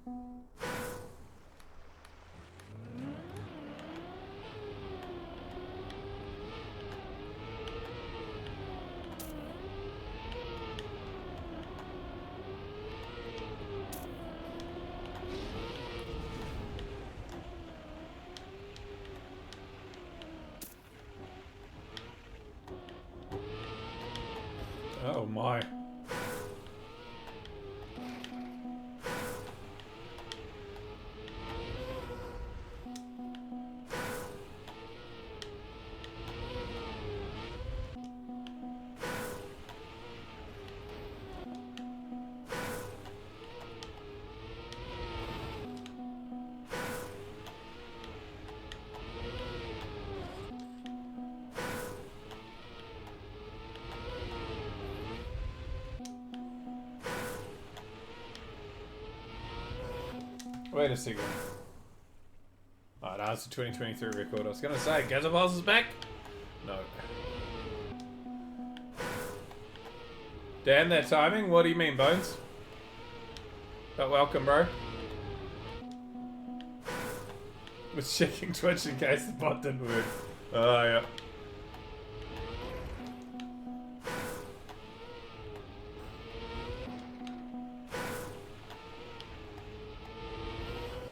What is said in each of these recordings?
Oh my. Wait a second. Oh, no, it's a 2023 record. I was gonna say, Gazapulse is back? No. Damn, that timing? What do you mean, Bones? But welcome, bro. Was checking Twitch in case the bot didn't work. Oh, yeah.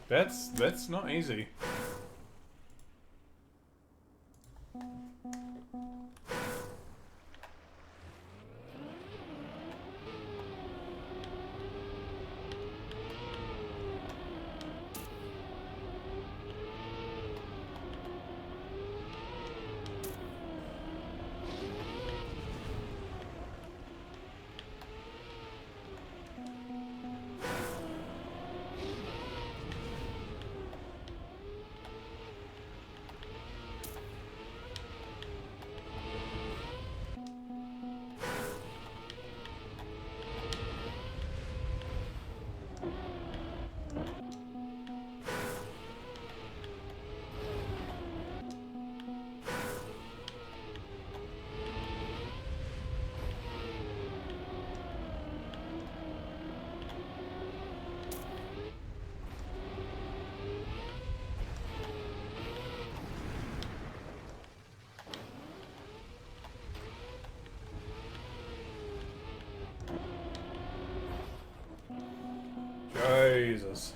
That's not easy. Jesus.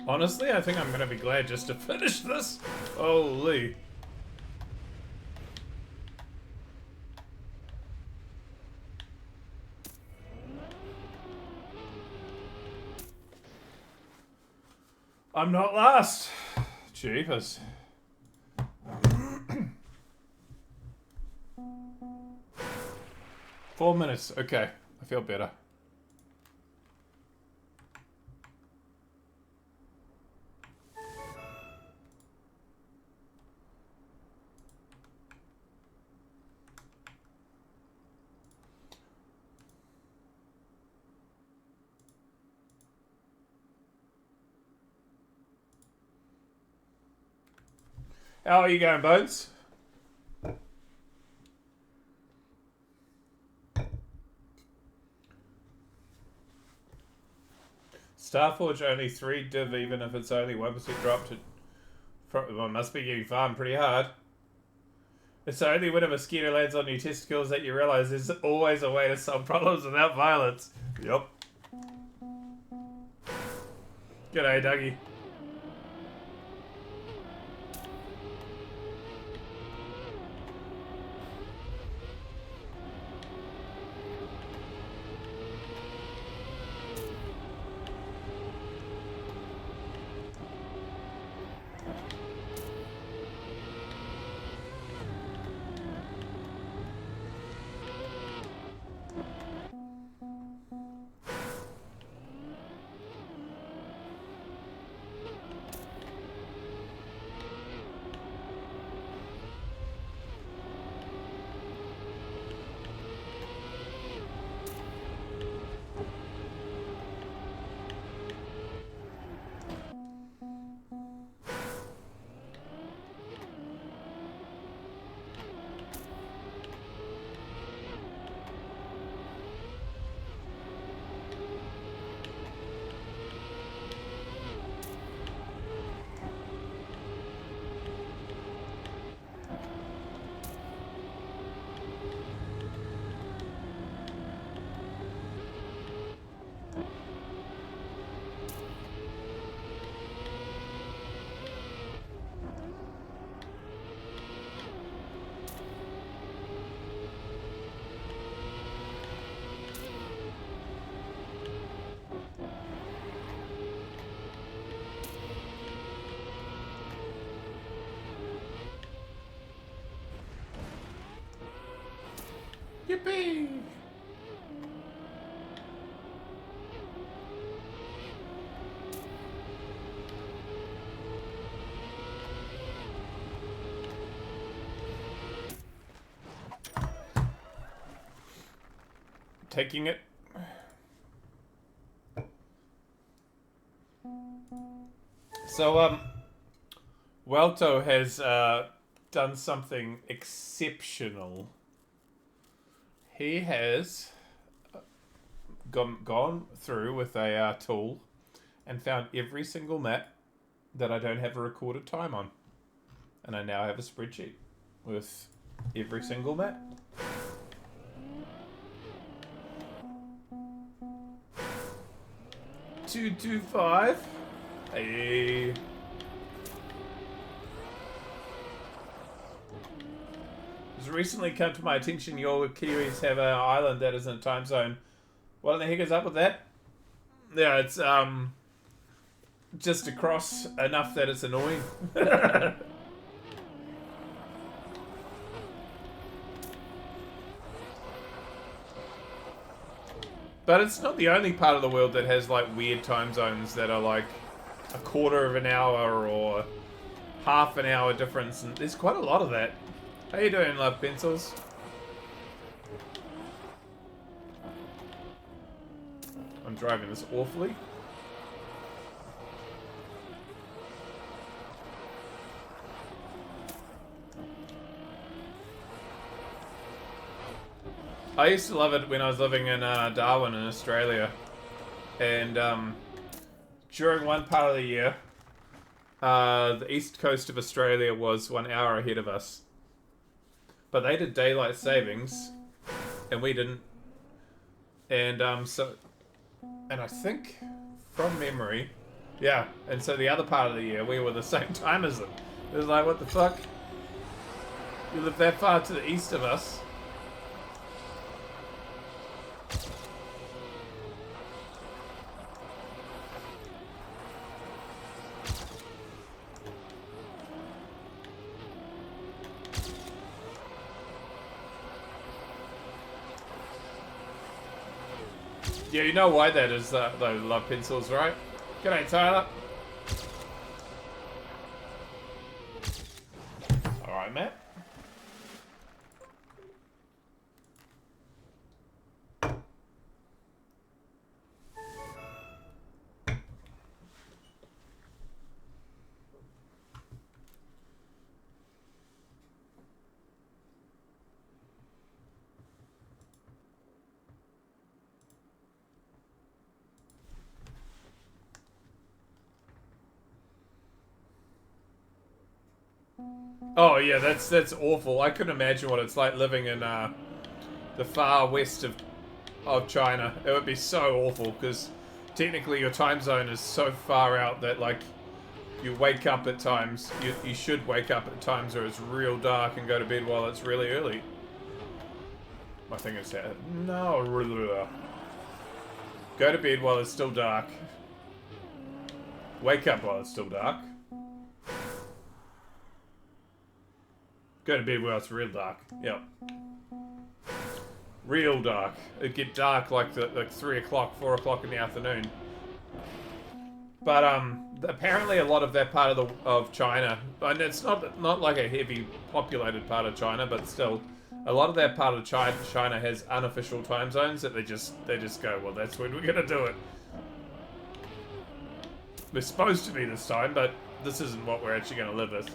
Honestly, I think I'm gonna be glad just to finish this. Holy. I'm not last. Jeepers. Four minutes. Okay. I feel better. How are you going, Bones? Starforge only 3 div, even if it's only 1% drop to... Well, must be getting farmed pretty hard. It's only when a mosquito lands on your testicles that you realize there's always a way to solve problems without violence. Yup. G'day, Dougie. Yippee! Taking it. So, Wouto has done something exceptional. He has gone through with a tool and found every single map that I don't have a recorded time on. And I now have a spreadsheet with every single map. Two, 2, 5. Hey. It's recently come to my attention your Kiwis have an island that isn't a time zone. What the heck is up with that? Yeah, it's just across enough that it's annoying. But it's not the only part of the world that has like weird time zones that are like a quarter of an hour or half an hour difference, and there's quite a lot of that. How you doing, love pencils? I'm driving this awfully. I used to love it when I was living in Darwin in Australia, and during one part of the year, the east coast of Australia was 1 hour ahead of us. But they did daylight savings, and we didn't. And and I think from memory, yeah. And so the other part of the year, we were the same time as them. It was like, what the fuck? You live that far to the east of us. Yeah, you know why that is, though, love pencils, right? G'day, Tyler. Alright, Matt. Oh yeah, that's awful. I couldn't imagine what it's like living in the far west of China. It would be so awful because technically your time zone is so far out that like you wake up at times. You should wake up at times where it's real dark and go to bed while it's really early. My thing is that no. Go to bed while it's still dark. Wake up while it's still dark. Go to bed while it's real dark. Yep. Real dark. It'd get dark like 3 o'clock, 4 o'clock in the afternoon. But apparently a lot of that part of China, and it's not like a heavy populated part of China, but still, a lot of that part of China has unofficial time zones that they just go, well, that's when we're gonna do it. We're supposed to be this time, but this isn't what we're actually gonna live with.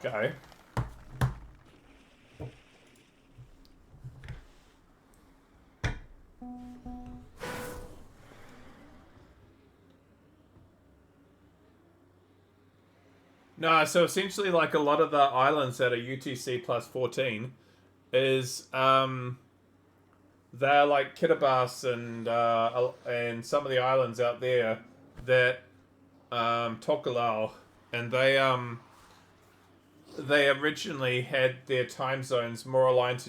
guy. No, so essentially, like a lot of the islands that are UTC plus 14 is they're like Kiribati and some of the islands out there that Tokelau, and they originally had their time zones more aligned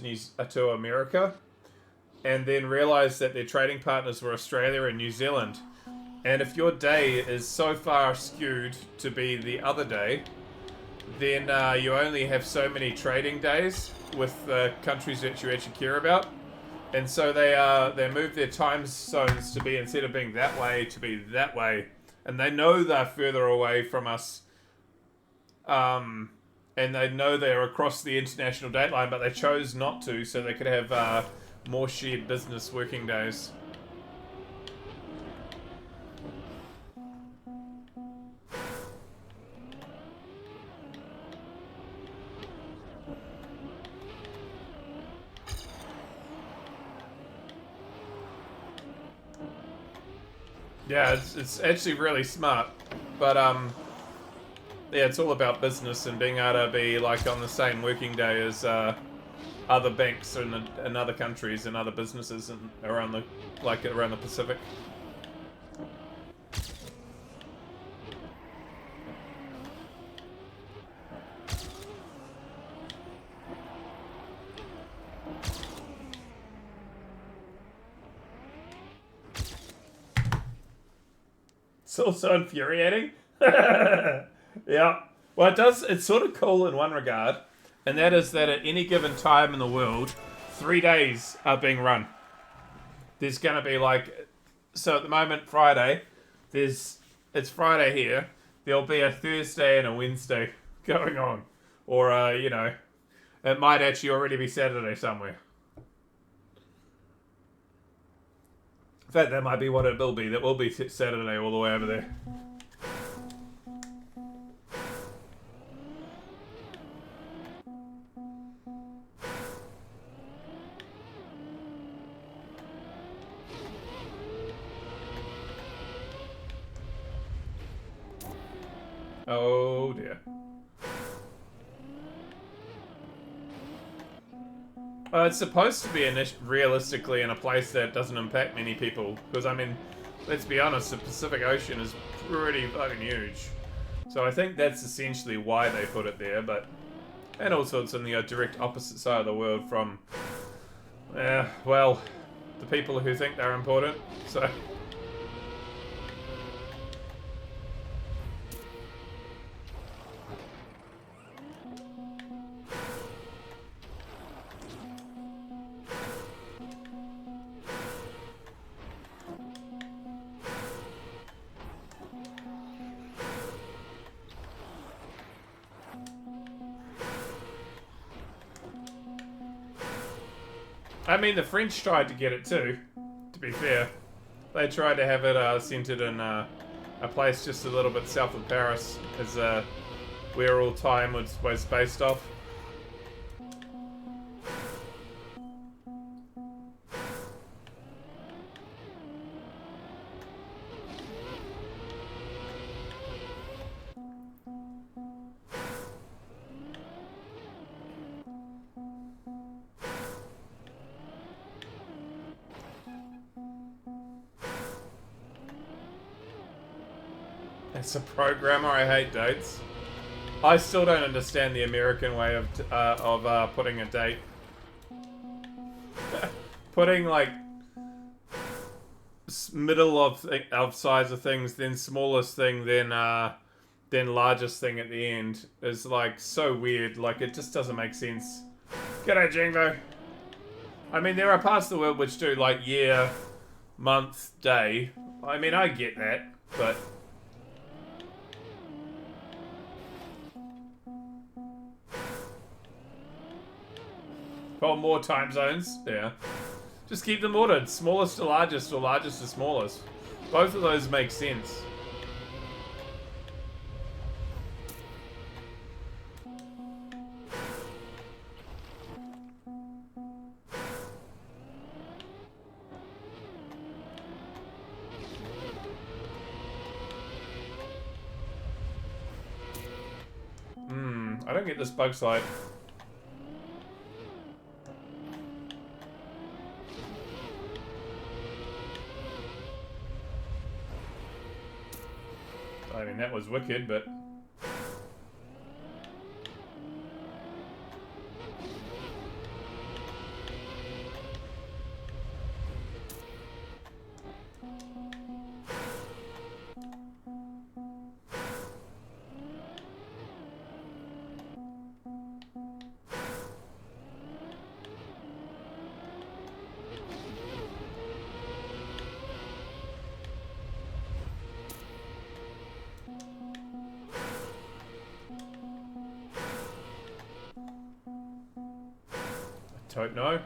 to America, and then realized that their trading partners were Australia and New Zealand. And if your day is so far skewed to be the other day, then you only have so many trading days with the countries that you actually care about. And so they move their time zones to be, instead of being that way, to be that way. And they know they're further away from us. And they know they're across the international date line, but they chose not to, so they could have more shared business working days. Yeah, it's actually really smart, but yeah, it's all about business and being able to be like on the same working day as other banks in other countries and other businesses and around the Pacific. It's also infuriating. Yeah. Well, it's sort of cool in one regard, and that is that at any given time in the world, 3 days are being run. There's going to be so at the moment, Friday, it's Friday here. There'll be a Thursday and a Wednesday going on. Or, it might actually already be Saturday somewhere. In fact, that might be what it will be. That will be Saturday all the way over there. Oh dear. It's supposed to be realistically in a place that doesn't impact many people. Because, I mean, let's be honest, the Pacific Ocean is pretty fucking huge. So I think that's essentially why they put it there, and also it's on the direct opposite side of the world from, well, the people who think they're important, so... I mean, the French tried to get it too, to be fair. They tried to have it centered in a place just a little bit south of Paris, as where all time was based off. As a programmer, I hate dates. I still don't understand the American way of putting a date. Putting like middle of size of things, then smallest thing, then largest thing at the end is like so weird. Like it just doesn't make sense. G'day, Jingo. I mean, there are parts of the world which do like year, month, day. I mean, I get that, but. Oh, more time zones. Yeah. Just keep them ordered. Smallest to largest or largest to smallest. Both of those make sense. don't get this bug slide. I mean, that was wicked, but... Don't know.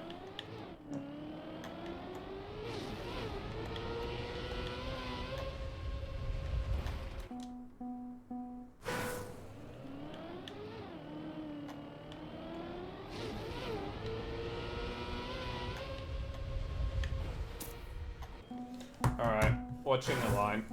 Alright, watching the line.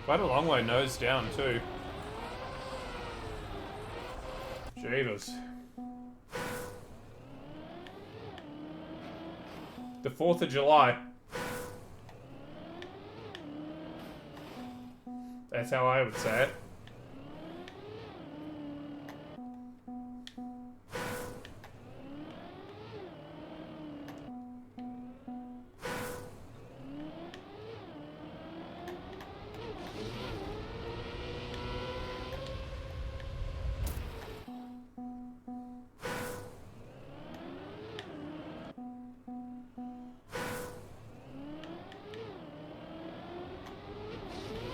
Quite a long way nose down, too. Jeebus. The 4th of July. That's how I would say it.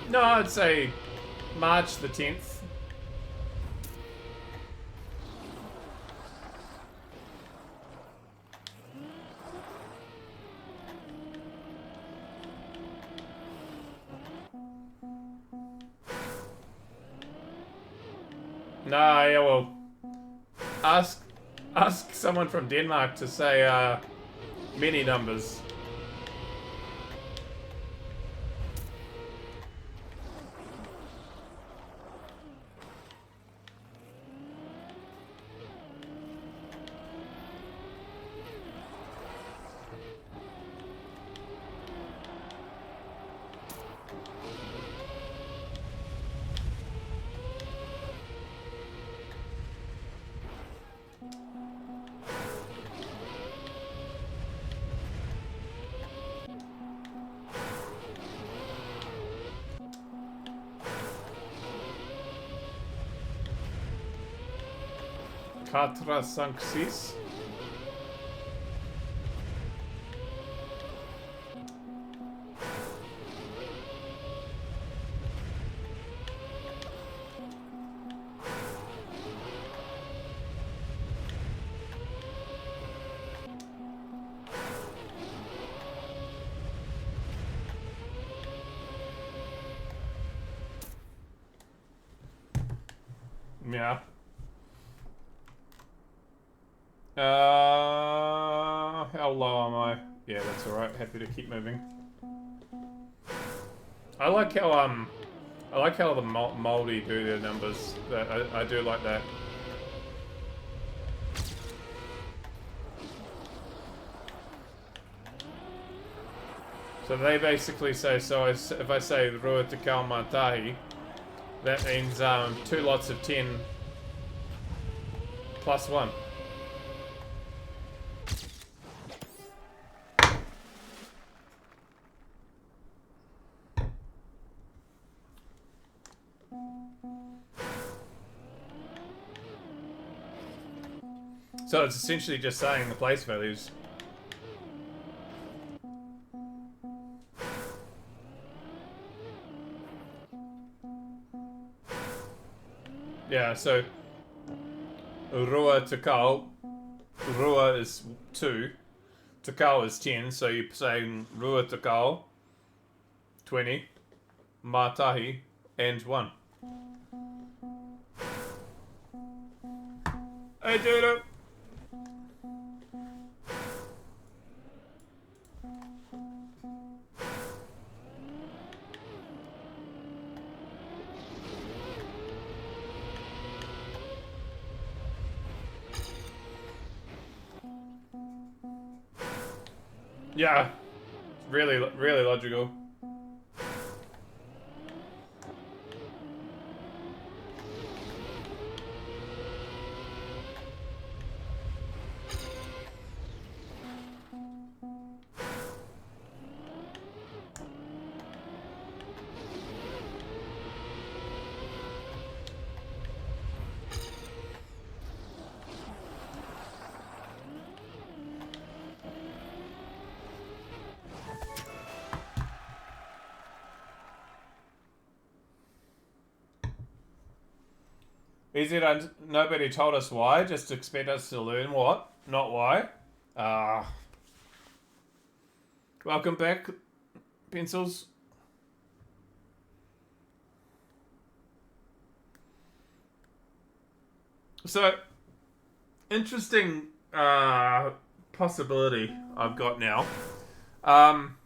No, I'd say March the 10th. Nah, yeah, well, ask someone from Denmark to say many numbers. Quatre, cinq, six. Yeah. How low am I? Yeah, that's alright. Happy to keep moving. I like how the moldy do their numbers. I do like that. So they basically say, if I say Rua Te Kao Matahi, that means 2 lots of 10 plus 1. So it's essentially just saying the place values. Yeah, so Rua Te Kao, Rua is 2, Takao is 10, so you're saying Rua Takao, 20, Matahi, and 1. Hey, dude. Yeah, really logical. Is it nobody told us why? Just expect us to learn what? Not why? Welcome back, Pencils. So, interesting possibility I've got now. Wouto,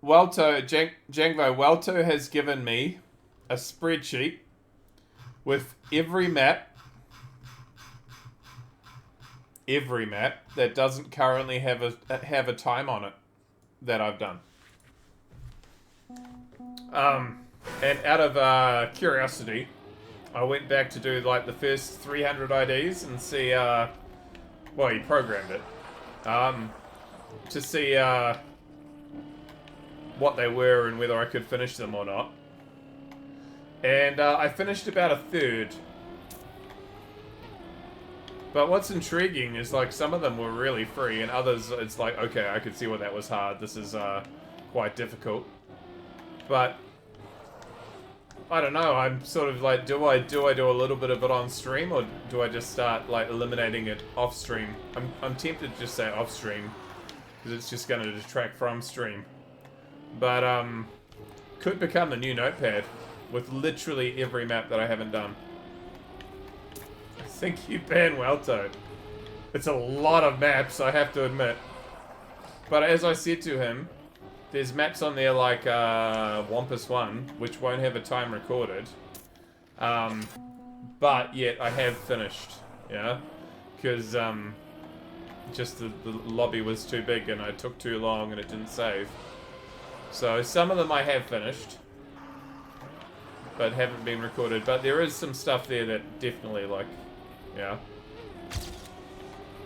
Jangvo, Wouto has given me a spreadsheet with every map that doesn't currently have a time on it that I've done. And out of curiosity, I went back to do like the first 300 IDs and see, well, he programmed it, to see what they were and whether I could finish them or not. And I finished about a third. But what's intriguing is like some of them were really free and others it's like, okay, I could see why that was hard. This is quite difficult. But I don't know, I'm sort of like, do I do a little bit of it on stream or do I just start like eliminating it off stream? I'm tempted to just say off stream because it's just going to detract from stream. But could become the new Notepad with literally every map that I haven't done. I think you ban Wouto. It's a lot of maps, I have to admit. But as I said to him, there's maps on there like Wampus 1, which won't have a time recorded. But yet I have finished, yeah? Because just the lobby was too big and I took too long and it didn't save. So some of them I have finished, but haven't been recorded. But there is some stuff there that definitely, like, yeah.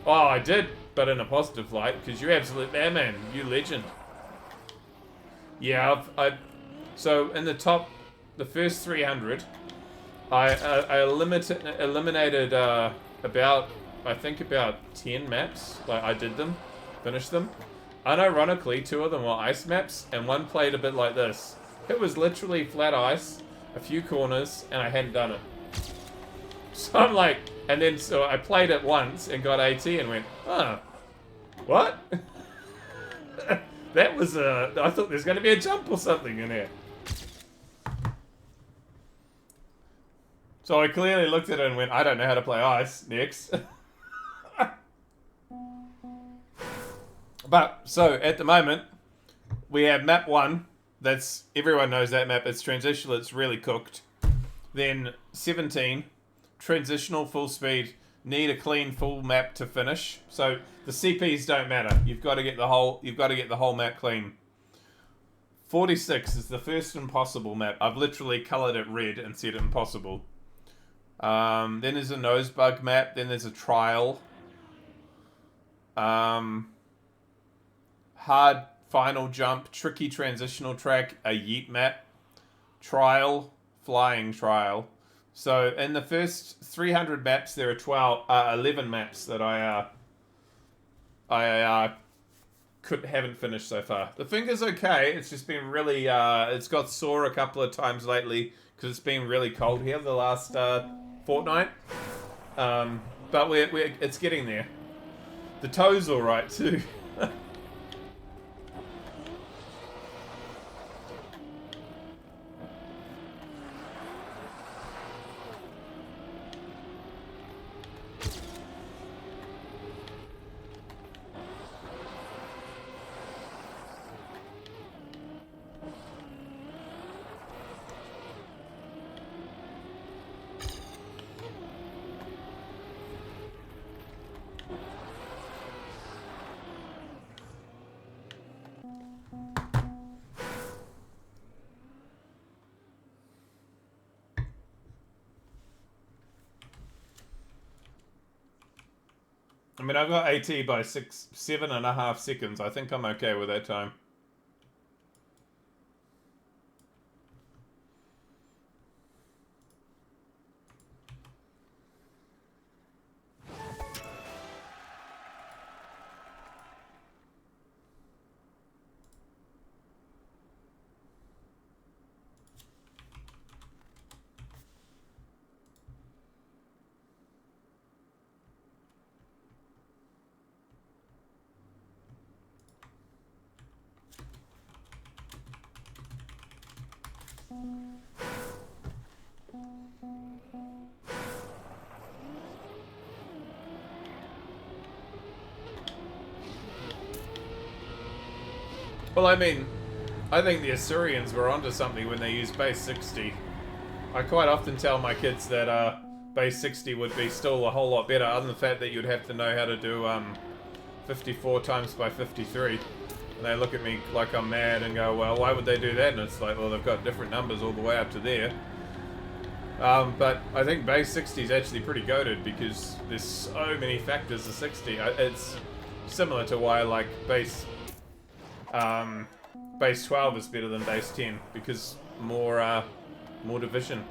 Oh, I did, but in a positive light, because you're absolute man, you legend. Yeah, so in the top, the first 300, I eliminated about, I think about 10 maps. Like, I did them, finished them. Unironically, 2 of them were ice maps, and one played a bit like this. It was literally flat ice, a few corners, and I hadn't done it. So I'm like, and then so I played it once and got AT and went, oh, what? That was I thought there's going to be a jump or something in there. So I clearly looked at it and went, I don't know how to play ice. Next. But, so, at the moment, we have map 1. That's, everyone knows that map. It's transitional, it's really cooked. Then, 17. Transitional, full speed. Need a clean, full map to finish. So, the CPs don't matter. You've got to get the whole map clean. 46 is the first impossible map. I've literally coloured it red and said impossible. Then there's a nosebug map. Then there's a trial. Hard final jump, tricky transitional track, a yeet map, trial, flying trial. So in the first 300 maps, there are 11 maps that I haven't finished so far. The finger's okay. It's just been really it's got sore a couple of times lately because it's been really cold here the last fortnight. But it's getting there. The toe's alright too. I mean, I've got AT by 7.5 seconds. I think I'm okay with that time. Well, I mean, I think the Assyrians were onto something when they used base 60. I quite often tell my kids that base 60 would be still a whole lot better, other than the fact that you'd have to know how to do 54 times by 53. And they look at me like I'm mad and go, well, why would they do that? And it's like, well, they've got different numbers all the way up to there. But I think base 60 is actually pretty goated because there's so many factors of 60. It's similar to why I like base 12 is better than base 10 because more division.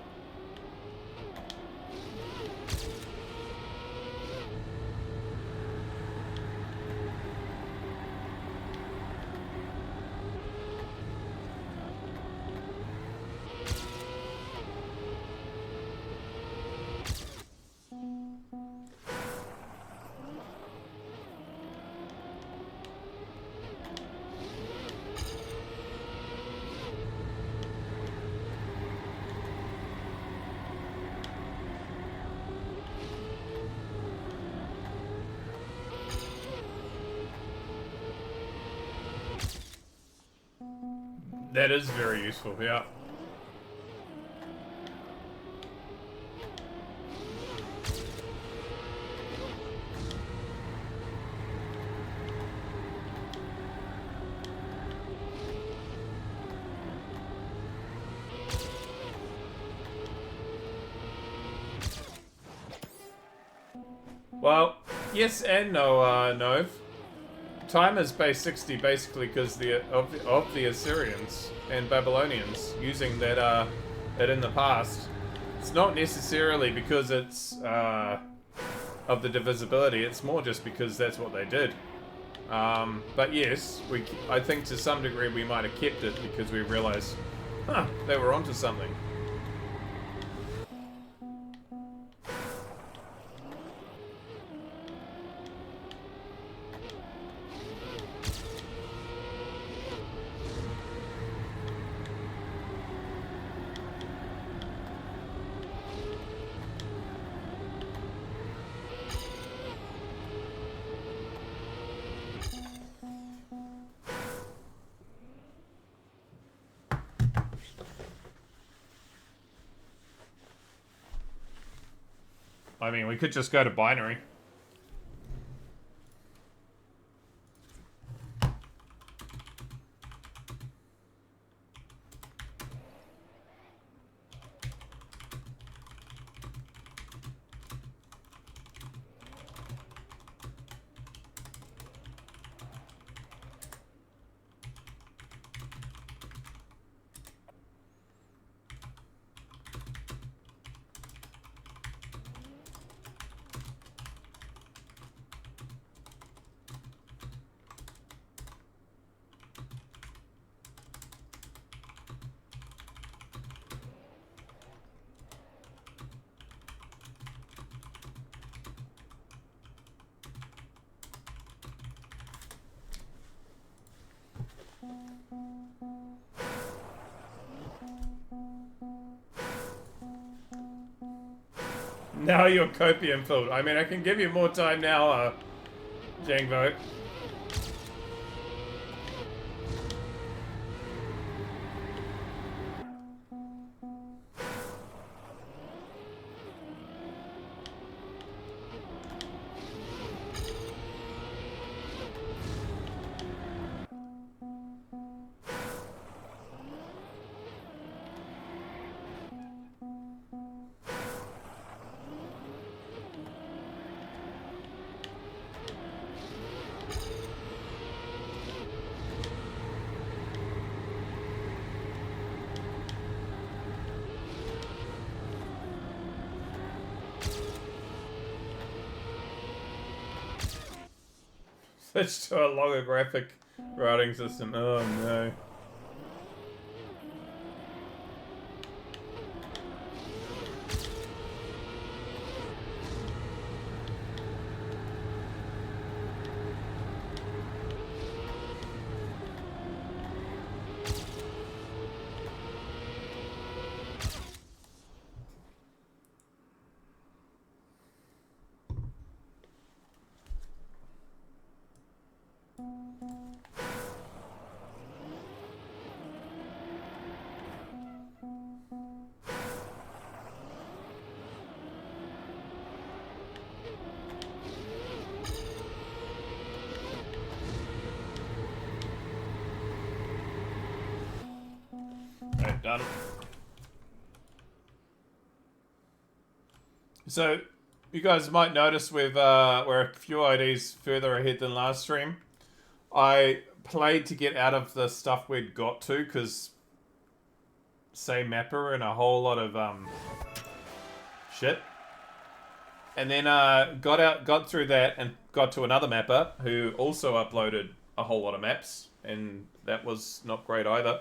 That is very useful, yeah. Well, yes and no, Nove. Time is base 60 basically because of the Assyrians and Babylonians using that it in the past. It's not necessarily because it's of the divisibility. It's more just because that's what they did. But yes, I think to some degree we might have kept it because we realized, they were onto something. I mean, we could just go to binary. Now you're copium filled. I mean, I can give you more time now, Jangbo. Switch to a logographic routing system. Oh no. Okay, done. So, you guys might notice we're a few IDs further ahead than last stream. I played to get out of the stuff we'd got to, because same mapper and a whole lot of shit. And then got through that and got to another mapper who also uploaded a whole lot of maps, and that was not great either.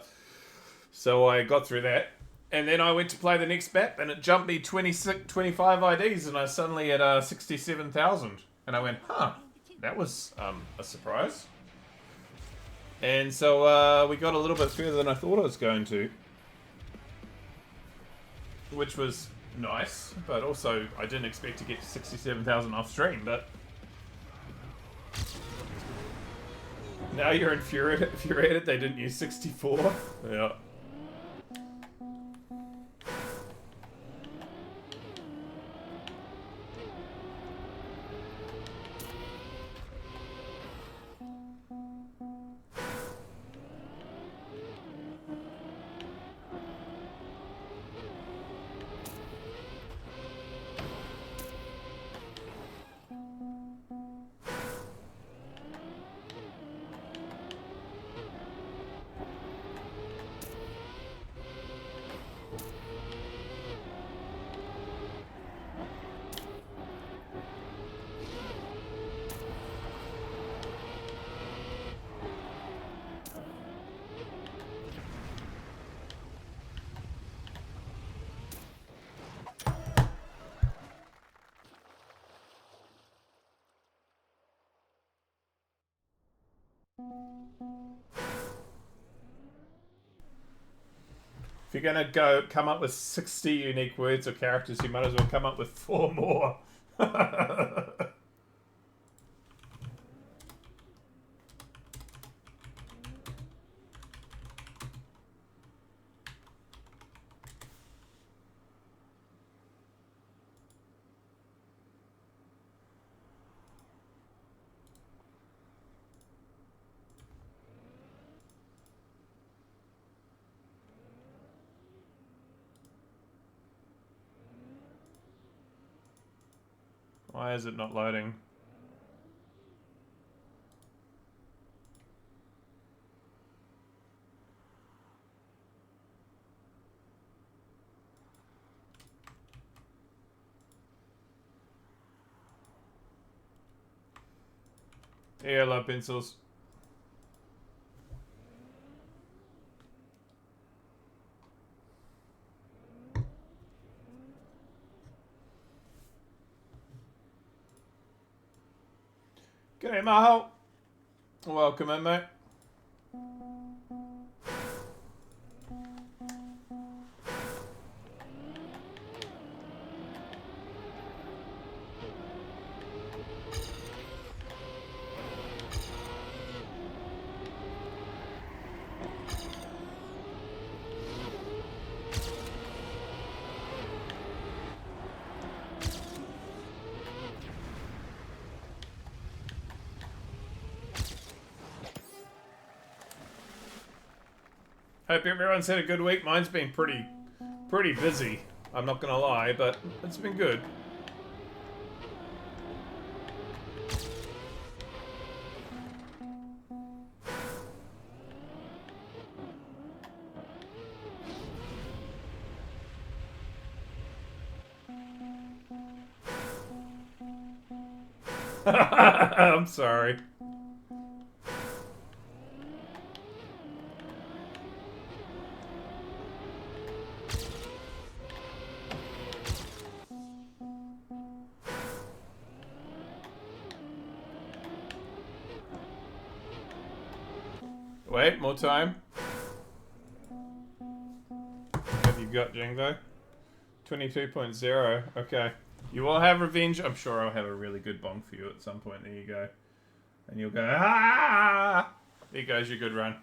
So I got through that. And then I went to play the next map, and it jumped me 25 IDs, and I suddenly had 67,000. And I went, huh, that was a surprise. And so we got a little bit further than I thought I was going to. Which was nice, but also I didn't expect to get to 67,000 off stream, but... Now you're infuriated they didn't use 64? Yeah. If you're gonna come up with 60 unique words or characters, you might as well come up with 4 more. Why is it not loading? Yeah, I love pencils. G'day, Maho. Welcome in, mate. Hope everyone's had a good week. Mine's been pretty busy. I'm not gonna lie, but it's been good. I'm sorry. Wait, more time. What have you got, Jingo? 22.0. Okay. You will have revenge. I'm sure I'll have a really good bong for you at some point. There you go. And you'll go, ah! There goes your good run.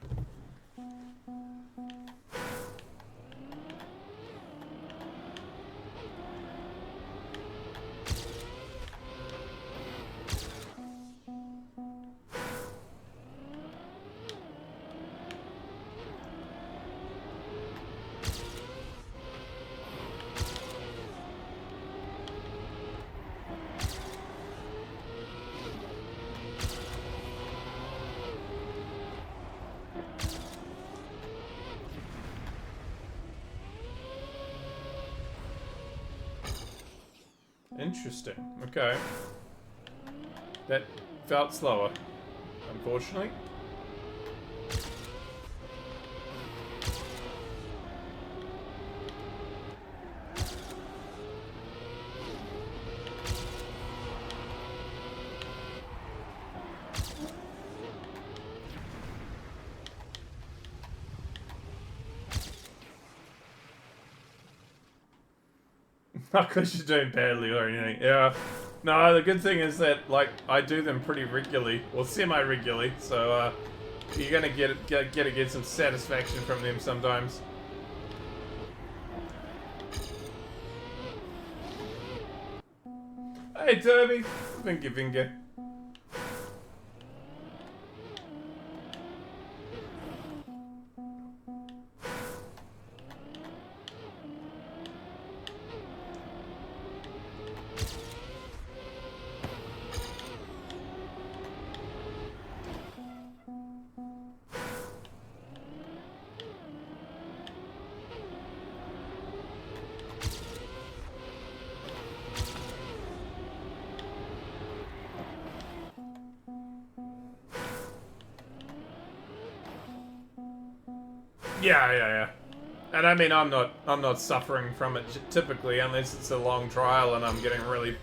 Interesting. Okay. That felt slower, unfortunately. Not because you're doing badly or anything. Yeah. No, the good thing is that, like, I do them pretty regularly, or semi-regularly, so, you're gonna get some satisfaction from them sometimes. Hey, Derby! Vinga. Yeah. And I mean, I'm not suffering from it typically, unless it's a long trial and I'm getting really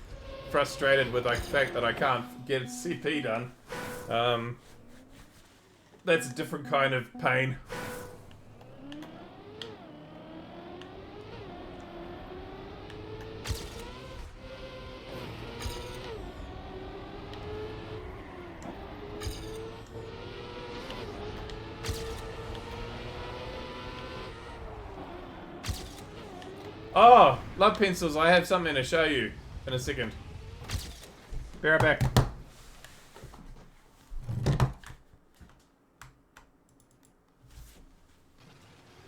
frustrated with like, the fact that I can't get CP done. That's a different kind of pain. Oh, love pencils. I have something to show you in a second. Be right back.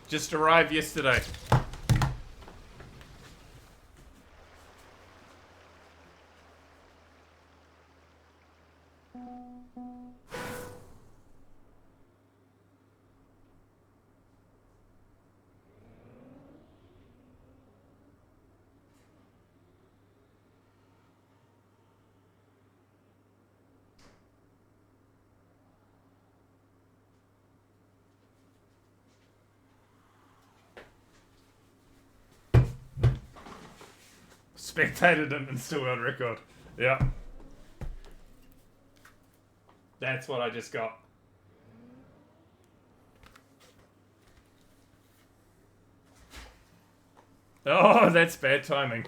Just arrived yesterday. Spectated him and still on record. Yeah. That's what I just got. Oh, that's bad timing.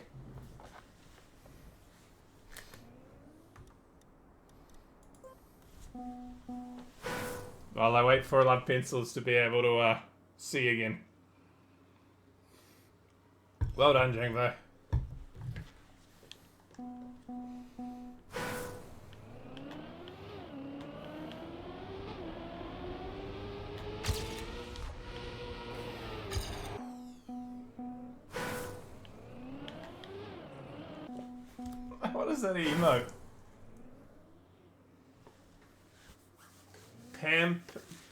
While I wait for love pencils to be able to see again. Well done, Jangvo. What is that emote? Pamp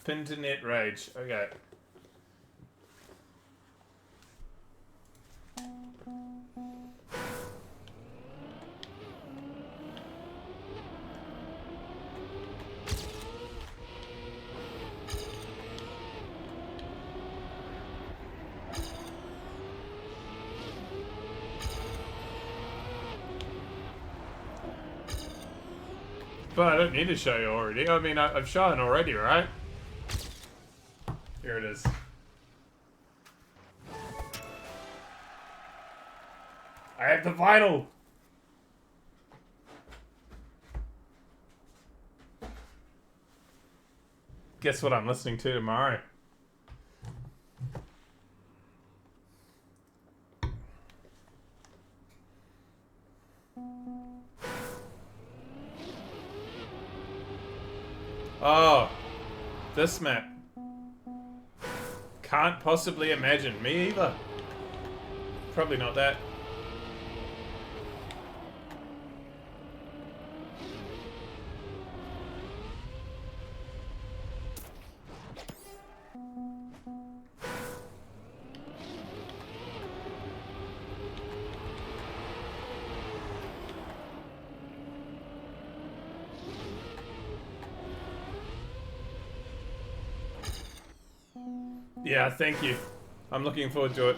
Internet Rage. Okay. But I don't need to show you already. I mean, I've shown already, right? Here it is. I have the vinyl! Guess what I'm listening to tomorrow? Oh, this map. Can't possibly imagine. Me either. Probably not that. Yeah, thank you. I'm looking forward to it.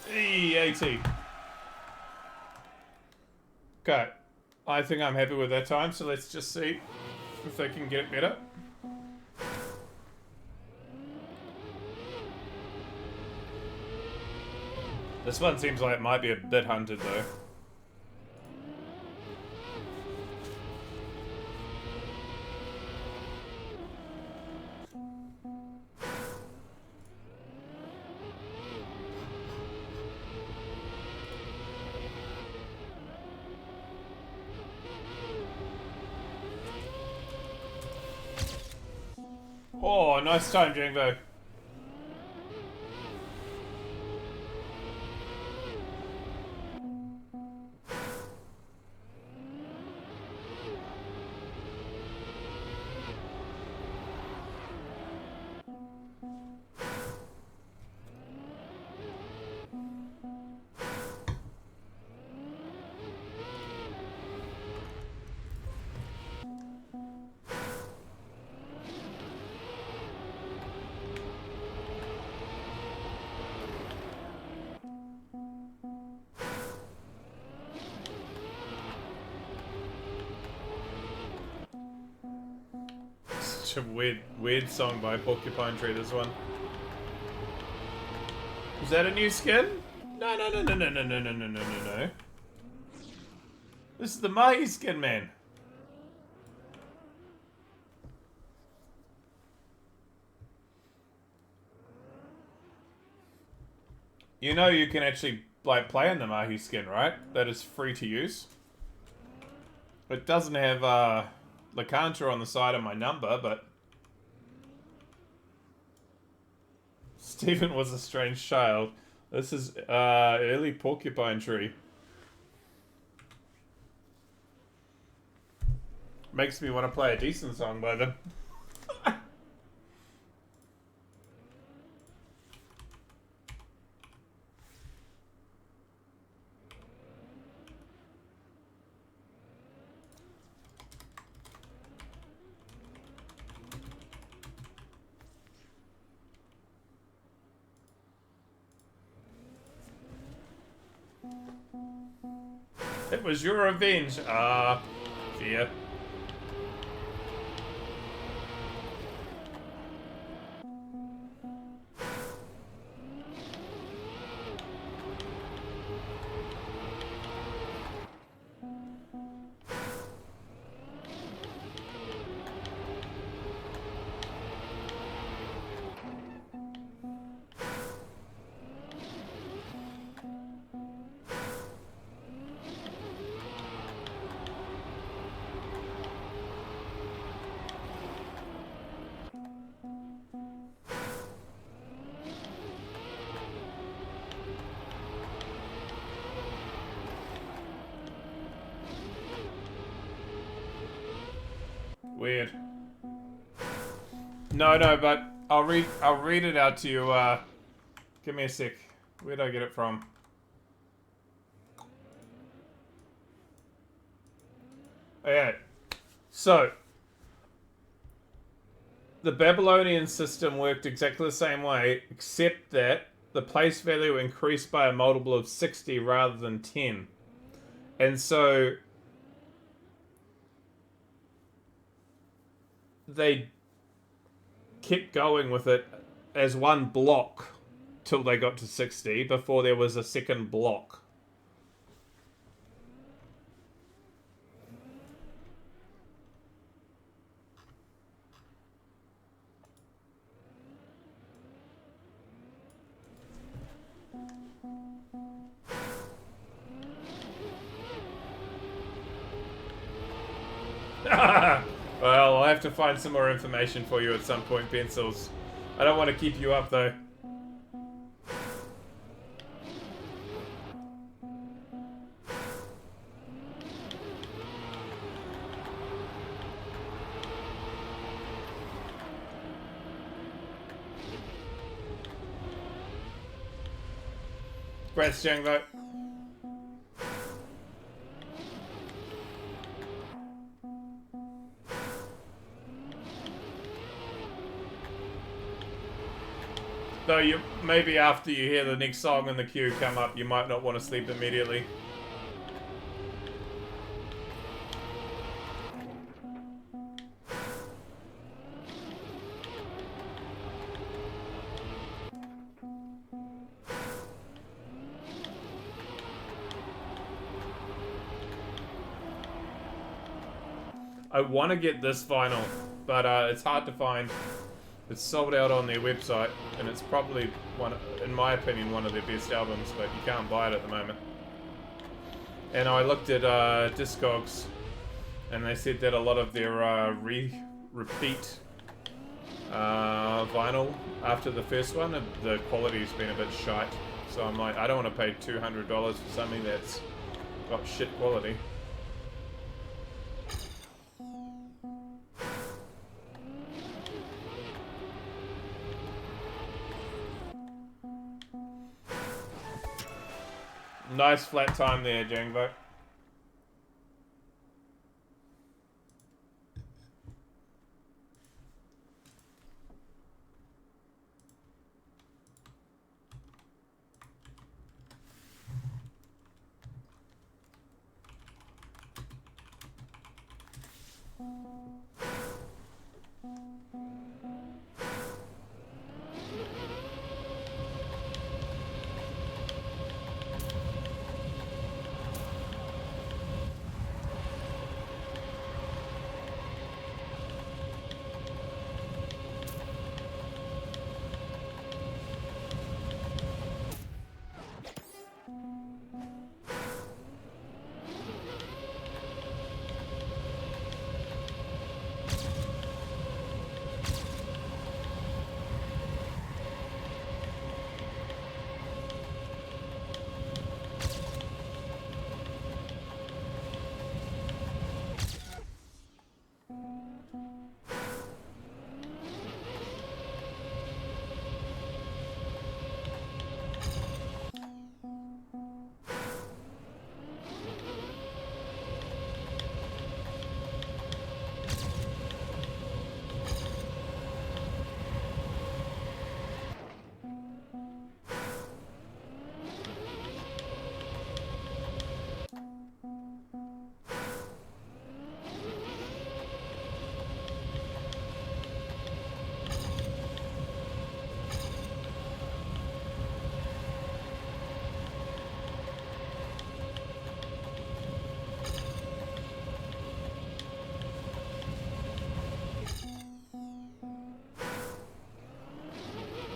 E80. Okay. I think I'm happy with that time, so let's just see if they can get it better. This one seems like it might be a bit hunted though. Oh, nice time, Jingbo. Such a weird song by Porcupine Tree, this one. Is that a new skin? No. This is the Mahi skin, man. You know you can actually, like, play in the Mahi skin, right? That is free to use. It doesn't have, Lacanta on the side of my number, but... Stephen was a strange child. This is, early Porcupine Tree. Makes me want to play a decent song by them. It was your revenge. Ah, fear. Weird. No, but I'll read it out to you. Give me a sec. Where'd I get it from? Okay. So the Babylonian system worked exactly the same way, except that the place value increased by a multiple of 60 rather than 10. And so they kept going with it as one block till they got to 60 before there was a second block. Well, I'll have to find some more information for you at some point, Pencils. I don't want to keep you up, though. Breath, Janglo. Though you maybe after you hear the next song in the queue come up, you might not want to sleep immediately. I want to get this vinyl, but it's hard to find. It's sold out on their website, and it's probably, in my opinion, one of their best albums, but you can't buy it at the moment. And I looked at Discogs, and they said that a lot of their repeat vinyl after the first one, the quality's been a bit shite. So I'm like, I don't want to pay $200 for something that's got shit quality. Nice flat time there, Jangbo.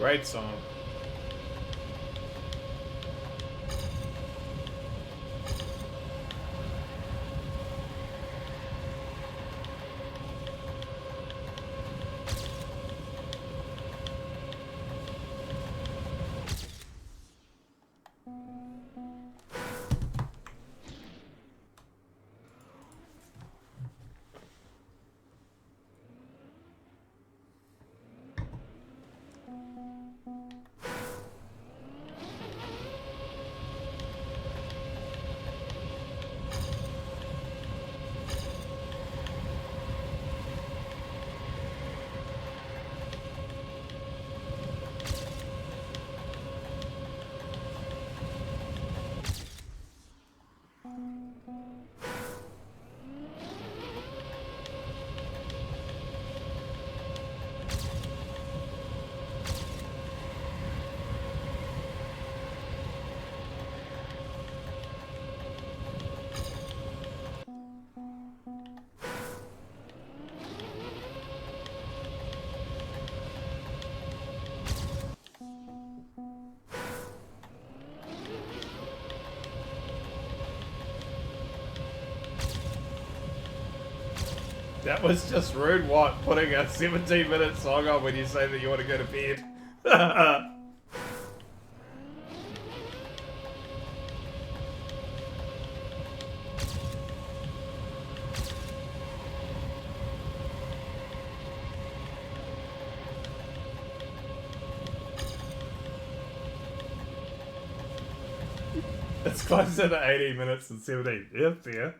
Great song. That was just rude, what? Putting a 17-minute song on when you say that you want to go to bed. It's closer to 18 minutes than 17. Yep, yeah.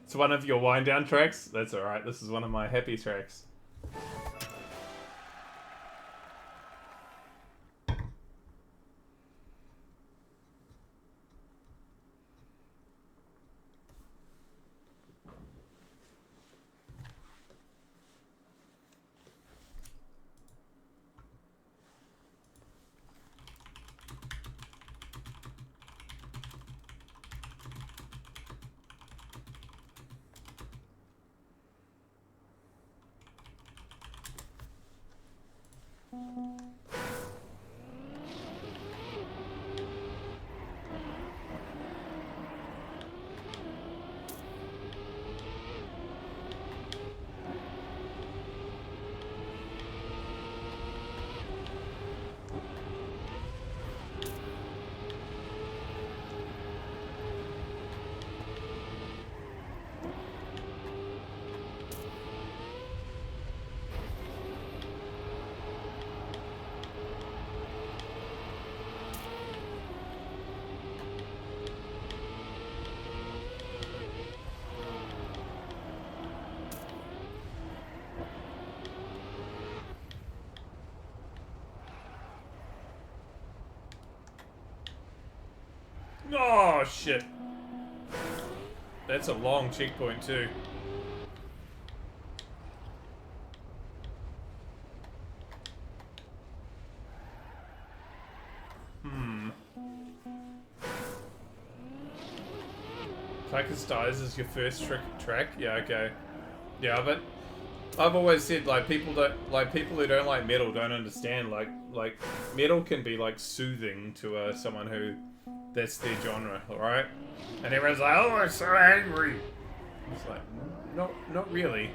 It's one of your wind down tracks? That's alright, this is one of my happy tracks. Oh, shit. That's a long checkpoint, too. Focus Dies is your first track? Yeah, okay. Yeah, but I've always said, like, people who don't like metal don't understand, like metal can be, like, soothing to, someone who, that's their genre, alright? And everyone's like, oh, I'm so angry! It's like, not really.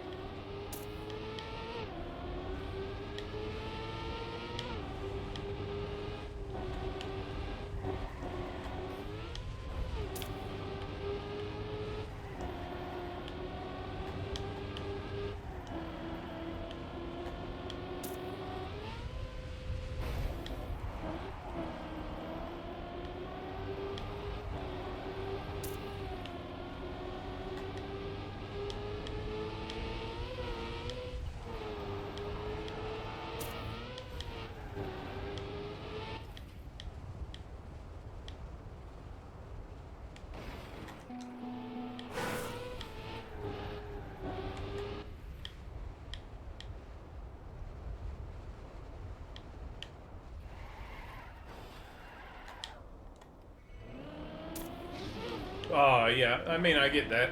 Oh, yeah. I mean, I get that.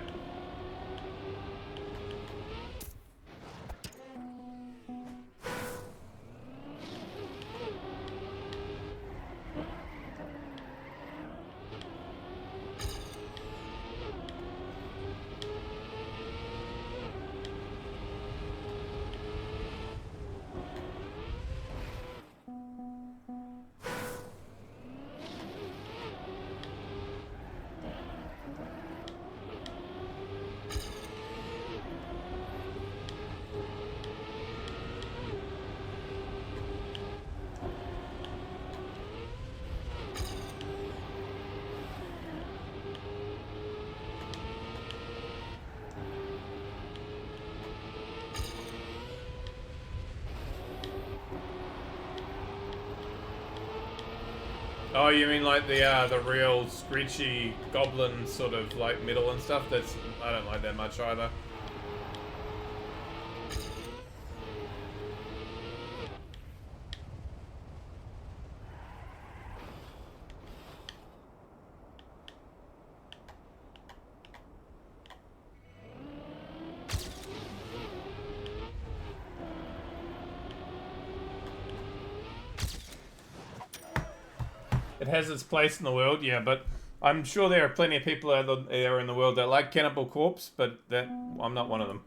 Oh, you mean like the real screechy goblin sort of like metal and stuff? That's I don't like that much either. It has its place in the world, yeah, but I'm sure there are plenty of people out there in the world that like Cannibal Corpse, but that I'm not one of them.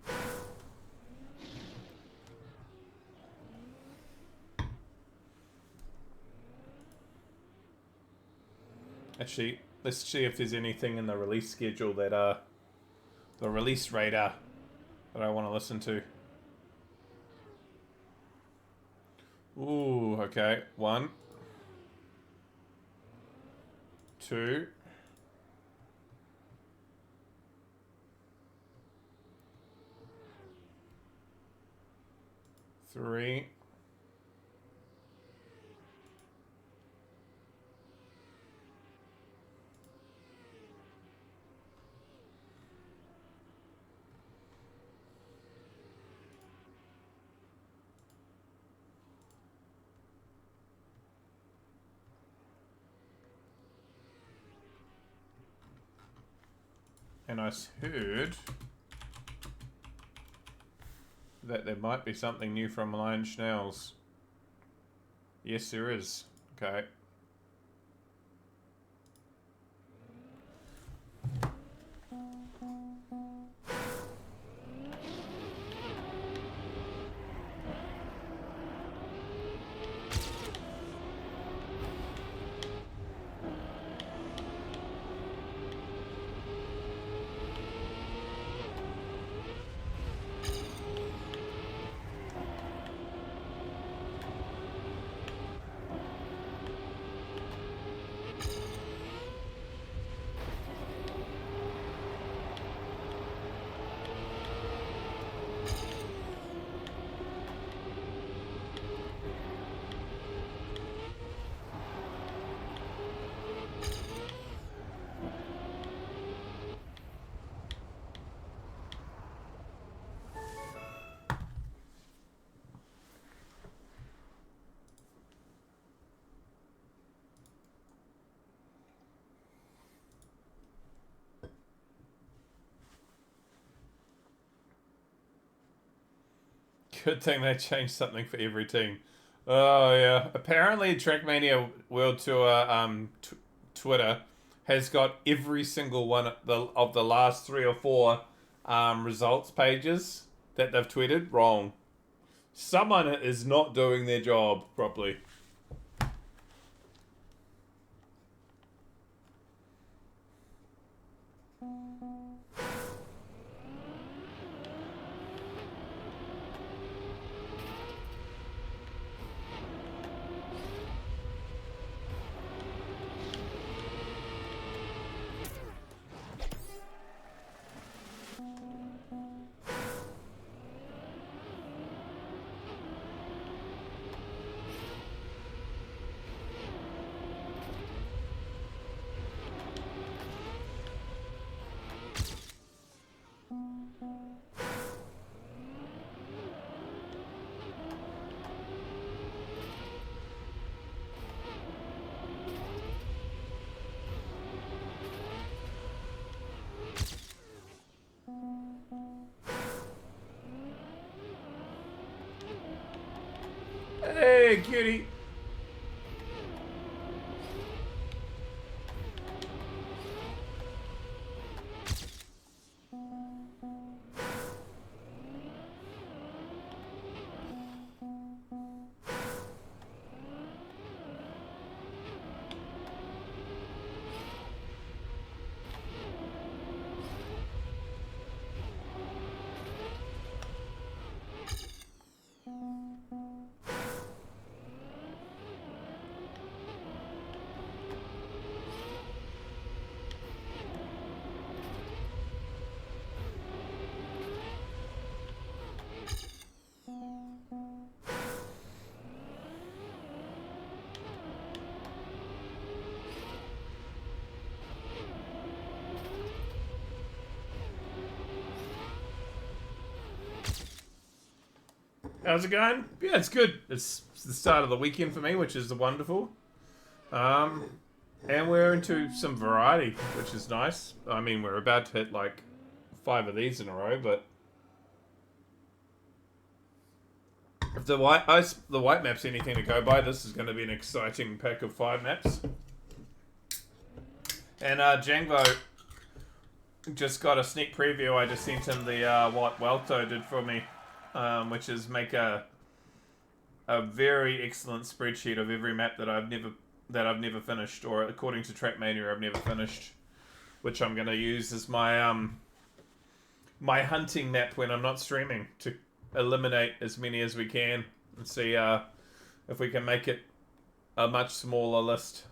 Actually, let's see if there's anything in the release schedule that the release radar that I want to listen to. Ooh, okay. 1, 2, 3. And I heard that there might be something new from Lion Schnells. Yes, there is. Okay. Good thing they changed something for every team. Oh yeah. Apparently, Trackmania World Tour Twitter has got every single one of the last 3 or 4 results pages that they've tweeted wrong. Someone is not doing their job properly. here, cutie. How's it going? Yeah, it's good. It's the start of the weekend for me, which is wonderful. And we're into some variety, which is nice. I mean, we're about to hit like 5 of these in a row, but if the white map's anything to go by, this is going to be an exciting pack of 5 maps. And Django just got a sneak preview. I just sent him the what Wouto did for me, which is make a very excellent spreadsheet of every map that I've never finished, or according to Trackmania, I've never finished, which I'm going to use as my my hunting map when I'm not streaming to eliminate as many as we can and see if we can make it a much smaller list.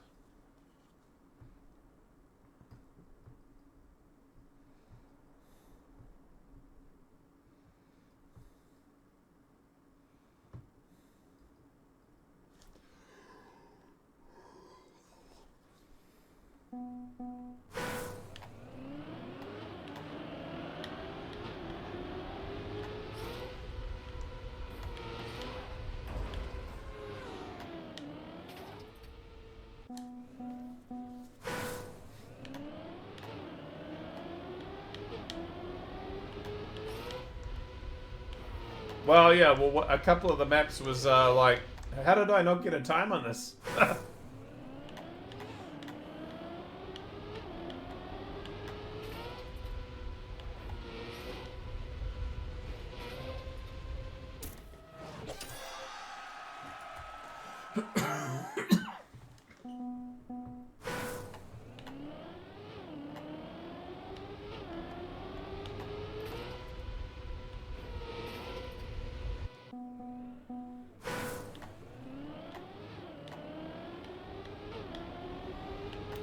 Well, yeah, well, a couple of the maps was like, how did I not get a time on this?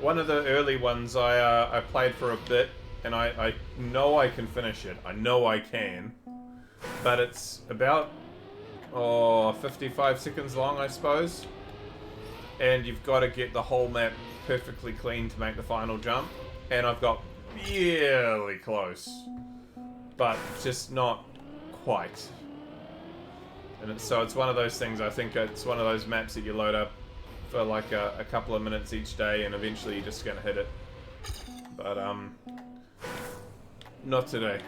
One of the early ones I played for a bit, and I know I can finish it. I know I can. But it's about 55 seconds long, I suppose. And you've got to get the whole map perfectly clean to make the final jump. And I've got really close. But just not quite. And so it's one of those things, I think it's one of those maps that you load up for like a couple of minutes each day, and eventually you're just gonna hit it. But not today.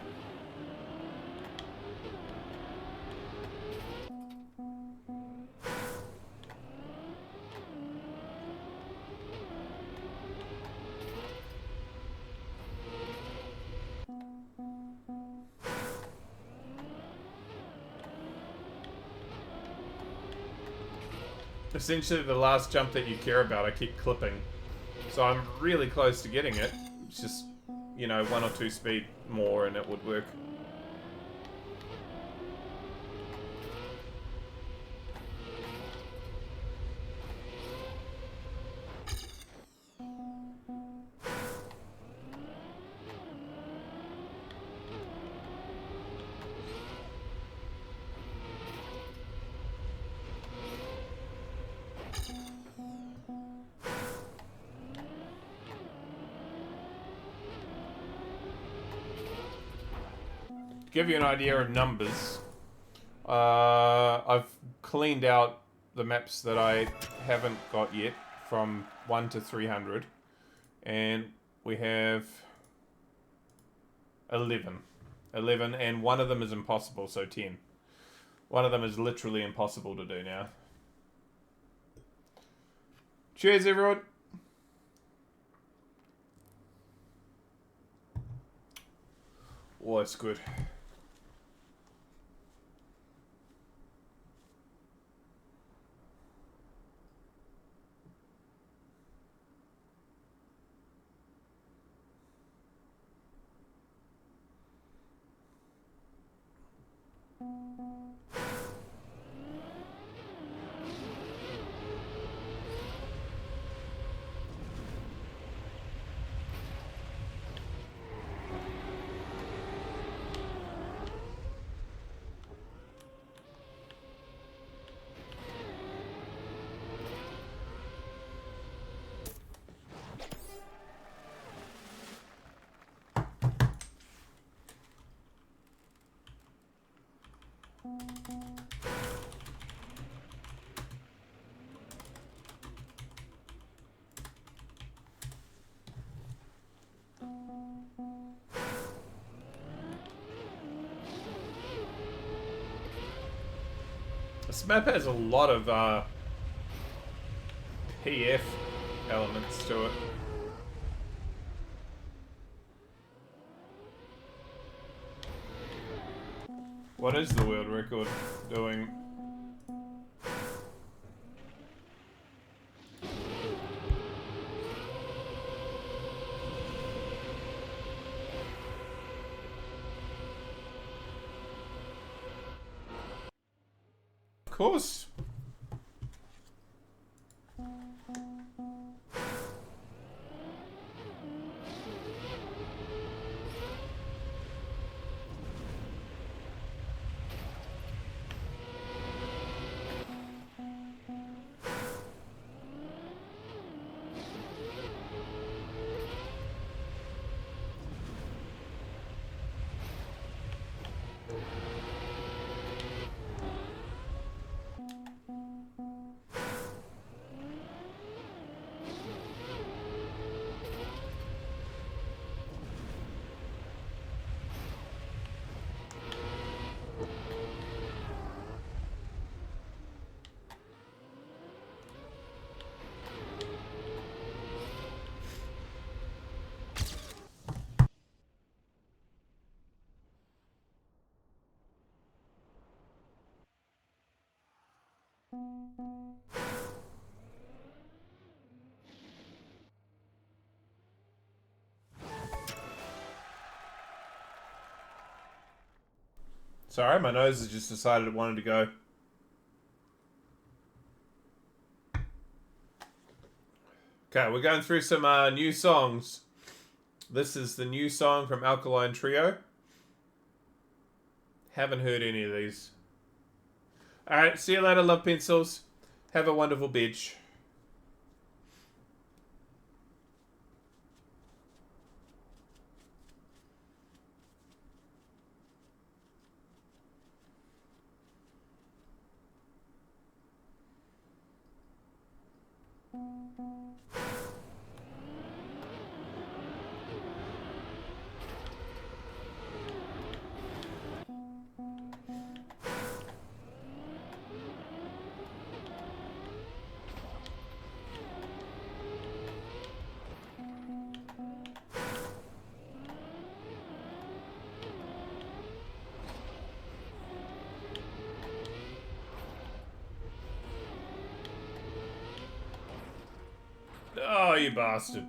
Essentially, the last jump that you care about, I keep clipping. So I'm really close to getting it. It's just, you know, 1 or 2 speed more and it would work. Give you an idea of numbers, I've cleaned out the maps that I haven't got yet from 1 to 300, and we have 11, and one of them is impossible, so 10. One of them is literally impossible to do now. Cheers, everyone. Oh, it's good. This map has a lot of PF elements to it. What is the world record doing? Of course. Sorry, my nose has just decided it wanted to go. Okay, we're going through some new songs. This is the new song from Alkaline Trio. Haven't heard any of these. Alright, see you later, love pencils. Have a wonderful bitch. Oh, you bastard.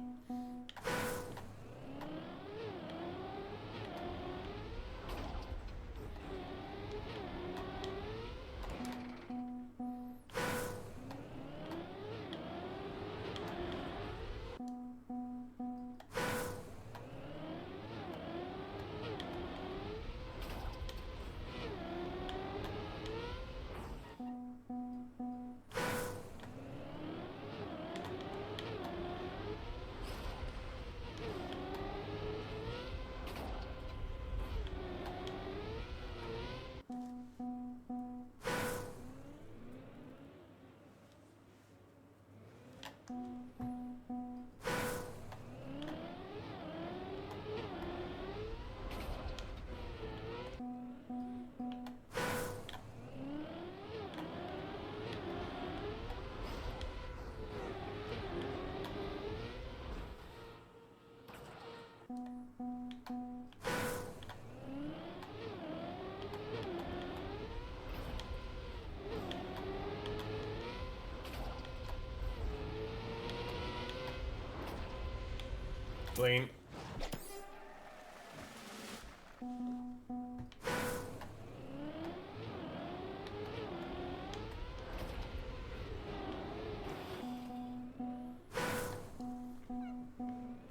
Clean.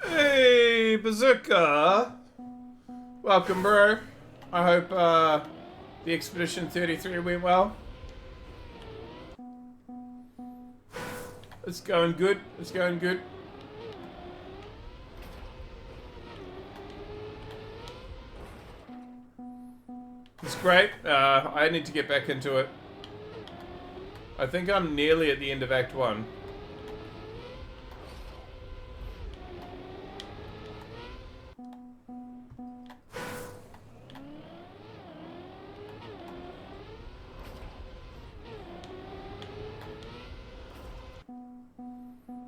Hey, Bazooka! Welcome, bro. I hope the Expedition 33 went well. It's going good. It's going good. It's great. I need to get back into it. I think I'm nearly at the end of Act 1.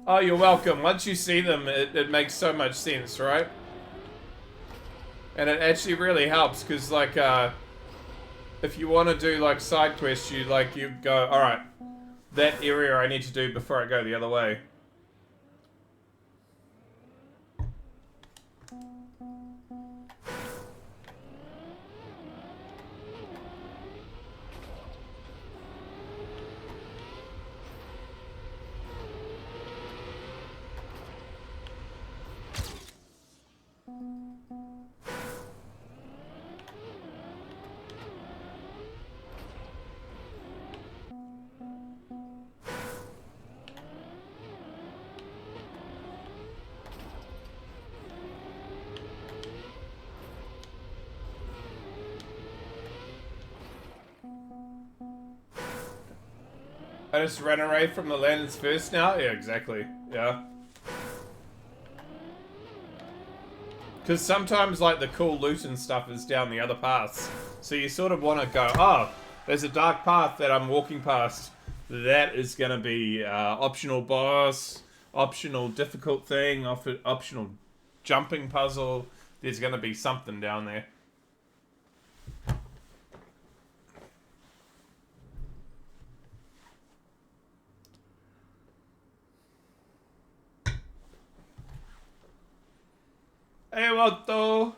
Oh, you're welcome. Once you see them, it makes so much sense, right? And it actually really helps, because, like, if you want to do, like, side quests, you go, alright, that area I need to do before I go the other way. I just ran away from the lanterns first now? Yeah, exactly. Yeah. Because sometimes, like, the cool loot and stuff is down the other paths. So you sort of want to go, oh, there's a dark path that I'm walking past. That is going to be optional boss, optional difficult thing, optional jumping puzzle. There's going to be something down there. Hey, Wouto!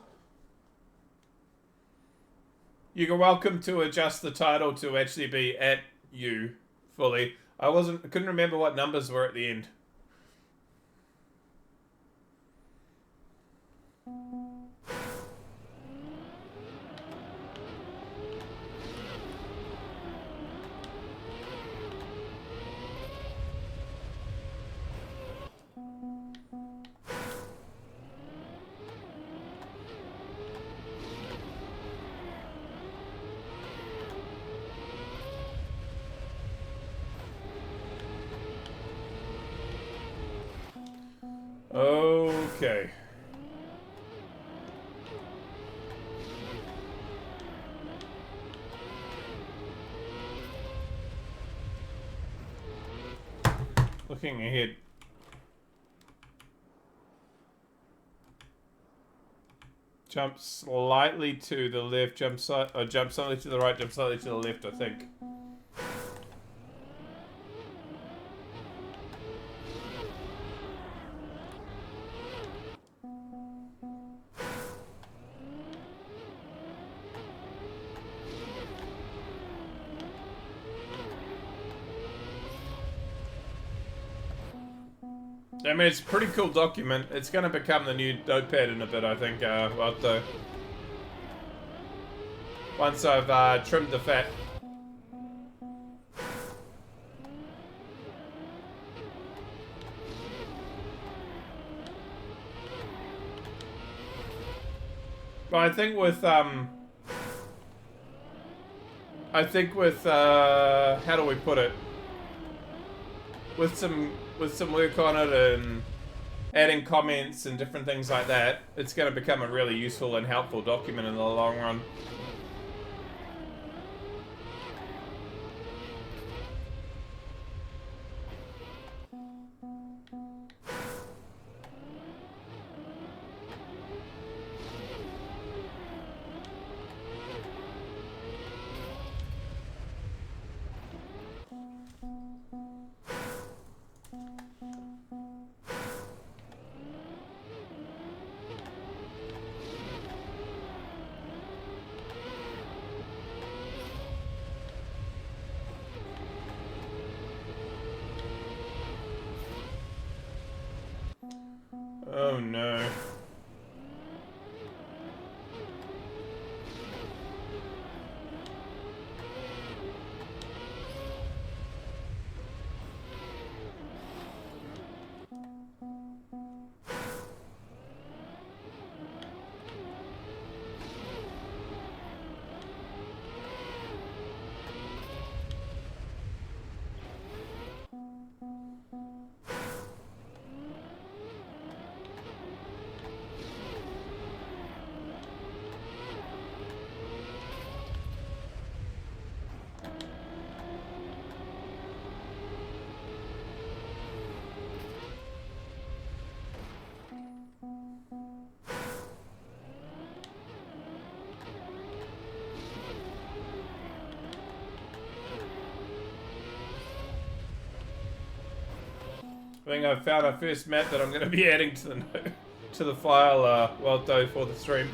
You're welcome to adjust the title to actually be at you fully. I couldn't remember what numbers were at the end. Okay. Looking ahead. Jump slightly to the left, jump slightly to the right, jump slightly to the left, I think. I mean, it's a pretty cool document. It's going to become the new Notepad in a bit, I think, Wouto. Once I've trimmed the fat. But I think with, how do we put it? With some work on it and adding comments and different things like that, it's going to become a really useful and helpful document in the long run. no. I think I've found our first map that I'm going to be adding to the file, Wouto, for the stream.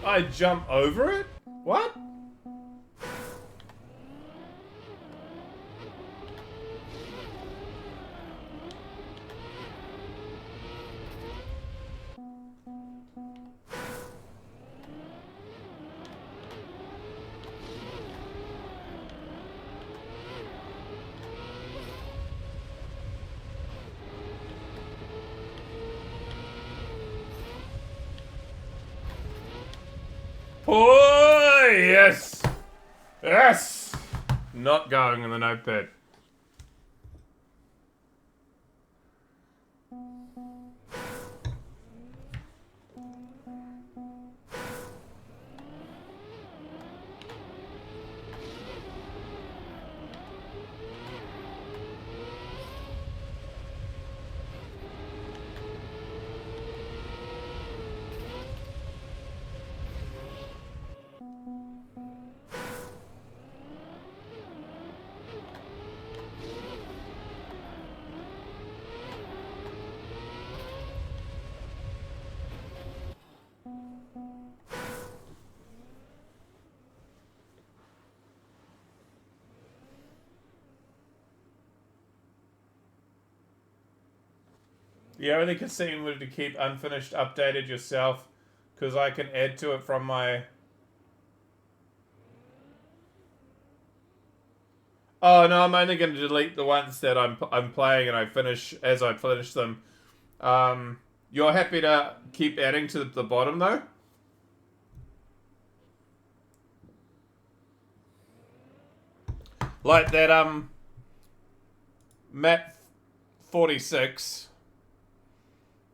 I jump over it? What? Oh, yes! Yes! Not going in the Notepad. The only casino would to keep unfinished updated yourself, because I can add to it from my... Oh no, I'm only going to delete the ones that I'm playing and I finish as I finish them. You're happy to keep adding to the bottom though? Like that map 46.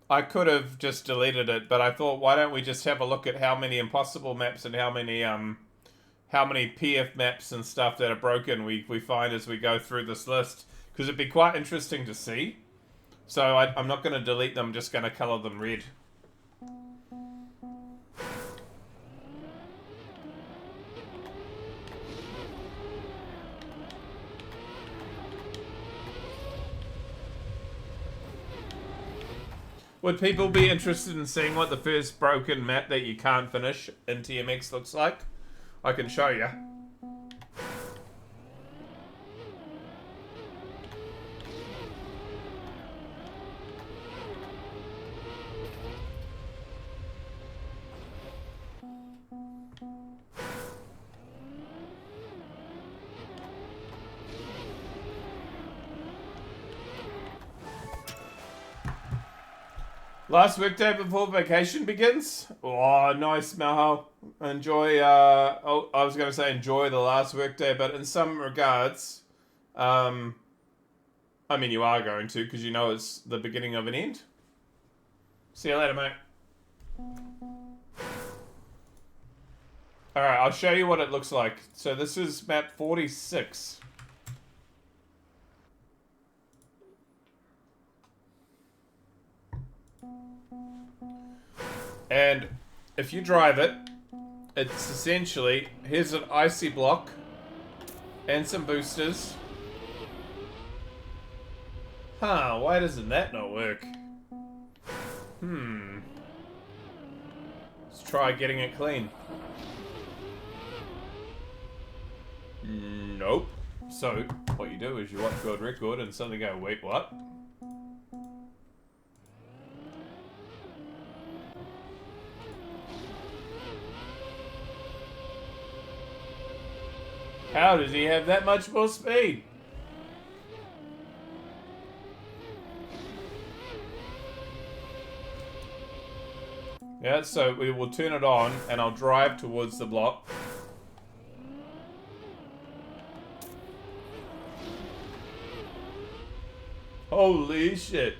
I could have just deleted it, but I thought, why don't we just have a look at how many impossible maps and how many PF maps and stuff that are broken we find as we go through this list, because it'd be quite interesting to see. So I'm not going to delete them, I'm just going to color them red. Would people be interested in seeing what the first broken map that you can't finish in TMX looks like? I can show you. Last workday before vacation begins? Oh, nice, Maho. Enjoy, I was going to say enjoy the last workday, but in some regards, I mean, you are going to, because you know it's the beginning of an end. See you later, mate. Alright, I'll show you what it looks like. So this is map 46. And if you drive it, it's essentially, here's an icy block and some boosters. Huh, why doesn't that not work? Let's try getting it clean. Nope. So, what you do is you watch world record and suddenly go, wait, what? How does he have that much more speed? Yeah, so we will turn it on and I'll drive towards the block. Holy shit.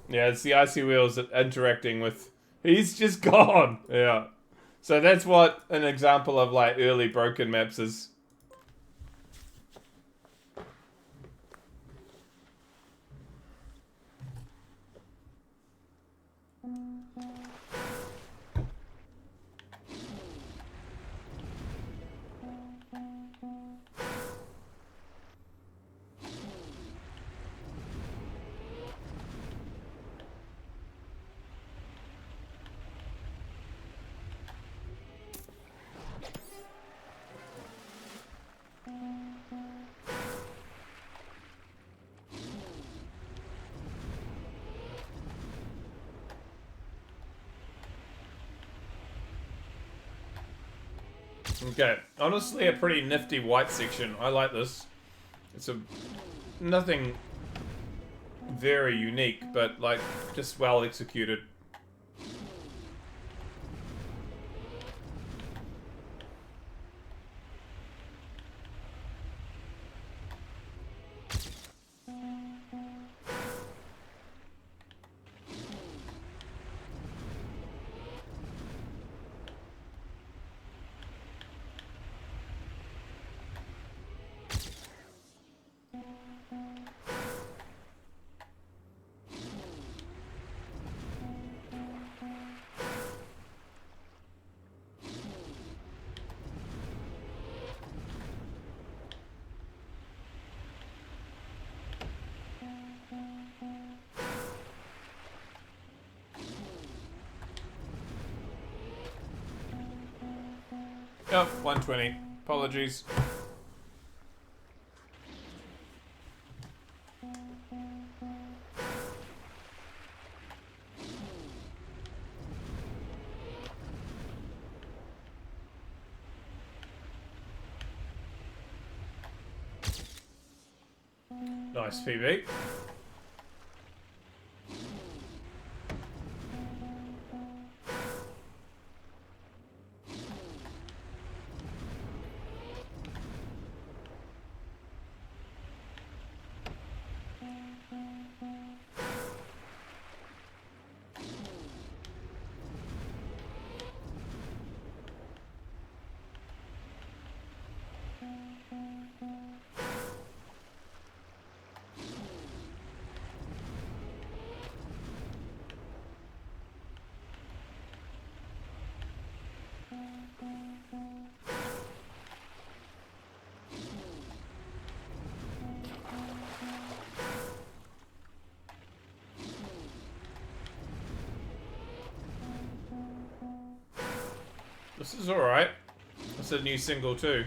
Yeah, it's the icy wheels that interacting with... He's just gone! Yeah. So that's what an example of, like, early broken maps is. Okay, honestly a pretty nifty white section. I like this. It's nothing very unique, but like just well executed. Oh, 120. Apologies. Nice PB. This is alright. It's a new single too.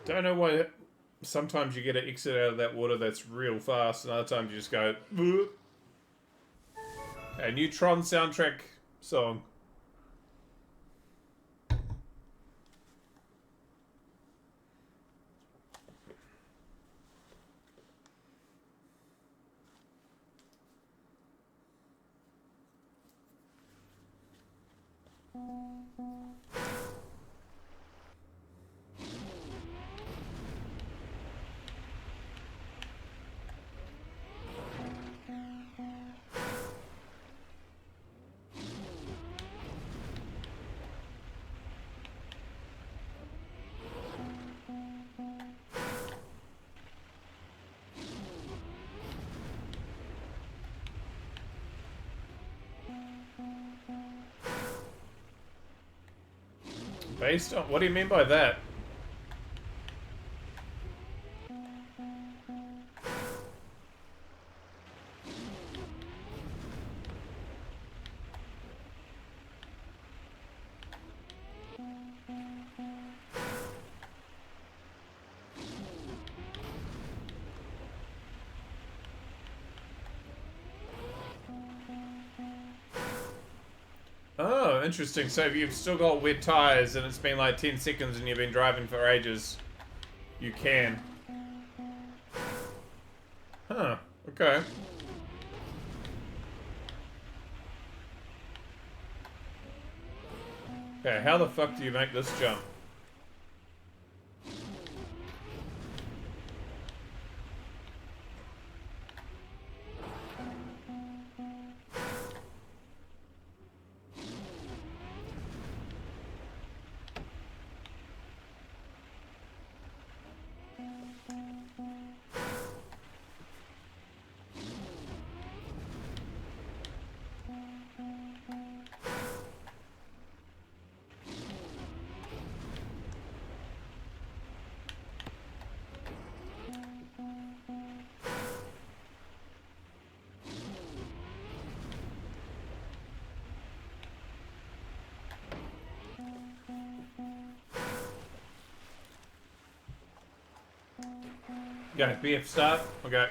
Don't know why. Sometimes you get an exit out of that water that's real fast, and other times you just go. Bleh. A Neutron soundtrack song. Based on what do you mean by that? Oh, interesting. So if you've still got wet tires and it's been like 10 seconds and you've been driving for ages, you can. Huh, okay. Okay, how the fuck do you make this jump? Okay, BF start. Okay.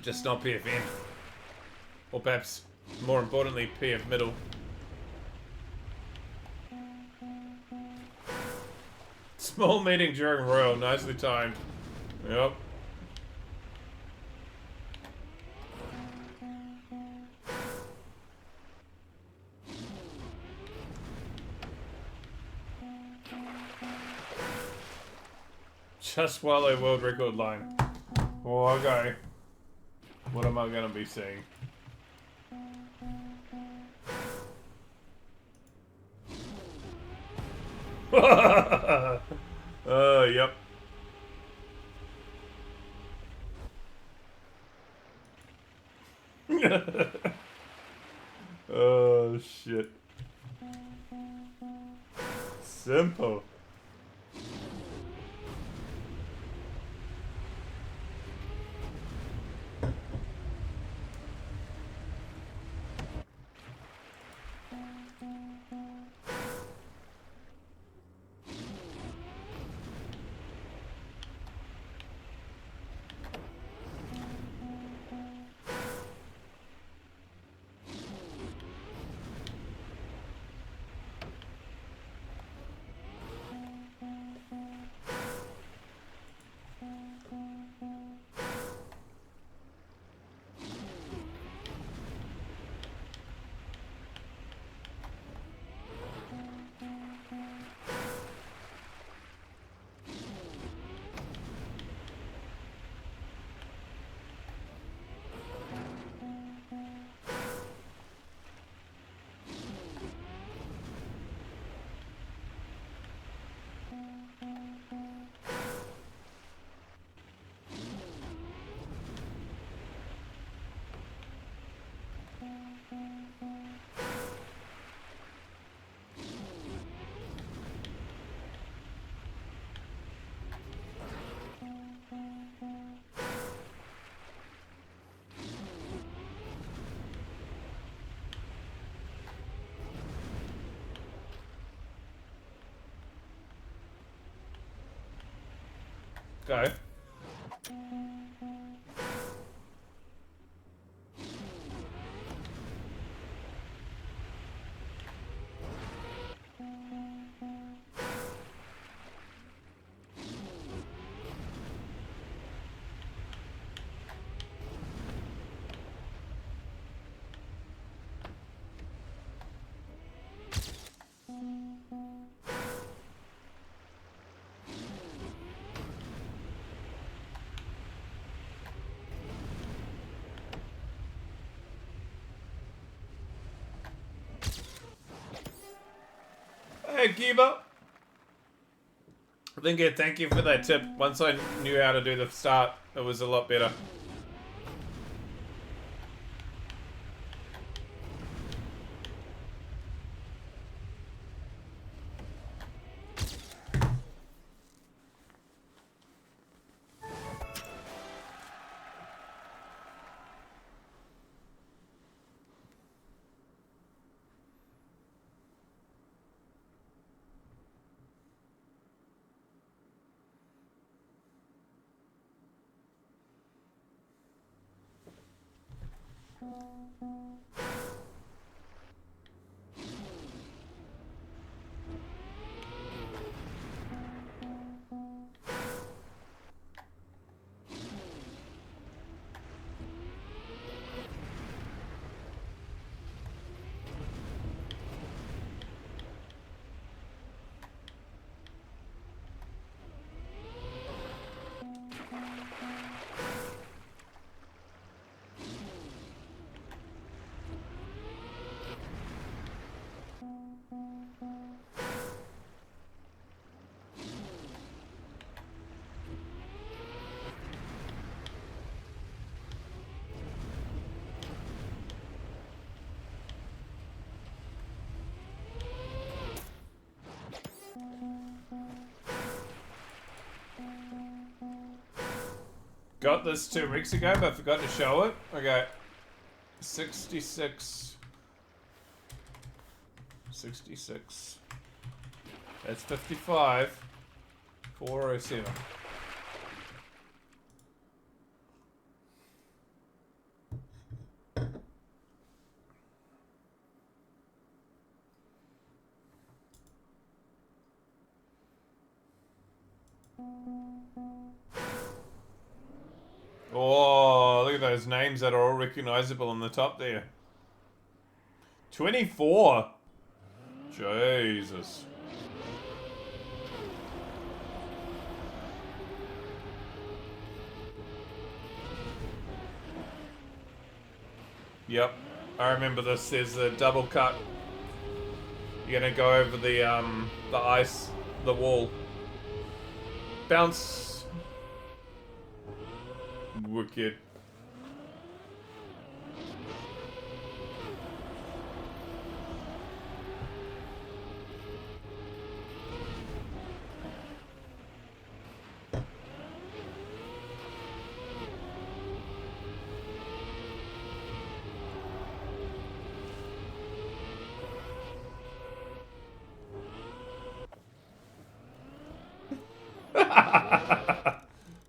Just not PFN. Or perhaps, more importantly, PF middle. Small meeting during Royal. Nicely timed. Yep. Just while a world record line. Oh, okay. What am I gonna be seeing? Yep. Oh, shit. Simple. Go. Hey, Kiba. I think thank you for that tip. Once I knew how to do the start, it was a lot better. Got this 2 weeks ago, but forgot to show it. Okay. 66. 66. That's 55. 407. Oh, look at those names that are all recognizable on the top there. 24. Jesus. Yep. I remember this. There's a double cut. You're gonna go over the ice, the wall. Bounce. Wicked.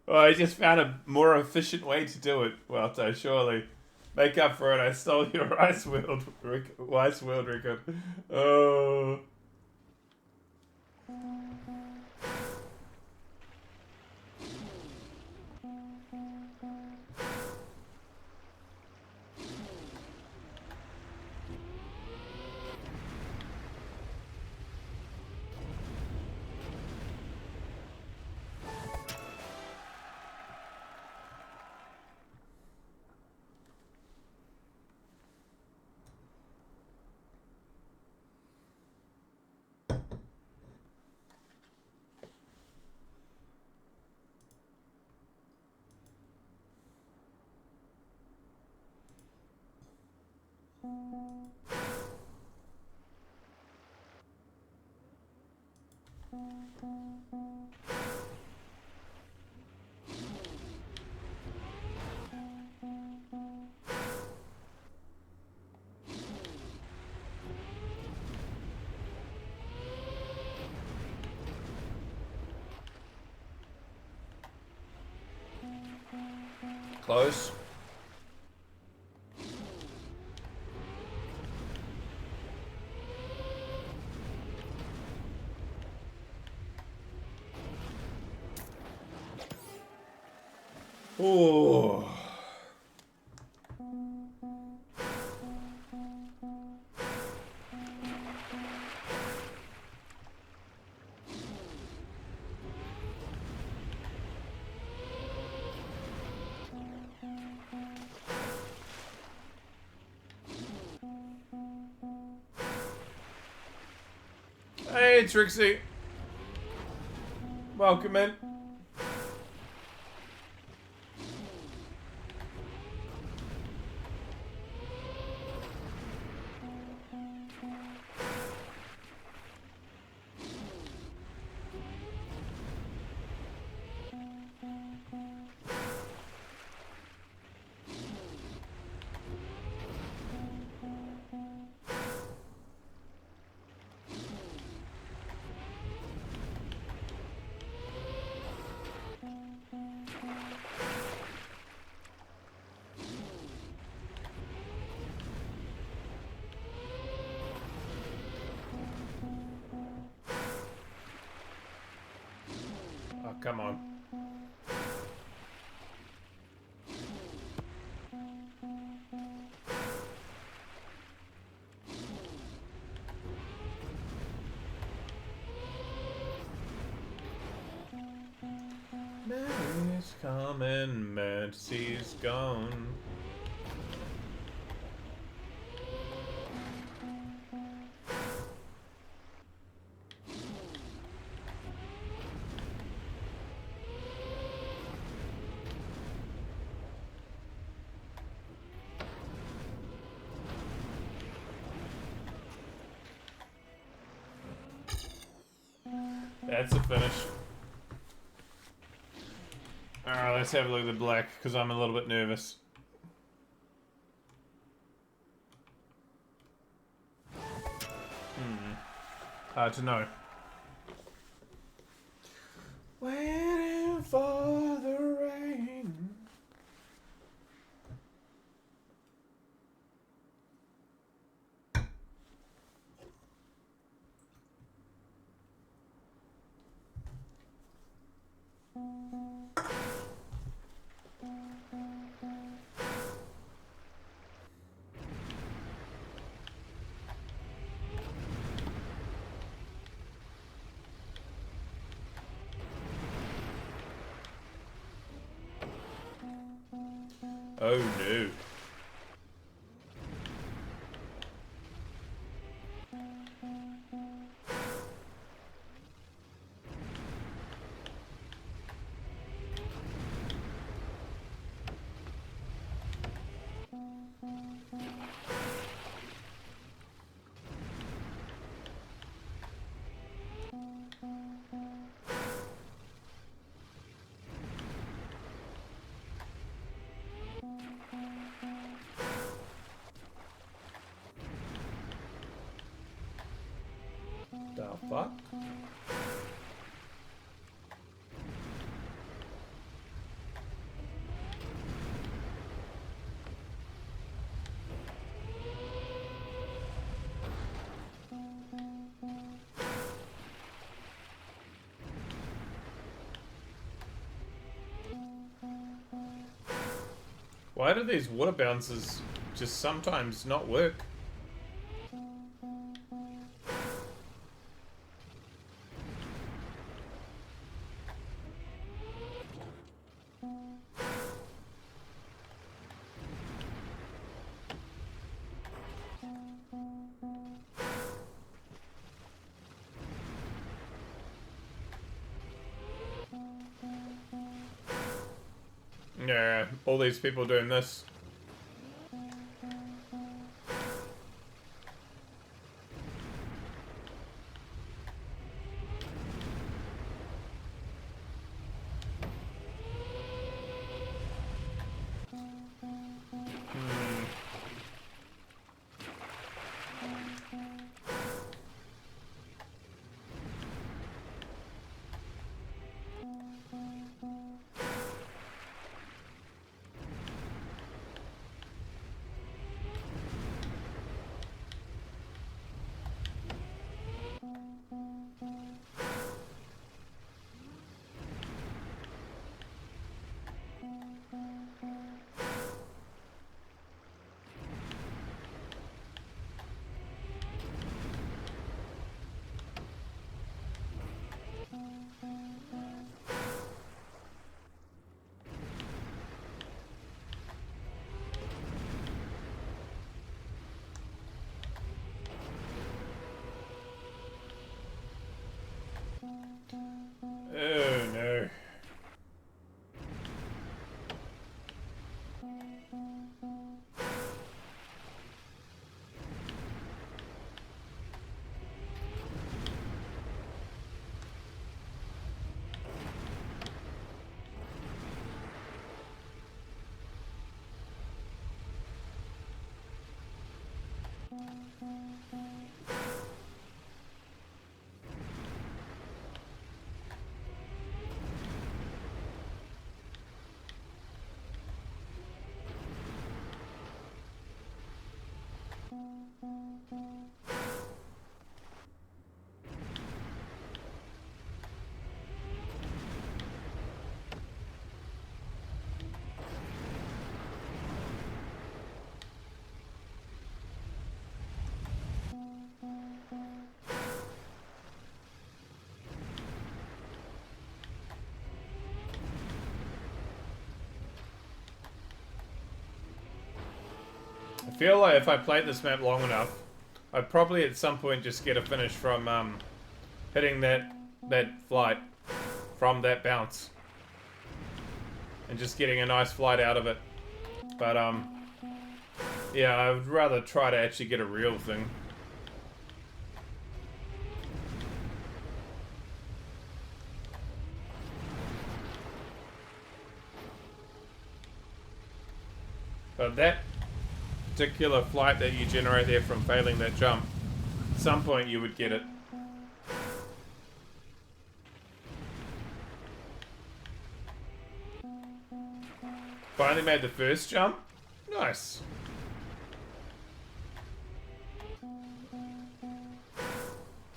Well, I just found a more efficient way to do it, Wouto, surely. Make up for it, I stole your ice world record. Oh. Close. Ooh. Hey, Trixie. Welcome in. Oh, come on. Mary's coming, Macy's gone. That's a finish. Alright, let's have a look at the black, because I'm a little bit nervous. Hard to know. Waiting for the rain. Oh no. The fuck? Why do these water bounces just sometimes not work? Yeah, all these people doing this. I feel like if I played this map long enough, I'd probably at some point just get a finish from hitting that flight from that bounce. And just getting a nice flight out of it. But yeah, I would rather try to actually get a real thing. But that particular flight that you generate there from failing that jump, at some point you would get it. Finally made the first jump. Nice.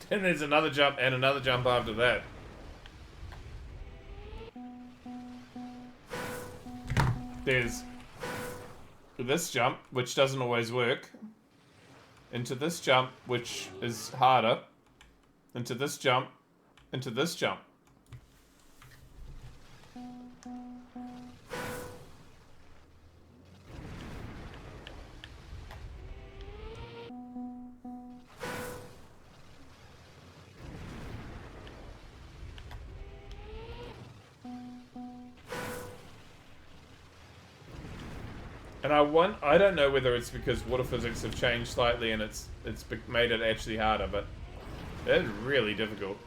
Then there's another jump and another jump after that. There's this jump, which doesn't always work, into this jump, which is harder, into this jump, into this jump. And I don't know whether it's because water physics have changed slightly and it's made it actually harder, but it's really difficult.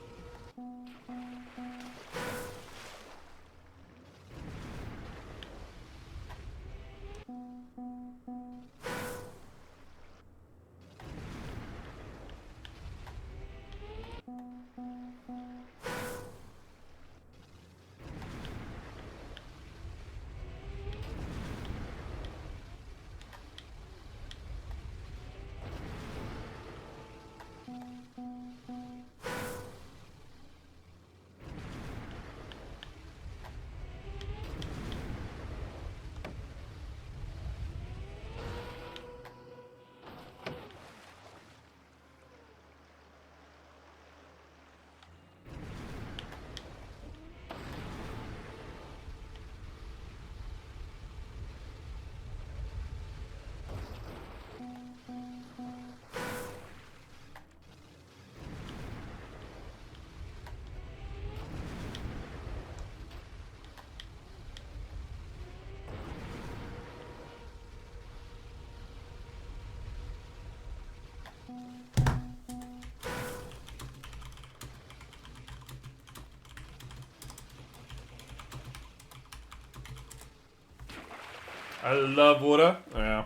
I love water. Yeah.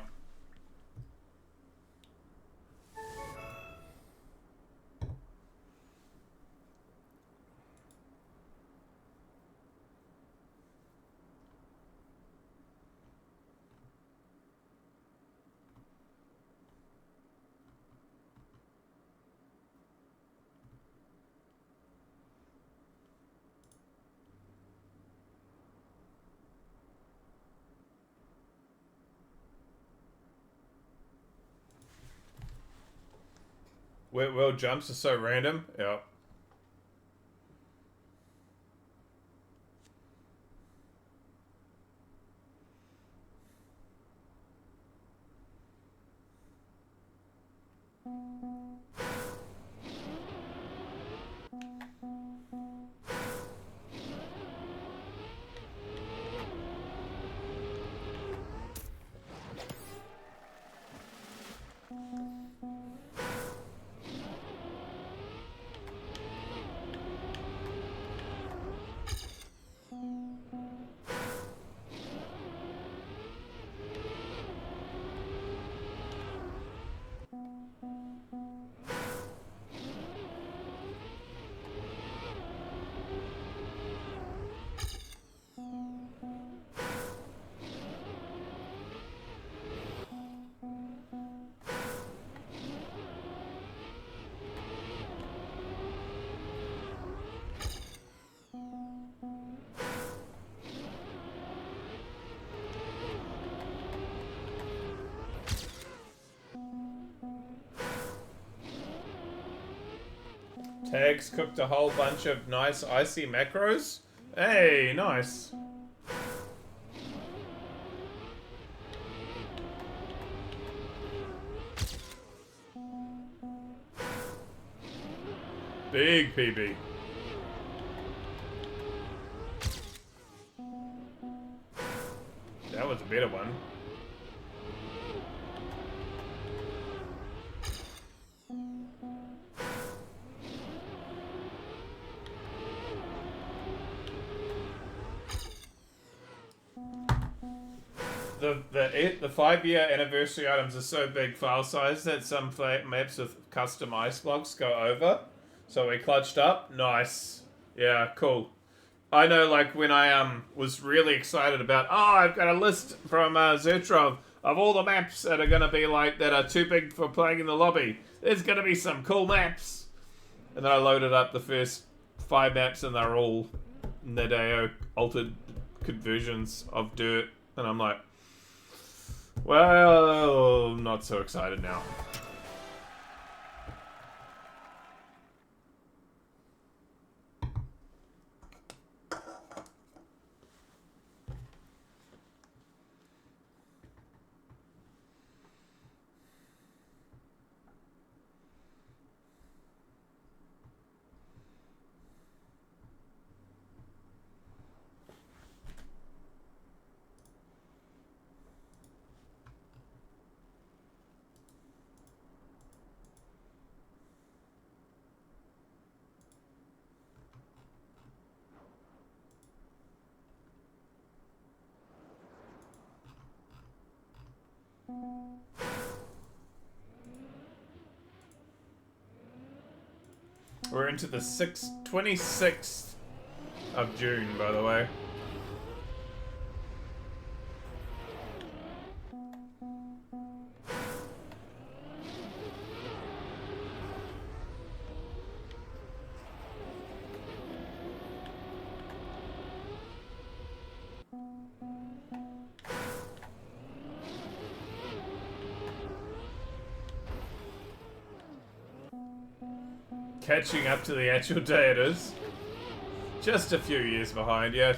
Well, jumps are so random. Yeah. Tags cooked a whole bunch of nice icy macros. Hey, nice. Big PB. That was a better one. The 5-year anniversary items are so big file size that some maps with custom ice blocks go over. So we clutched up. Nice. Yeah, cool. I know, like, when I was really excited about, I've got a list from Zertrov of all the maps that are gonna be like that are too big for playing in the lobby. There's gonna be some cool maps. And then I loaded up the first 5 maps and they're all Nadeo altered conversions of Dirt. And I'm like, well, not so excited now. We're into the 26th of June, by the way. Catching up to the actual day it is. Just a few years behind yet.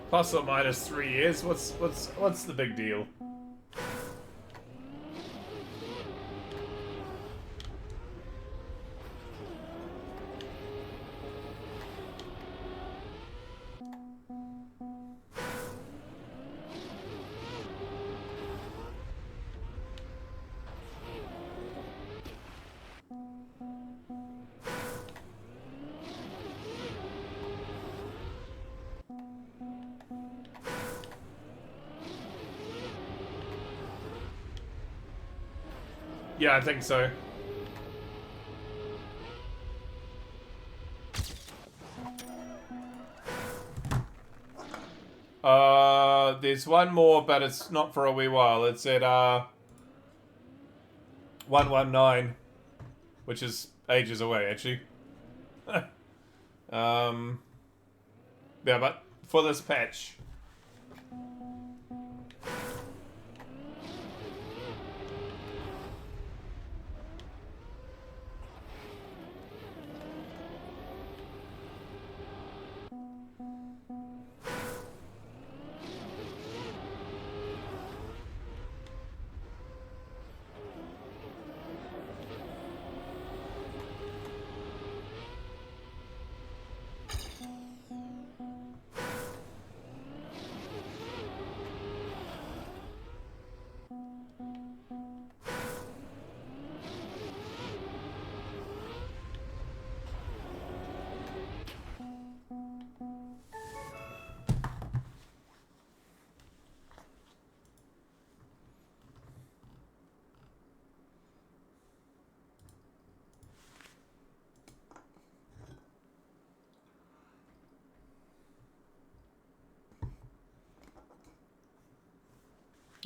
Plus or minus 3 years. What's the big deal? Yeah, I think so. There's one more, but it's not for a wee while. It's at 119, which is ages away, actually. Yeah, but for this patch.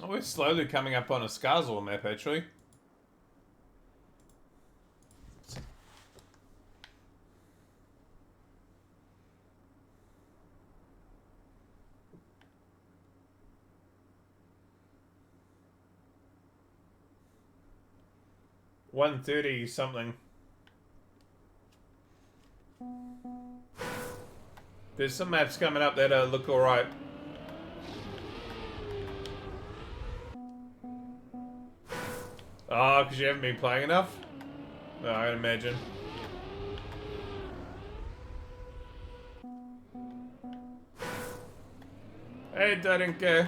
Oh, we're slowly coming up on a Skarsor map, actually. $130 something. There's some maps coming up that look alright. Oh, because you haven't been playing enough? No, I can imagine. Hey, Darinka.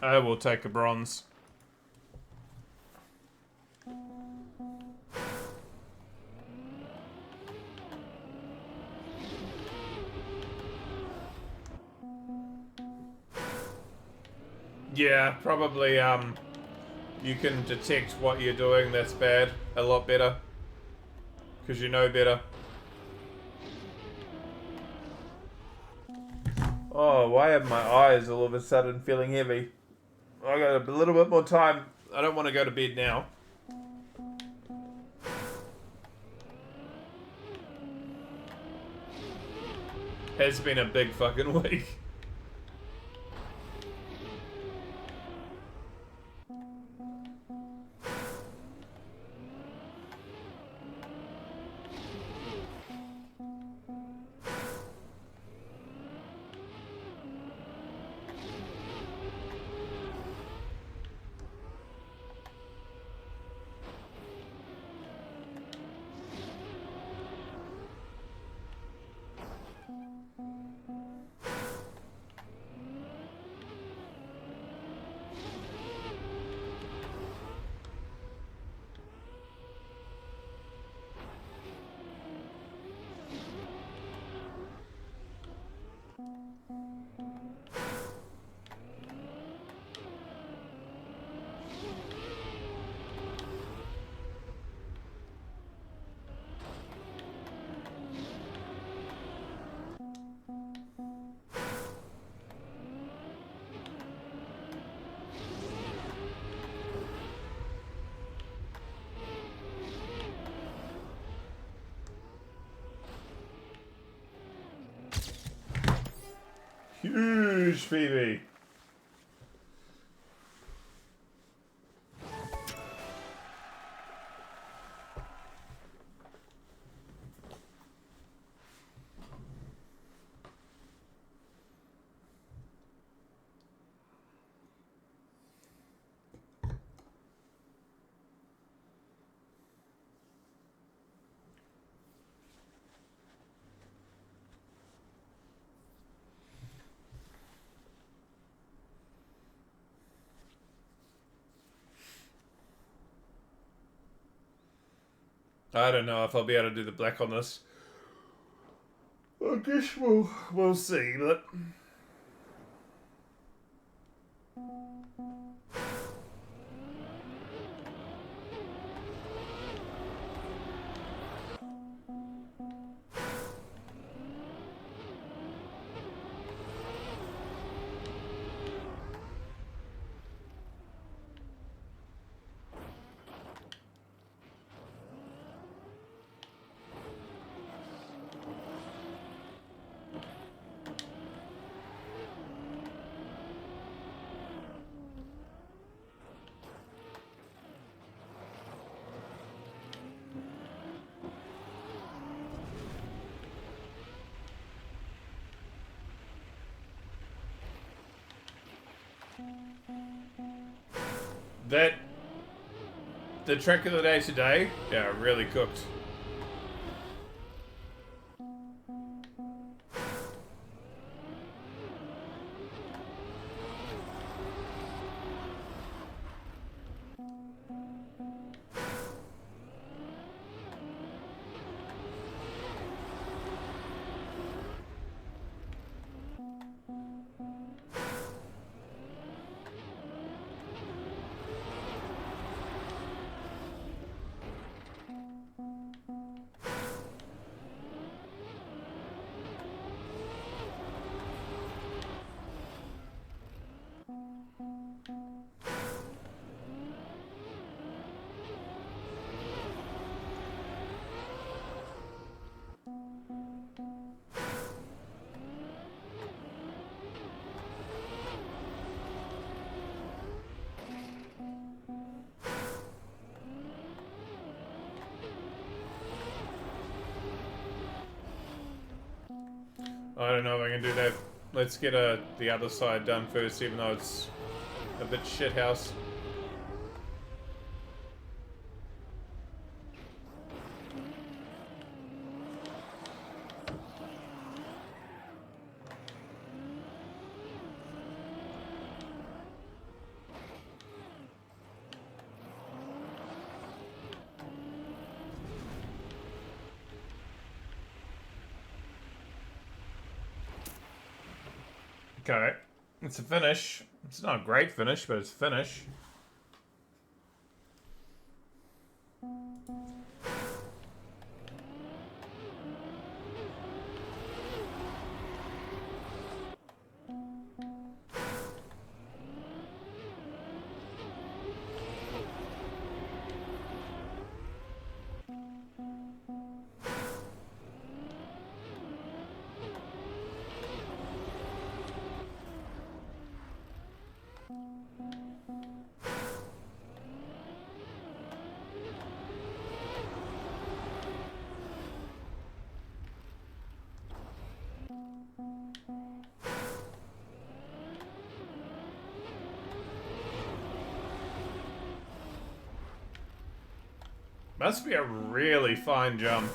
I will take a bronze. Yeah, probably, you can detect what you're doing that's bad a lot better. Because you know better. Oh, why have my eyes all of a sudden feeling heavy? I got a little bit more time. I don't want to go to bed now. Has been a big fucking week. Huge PB. I don't know if I'll be able to do the black on this. I guess we'll see, but the track of the day today, yeah, really cooked. I don't know if I can do that. Let's get the other side done first, even though it's a bit shithouse. Okay, it's a finish. It's not a great finish, but it's a finish. Must be a really fine jump.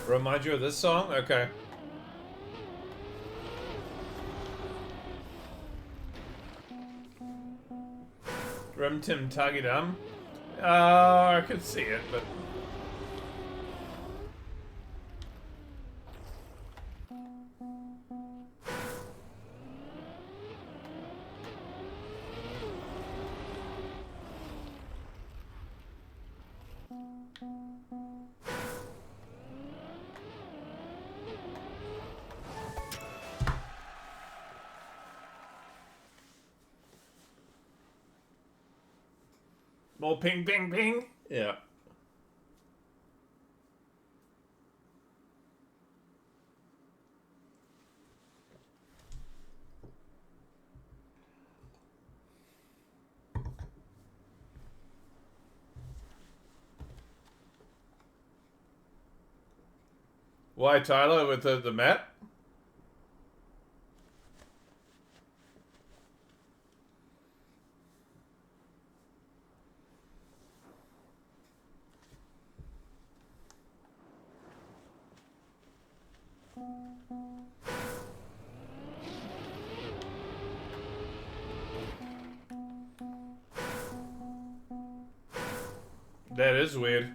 Remind you of this song? Okay. Rum Tim Tuggy Dum? I could see it, but... More ping, ping, ping? Yeah. Why, Tyler, with the map? That is weird.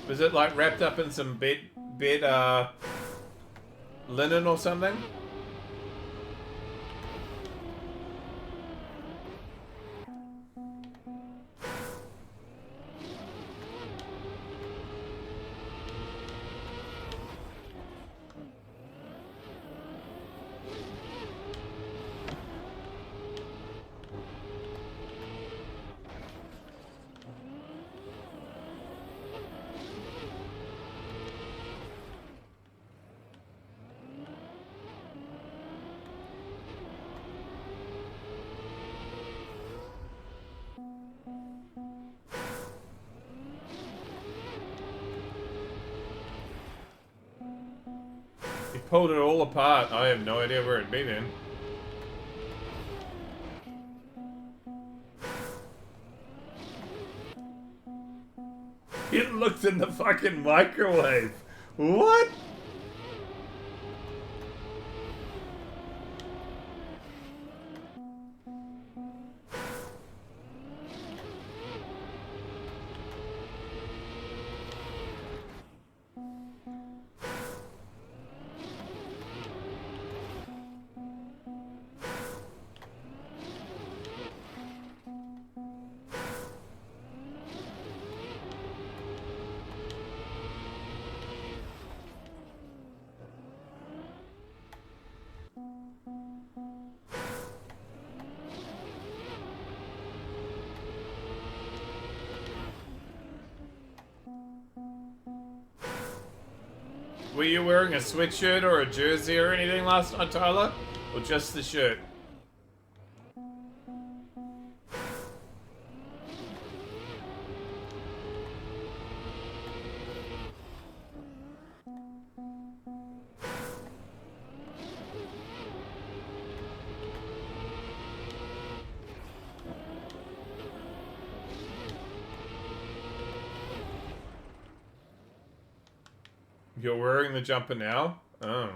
Was it like wrapped up in some bed linen or something? Pulled it all apart. I have no idea where it'd be then. It looked in the fucking microwave. What? Were you wearing a sweatshirt or a jersey or anything last night, Tyler? Or just the shirt? You're wearing the jumper now? Oh.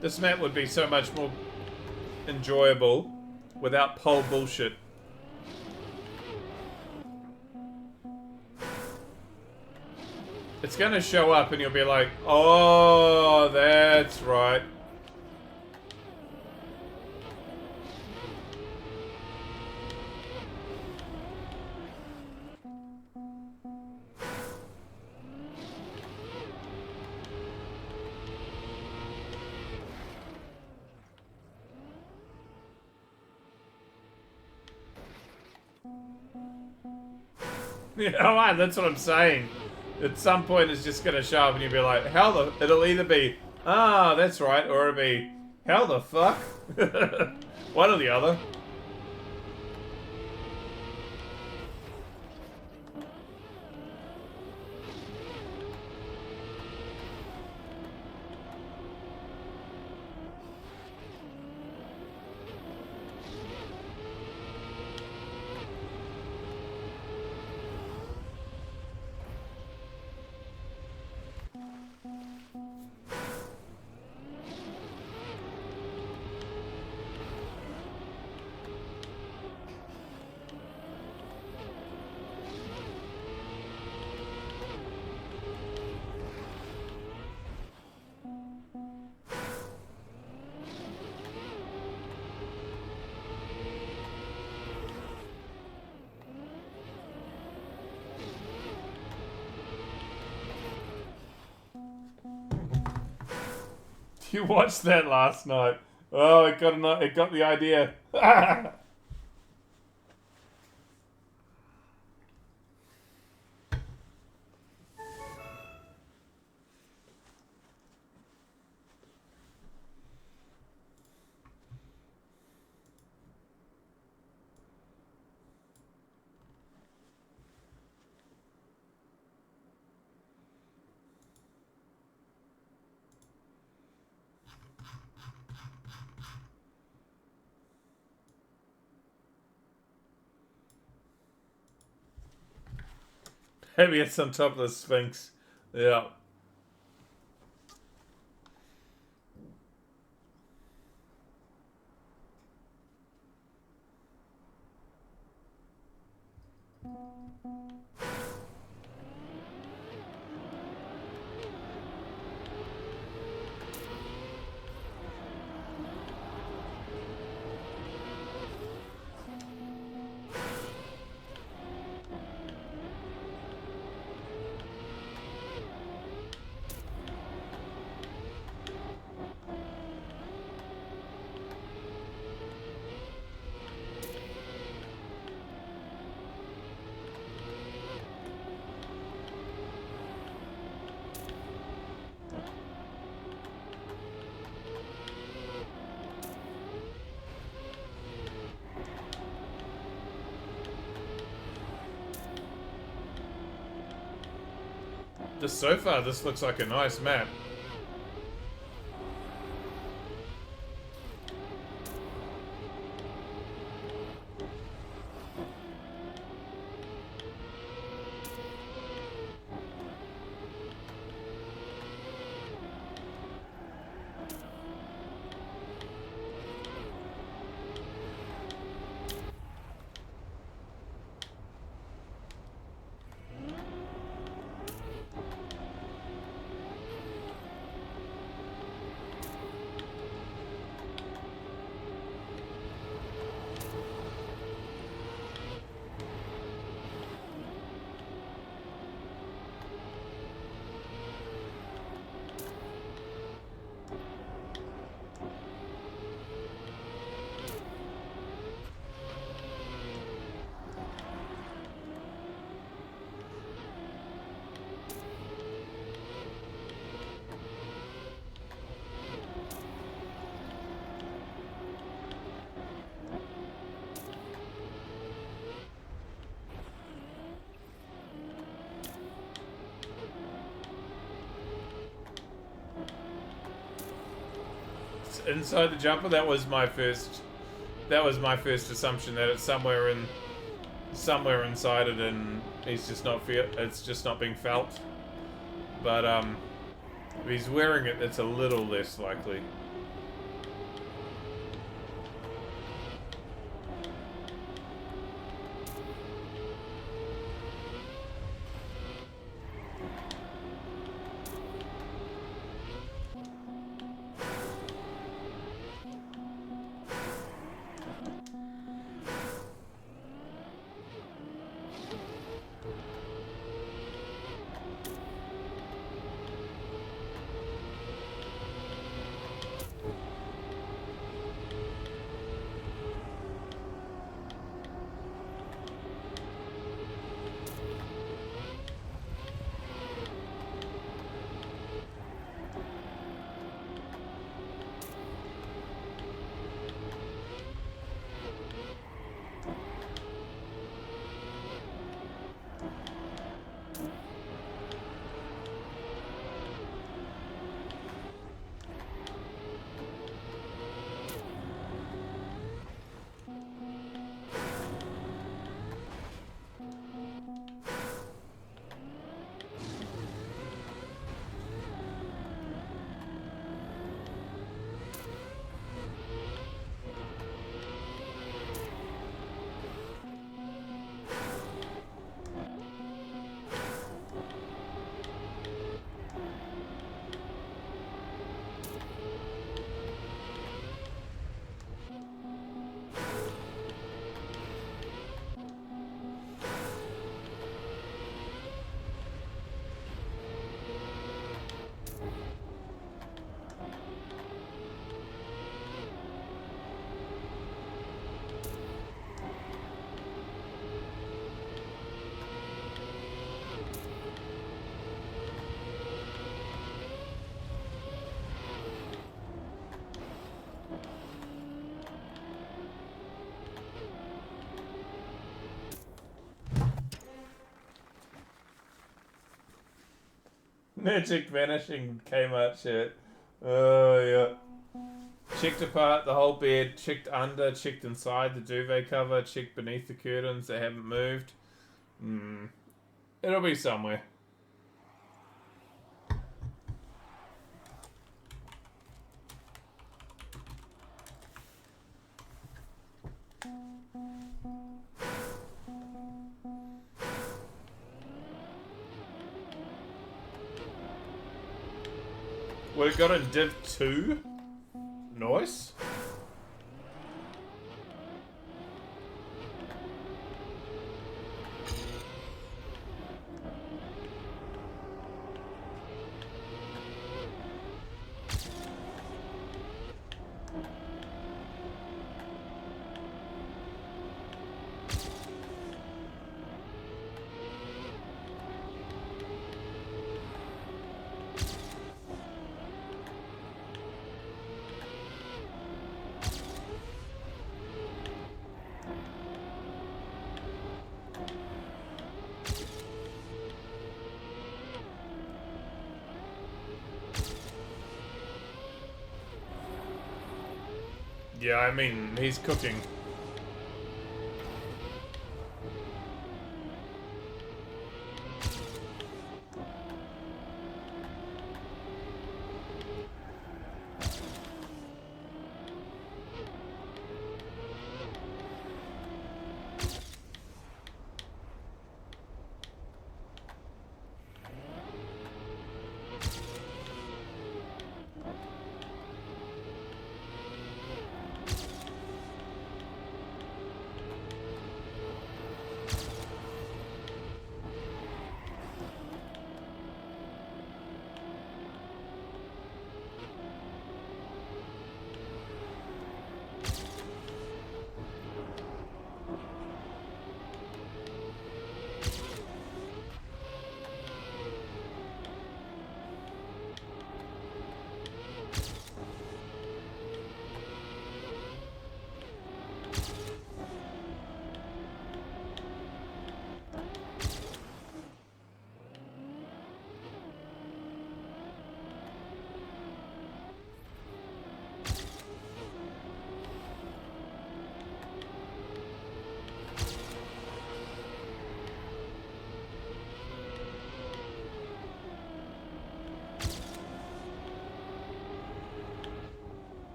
This map would be so much more enjoyable without pole bullshit. It's gonna show up and you'll be like, oh, that's right. Yeah, alright, that's what I'm saying. At some point it's just gonna show up and you'll be like, how the... It'll either be, ah, that's right, or it'll be, how the fuck? One or the other. You watched that last night. Oh, it got the idea. Maybe it's on top of the Sphinx. Yeah. Just so far, this looks like a nice map. inside the jumper. That was my first assumption, that it's somewhere inside it, and it's just not being felt. But if he's wearing it, it's a little less likely. Magic vanishing Kmart shirt. Oh, yeah. Checked apart the whole bed, checked under, checked inside the duvet cover, checked beneath the curtains, they haven't moved. It'll be somewhere. Would it got in Div 2? Nice. Yeah, I mean, he's cooking.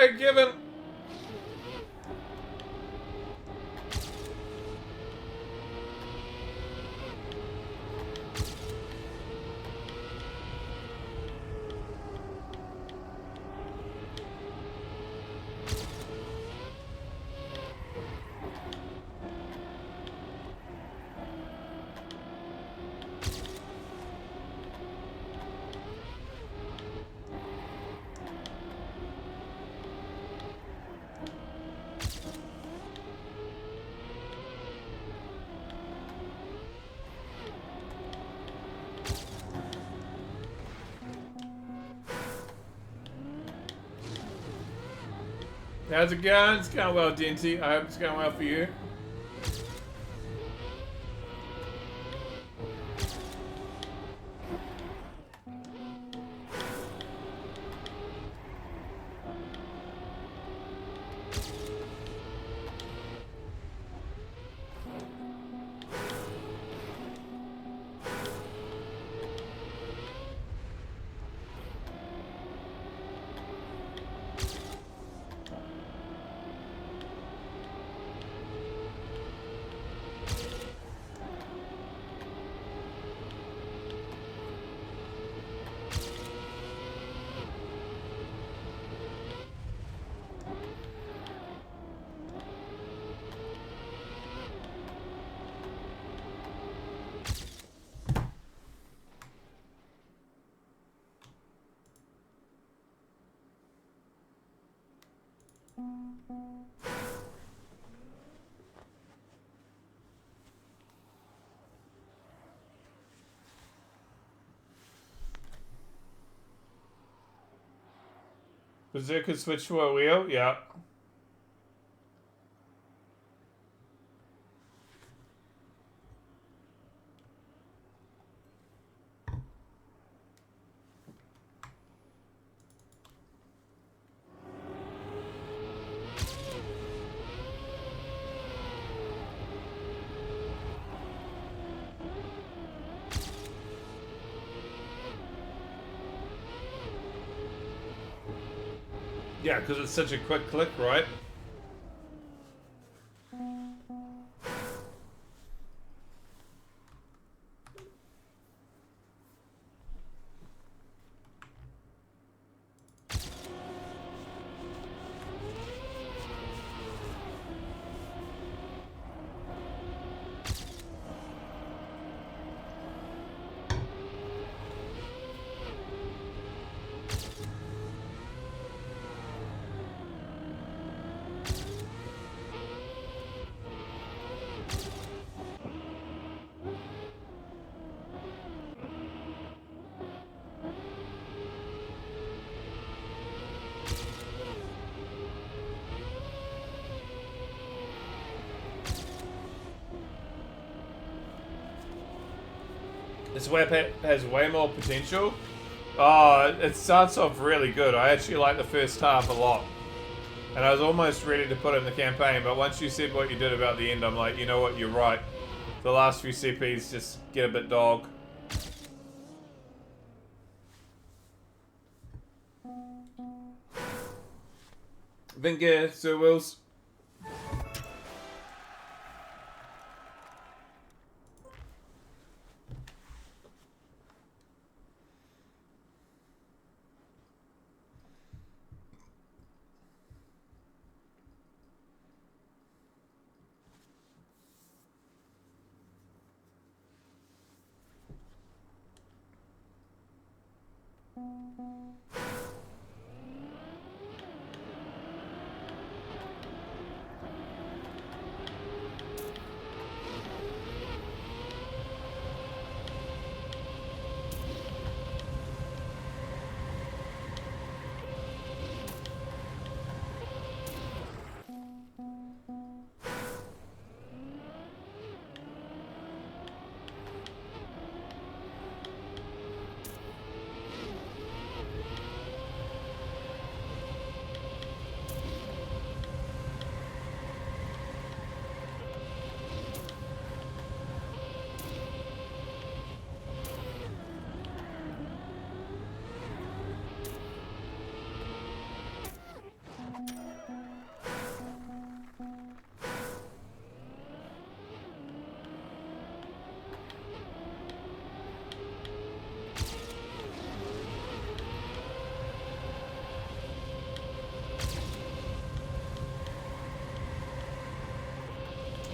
Alright, give him. How's it going? It's going well, Dinty. I hope it's going well for you. Berserker switch to a wheel? Yeah. Yeah, because it's such a quick click, right? This weapon has way more potential. Oh, it starts off really good. I actually like the first half a lot. And I was almost ready to put it in the campaign, but once you said what you did about the end, I'm like, you know what, you're right. The last few CPs just get a bit dog. Vinge, Sir Wills.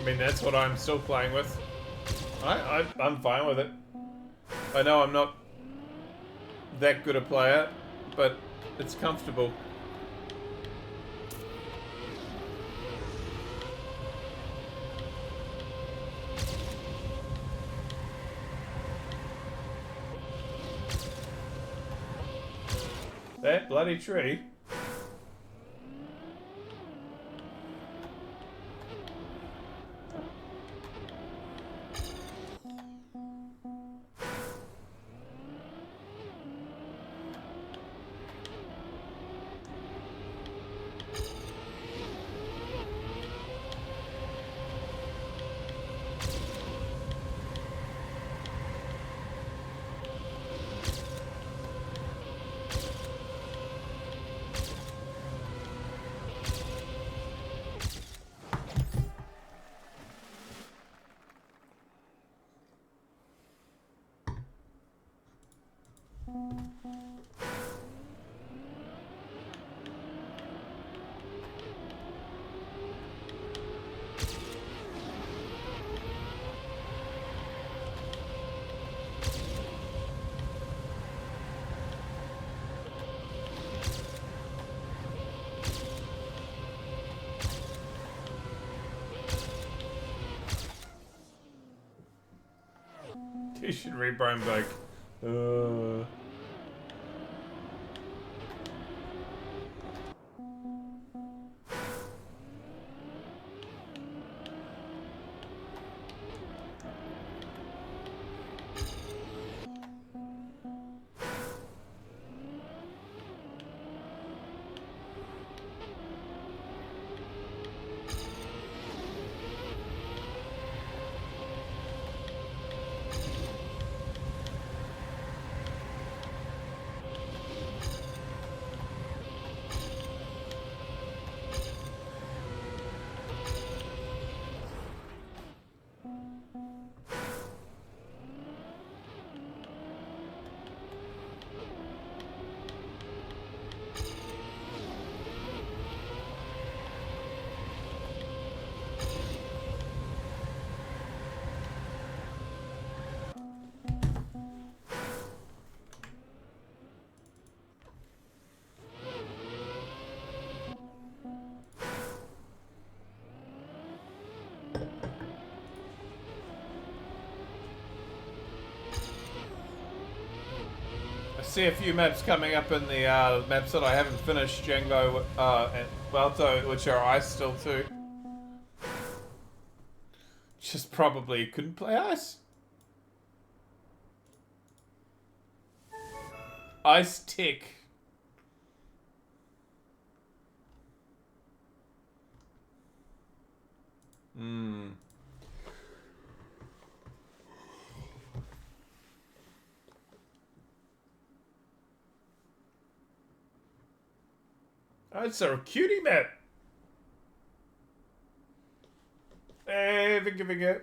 I mean, that's what I'm still playing with. I'm fine with it. I know I'm not that good a player, but it's comfortable. That bloody tree. You should read Brian like, I see a few maps coming up in the maps that I haven't finished, Django and Wouto, which are ice still too. Just probably couldn't play ice. Ice tick. Oh, it's a cutie map. Hey, Vinga.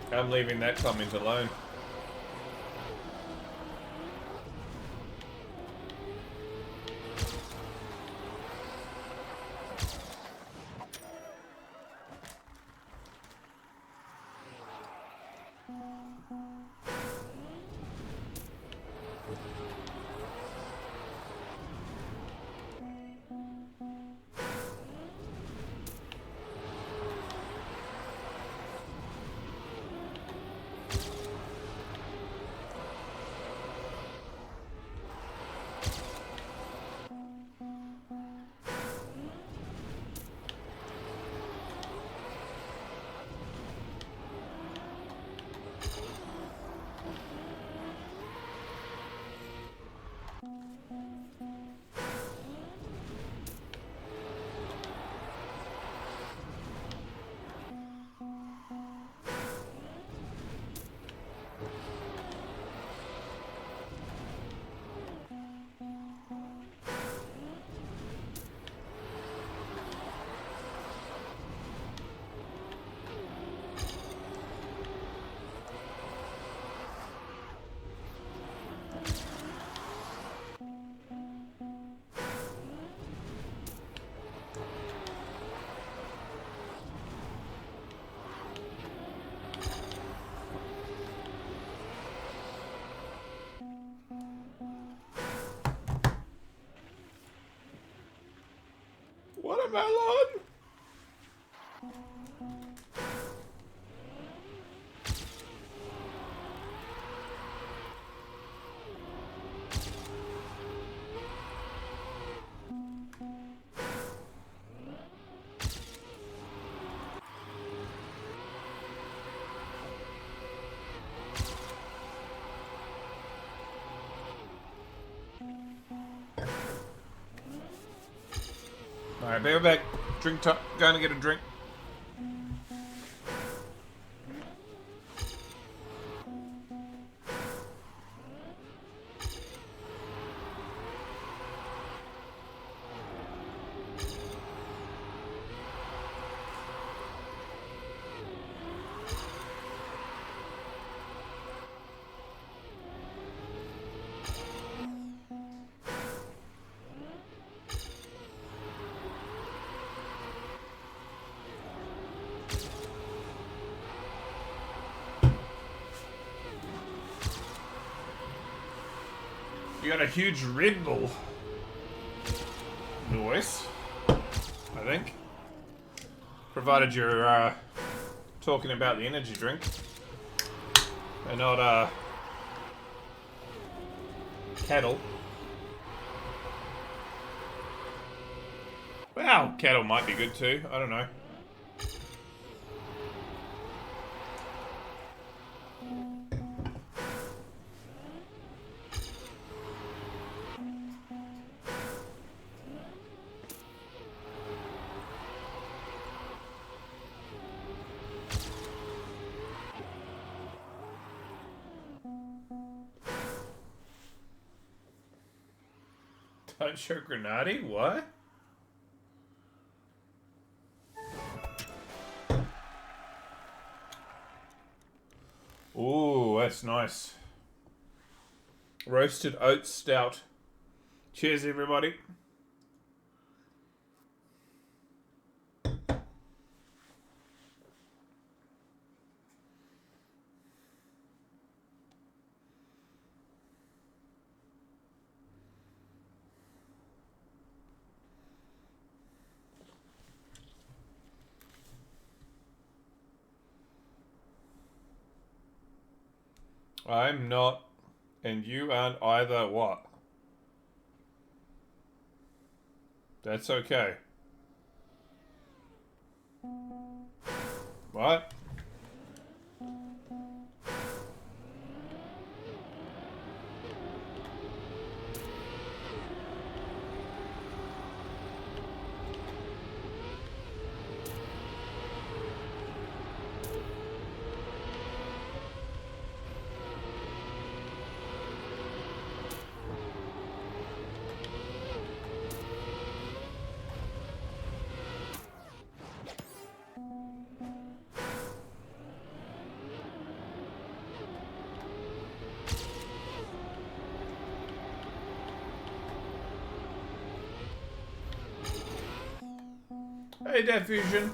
I'm leaving that comment alone. watermelon! Alright, be right back. Drink time. Going to get a drink. You got a huge Red Bull. Nice. I think. Provided you're talking about the energy drink. And not cattle. Wow, cattle might be good too. I don't know. Don't show Grenade? What? Ooh, that's nice. Roasted oat stout. Cheers, everybody. I'm not, and you aren't either. What? That's okay. What? Hey, Death Fusion.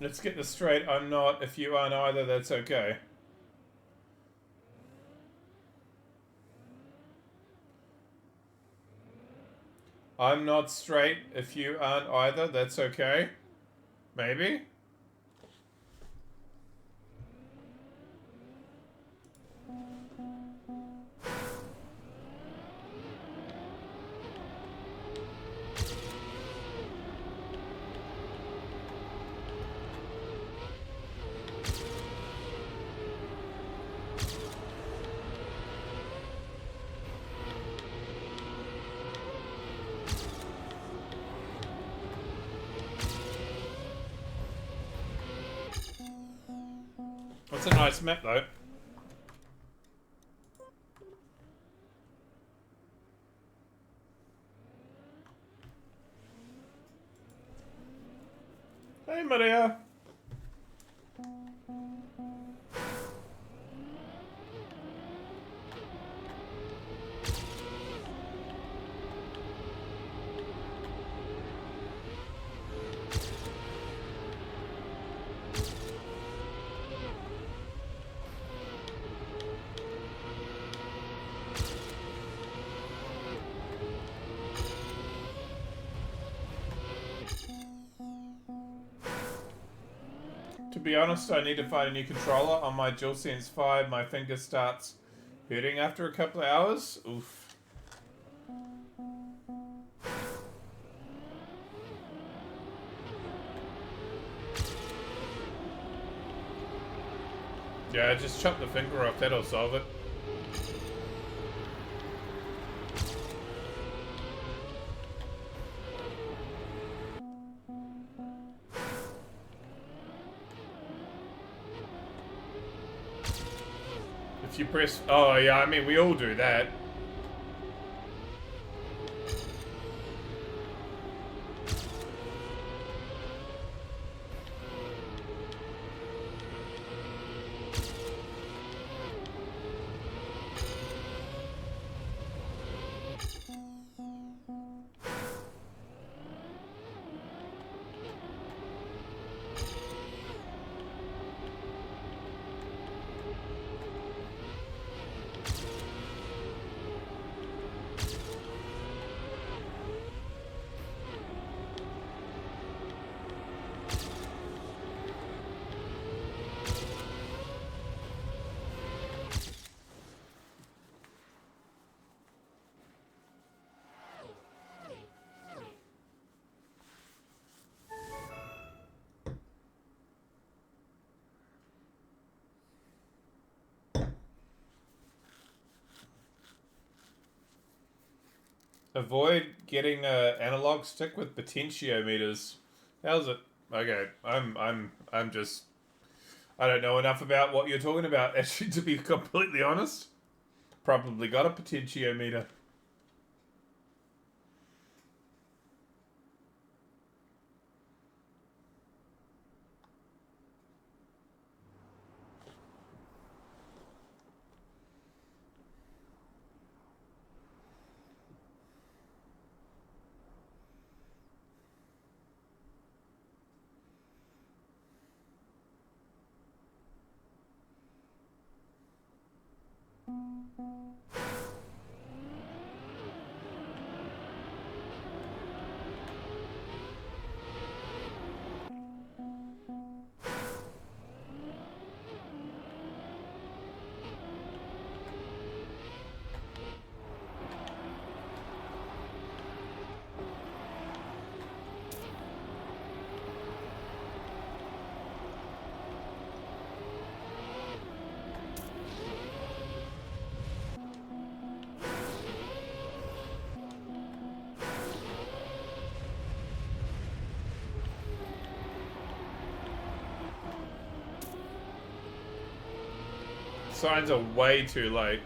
Let's get this straight. I'm not. If you aren't either, that's okay. I'm not straight. If you aren't either, that's okay. Maybe? That's a nice map, though. Hey, Maria. To be honest, I need to find a new controller. On my DualSense 5, my finger starts hurting after a couple of hours. Oof. Yeah, just chop the finger off, that'll solve it. If you press... Oh, yeah, I mean, we all do that. Avoid getting an analog stick with potentiometers. How's it? Okay, I'm just... I don't know enough about what you're talking about, actually, to be completely honest. Probably got a potentiometer. Signs are way too late.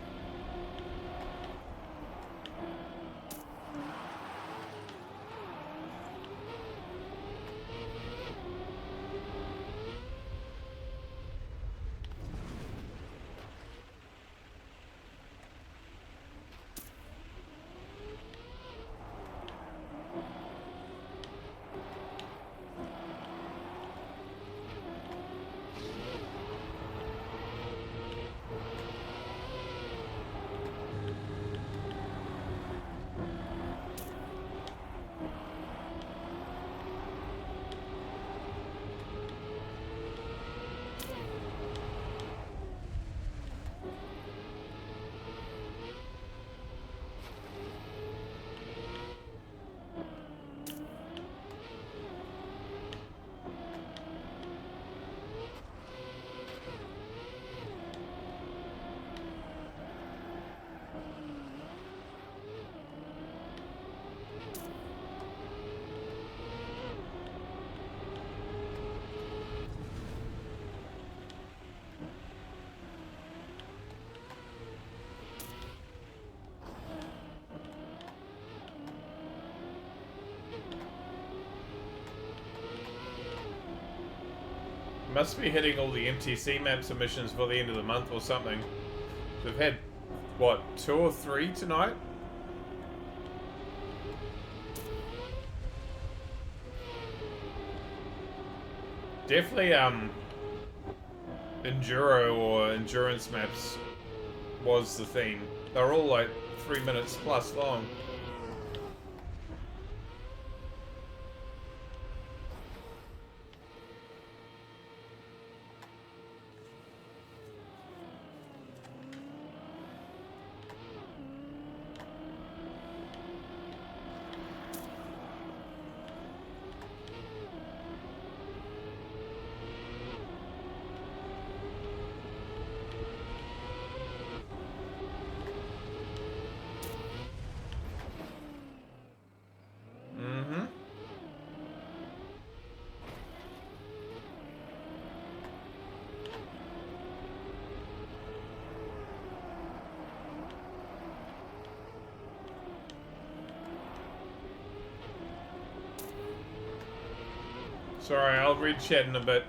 Must be hitting all the MTC map submissions for the end of the month or something. We've had, what, 2 or 3 tonight? Definitely, Enduro or Endurance maps was the theme. They're all like 3 minutes plus long. Sorry, I'll read chat in a bit.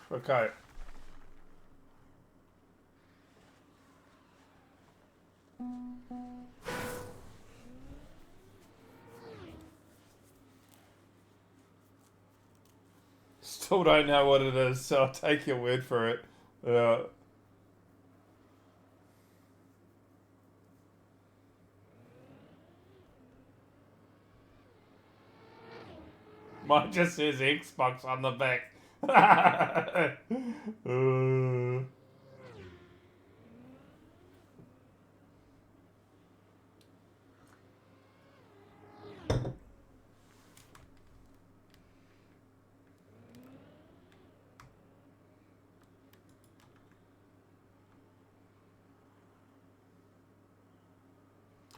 Okay. Still don't know what it is, so I'll take your word for it. Mine just says Xbox on the back. If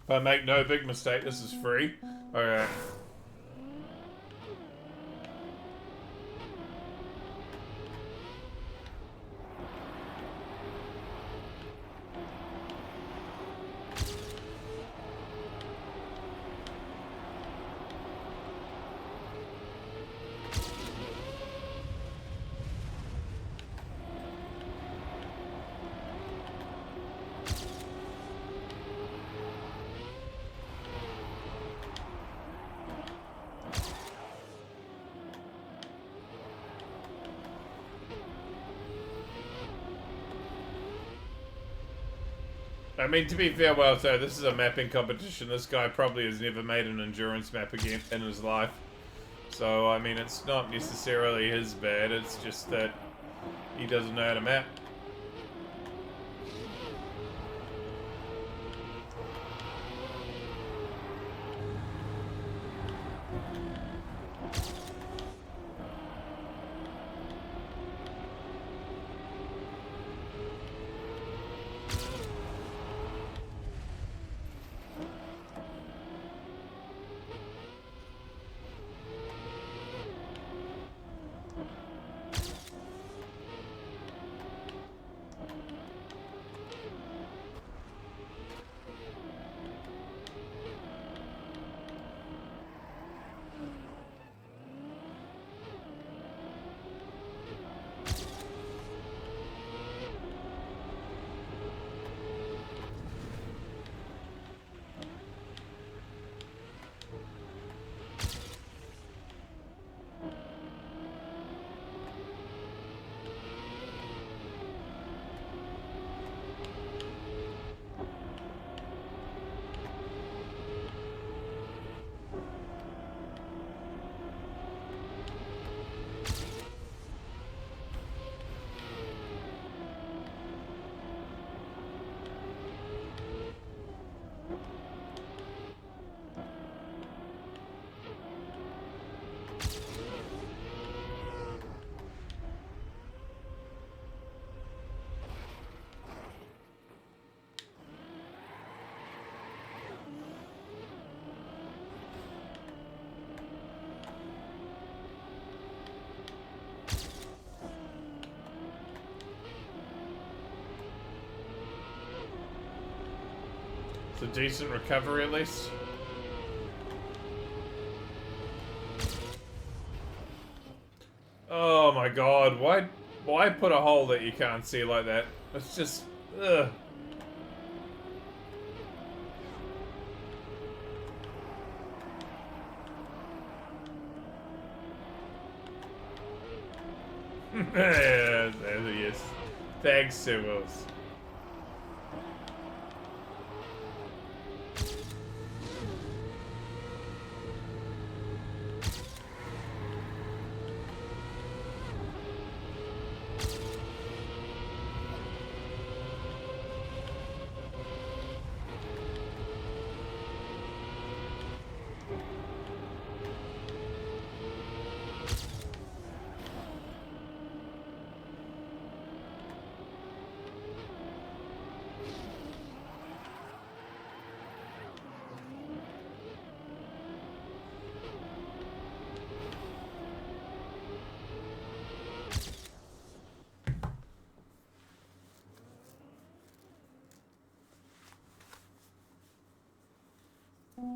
I make no big mistake, this is free. Okay. I mean, to be fair, well, so this is a mapping competition. This guy probably has never made an endurance map again in his life. So, I mean, it's not necessarily his bad. It's just that he doesn't know how to map. It's a decent recovery, at least. Oh my god, why put a hole that you can't see like that? It's just, ugh. Yes. Thanks, Symbols.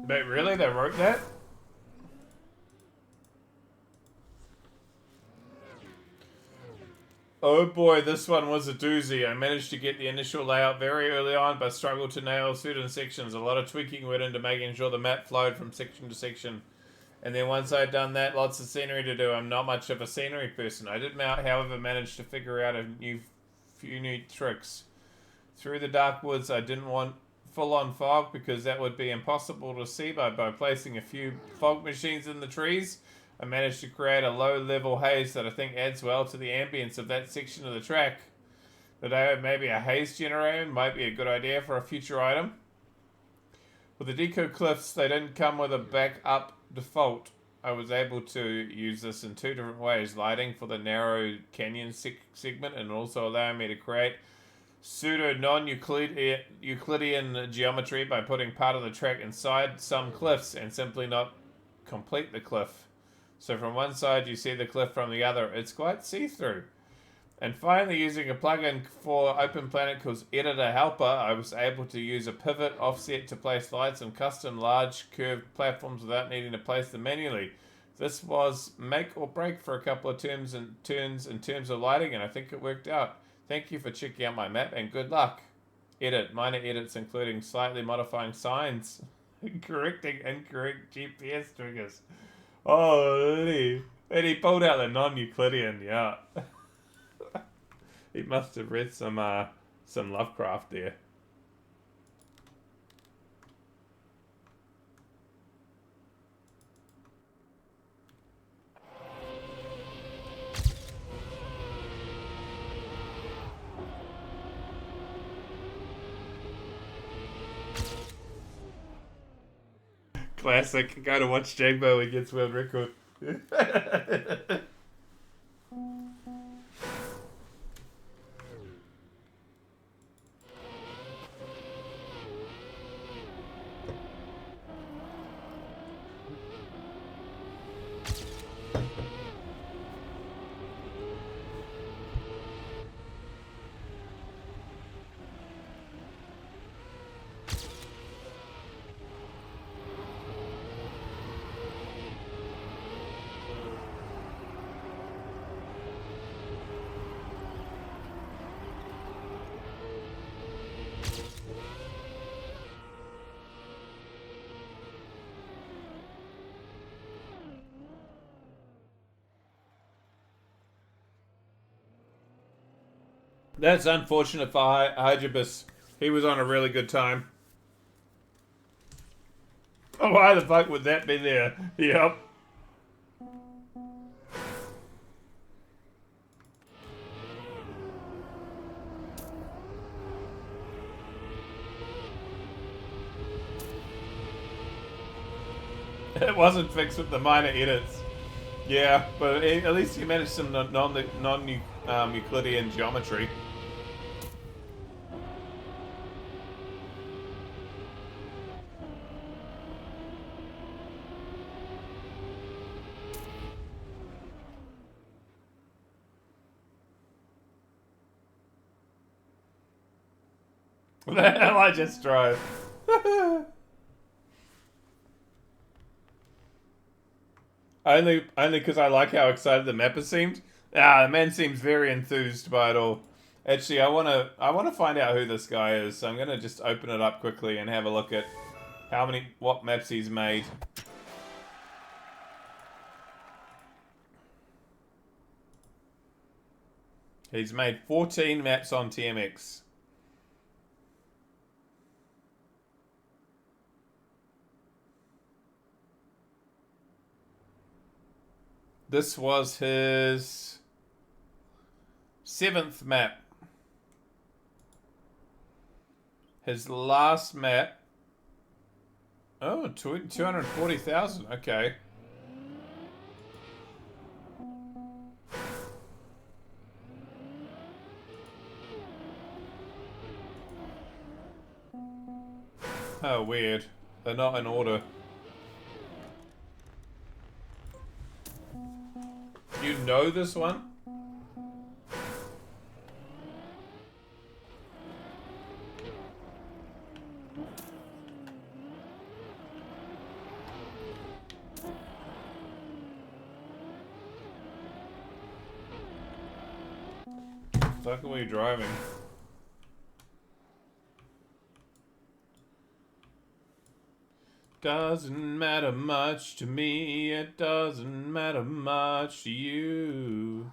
But really, they wrote that? Oh boy, this one was a doozy. I managed to get the initial layout very early on, but struggled to nail certain sections. A lot of tweaking went into making sure the map flowed from section to section. And then once I'd done that, lots of scenery to do. I'm not much of a scenery person. I did, however, manage to figure out a few new tricks. Through the dark woods, I didn't want full-on fog because that would be impossible to see, but by placing a few fog machines in the trees, I managed to create a low-level haze that I think adds well to the ambience of that section of the track. Today, maybe a haze generator might be a good idea for a future item. With the Deco Cliffs, they didn't come with a backup default. I was able to use this in two different ways. Lighting for the narrow canyon segment and also allowing me to create pseudo non-Euclidean geometry by putting part of the track inside some cliffs and simply not complete the cliff. So from one side you see the cliff from the other. It's quite see-through. And finally, using a plugin for OpenPlanet called Editor Helper, I was able to use a pivot offset to place lights on custom large curved platforms without needing to place them manually. This was make or break for a couple of turns in terms of lighting, and I think it worked out. Thank you for checking out my map, and good luck. Edit. Minor edits including slightly modifying signs, correcting incorrect GPS triggers. Holy. And he pulled out the non-Euclidean, yeah. He must have read some Lovecraft there. Classic. Go to watch Jagbo when he gets world record. That's unfortunate for Hydrobus. He was on a really good time. Oh, why the fuck would that be there? Yep. It wasn't fixed with the minor edits. Yeah, but at least he managed some non-Euclidean geometry. What the hell I just drove? Only because I like how excited the mapper seemed. The man seems very enthused by it all. Actually, I wanna find out who this guy is. So I'm gonna just open it up quickly and have a look at what maps he's made. He's made 14 maps on TMX. This was his 7th map. His last map. Oh, 240,000. Okay. Oh, weird. They're not in order. You know this one? fuck are we driving? Doesn't matter much to me, it doesn't matter much to you.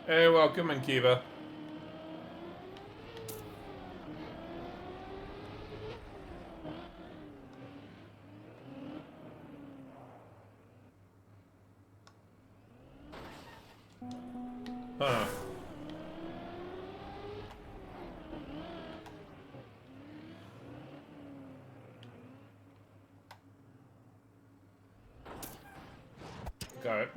Hey, welcome in, Kiva. Huh. Got it.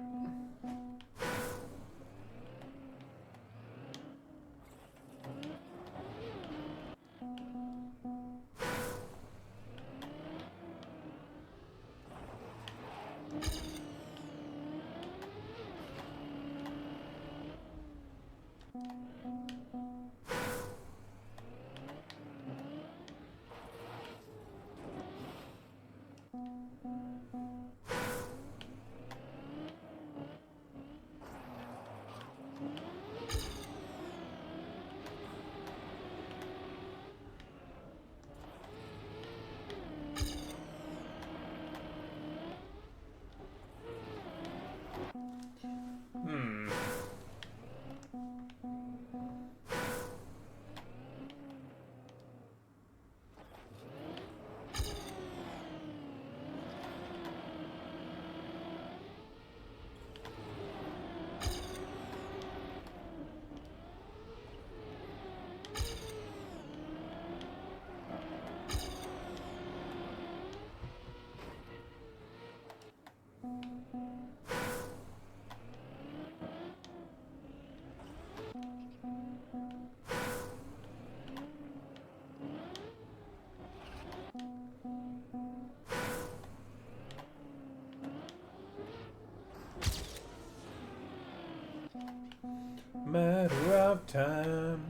Matter of time.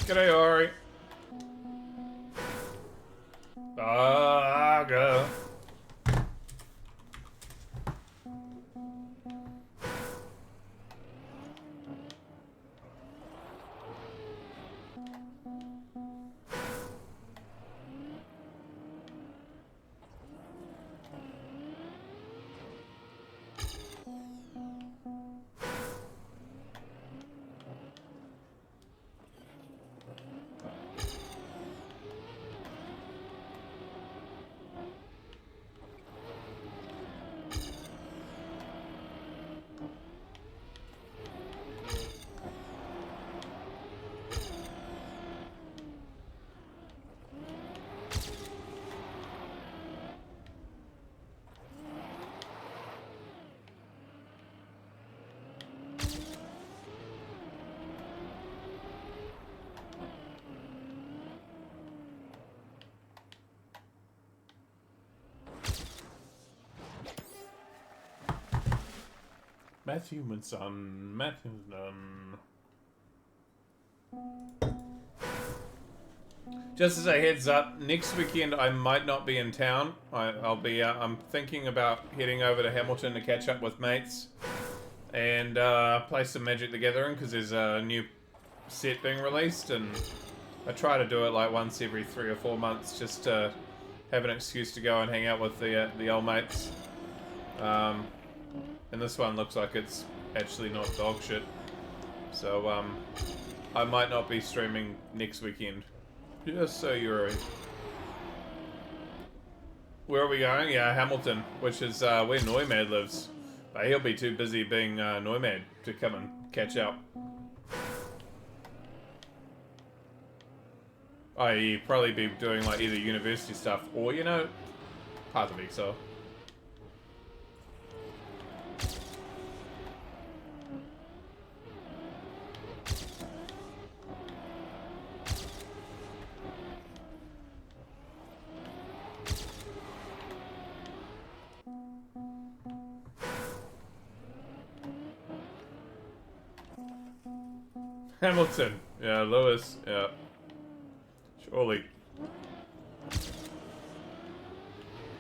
G'day, Ori. Go. Matthew Manson. Matthew's done. Just as a heads up, next weekend I might not be in town. I'll be. I'm thinking about heading over to Hamilton to catch up with mates and play some Magic the Gathering because there's a new set being released, and I try to do it like once every 3 or 4 months just to have an excuse to go and hang out with the old mates. And this one looks like it's actually not dog shit. So, I might not be streaming next weekend. Yes, so you're right. Where are we going? Yeah, Hamilton, which is where Noimad lives. But he'll be too busy being Noimad to come and catch up. Oh, he'd probably be doing like either university stuff or, you know, part of it, so. Hamilton. Yeah, Lewis. Yeah. Surely.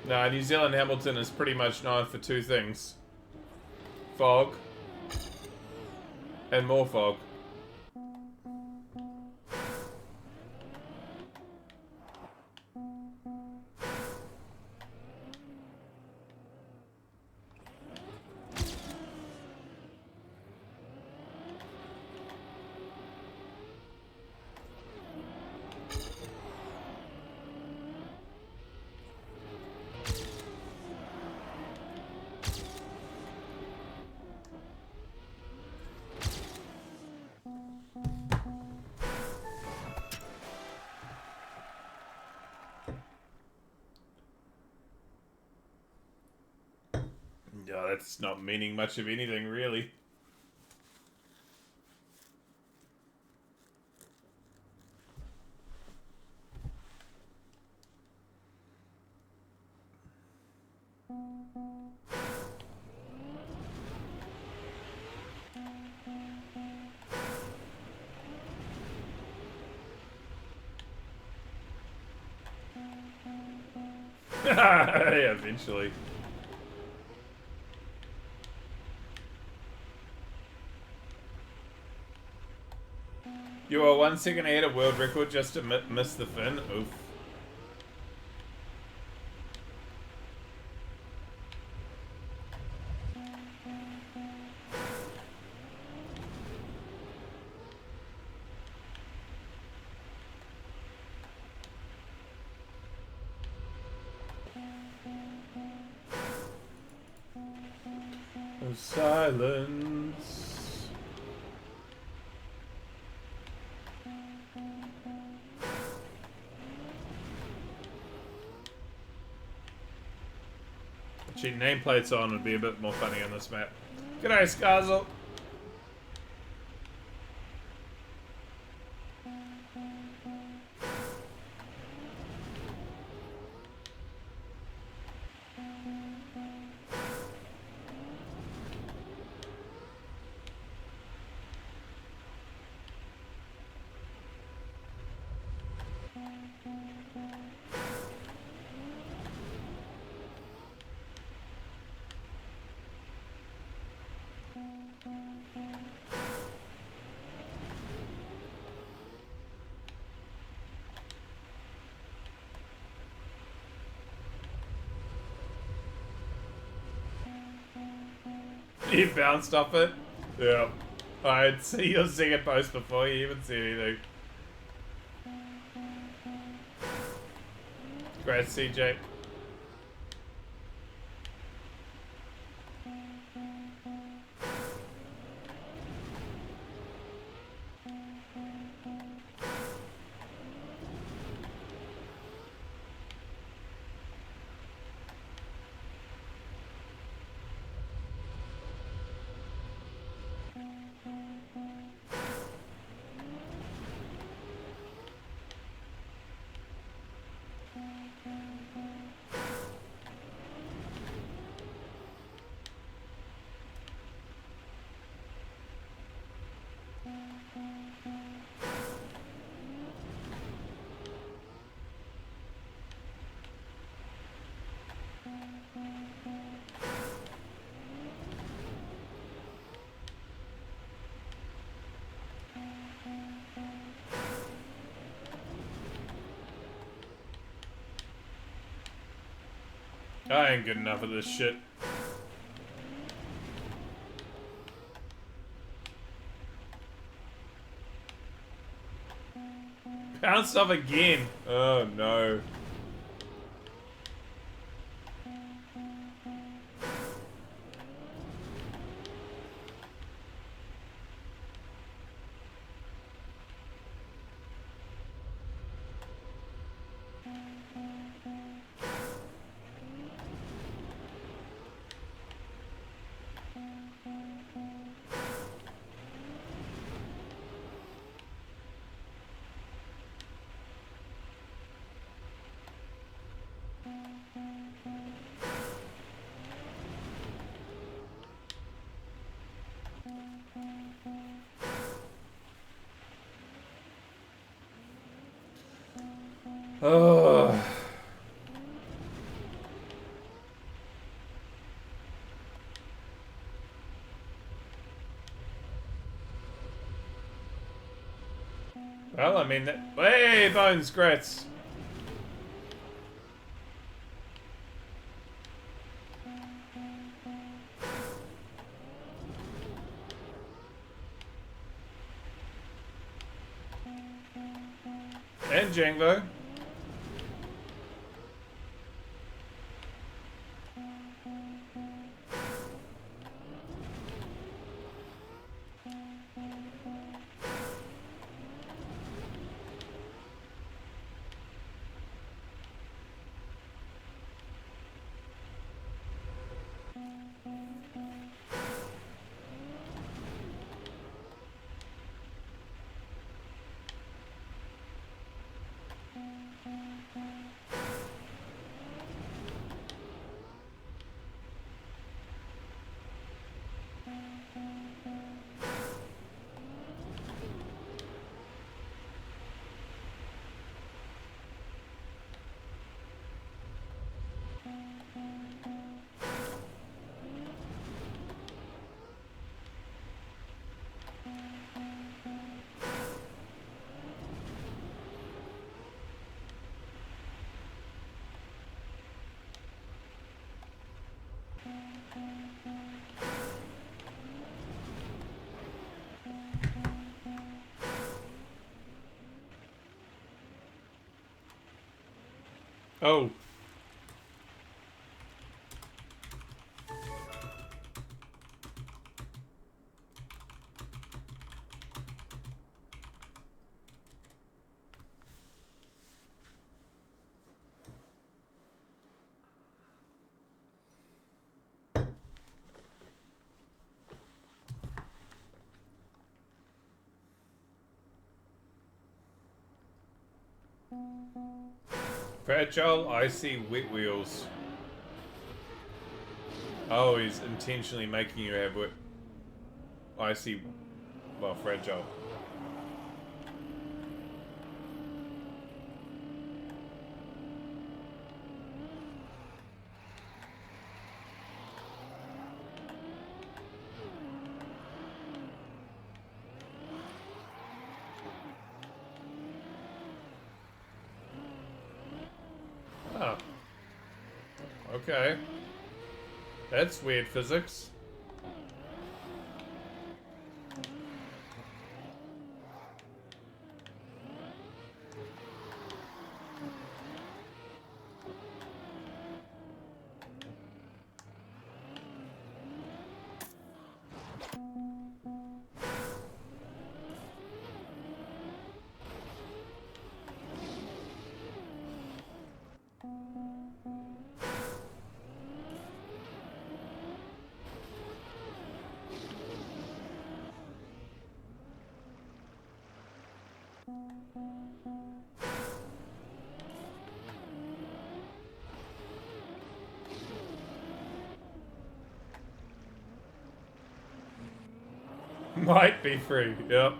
Nah, New Zealand Hamilton is pretty much known for two things. Fog. And more fog. Yeah, that's not meaning much of anything, really. Yeah, eventually. You are 1 second ahead of world record just to miss the fin. Oof. Oh, silence. Actually, nameplates on would be a bit more funny on this map. G'day, Scarzel. You bounced off it? Yeah. I'd see your second post before you even see anything. Great, CJ. I ain't good enough of this shit. Bounced off again. Oh no. Oh. Well, I mean, hey, Bones Grits. And Django. Oh. Fragile, icy, wet wheels. Oh, he's intentionally making you have wet, icy, well, fragile. Oh. Okay. That's weird physics. Might be free, yep.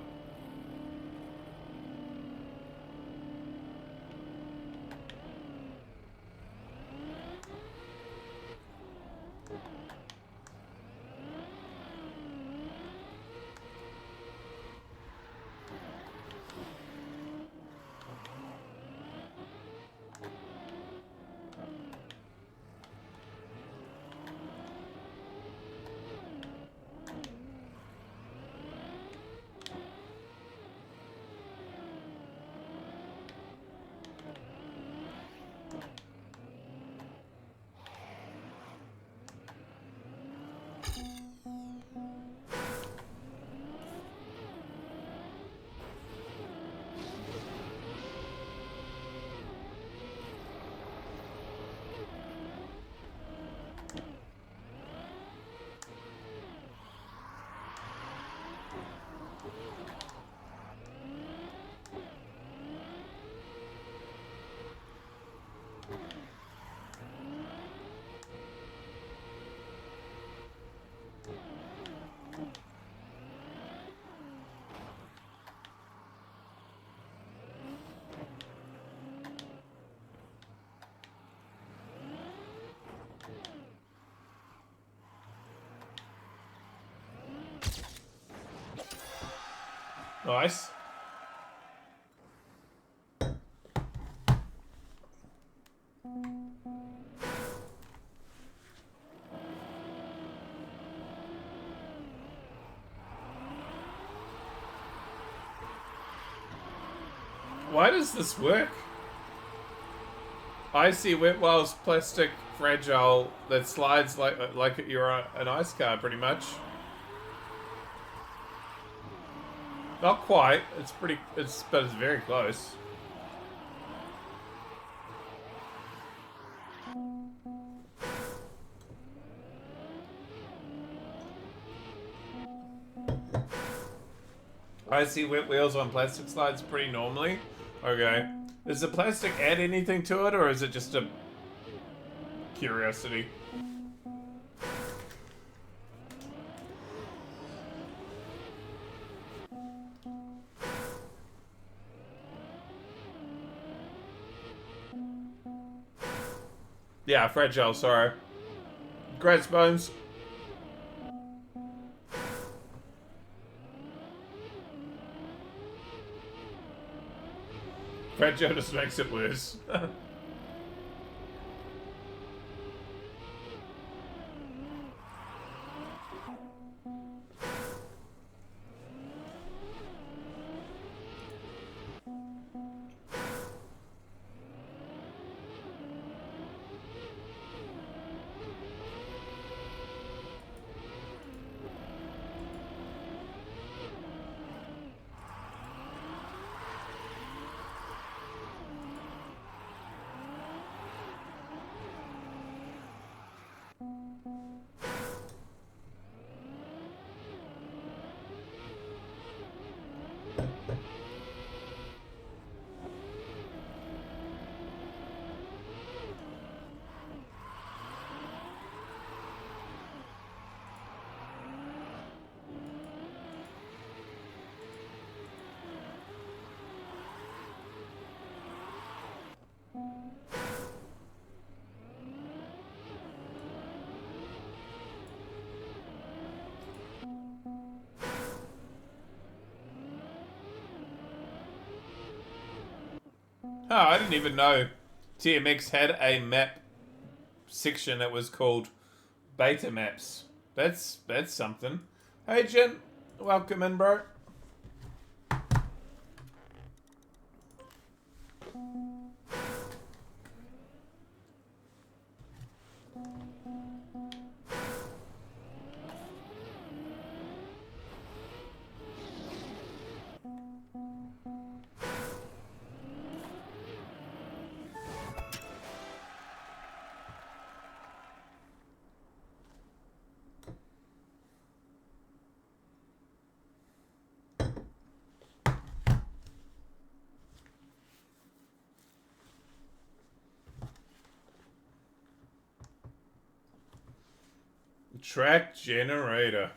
Nice. Why does this work? Icy Whitwell's plastic fragile that slides like you're an ice car, pretty much. Not quite. But it's very close. Icy wet wheels on plastic slides pretty normally. Okay. Does the plastic add anything to it, or is it just a curiosity? Yeah, fragile, sorry. Congrats, Bones. Fragile just makes it worse. Oh, I didn't even know TMX had a map section that was called beta maps. That's something. Hey, Jen. Welcome in, bro. Track generator.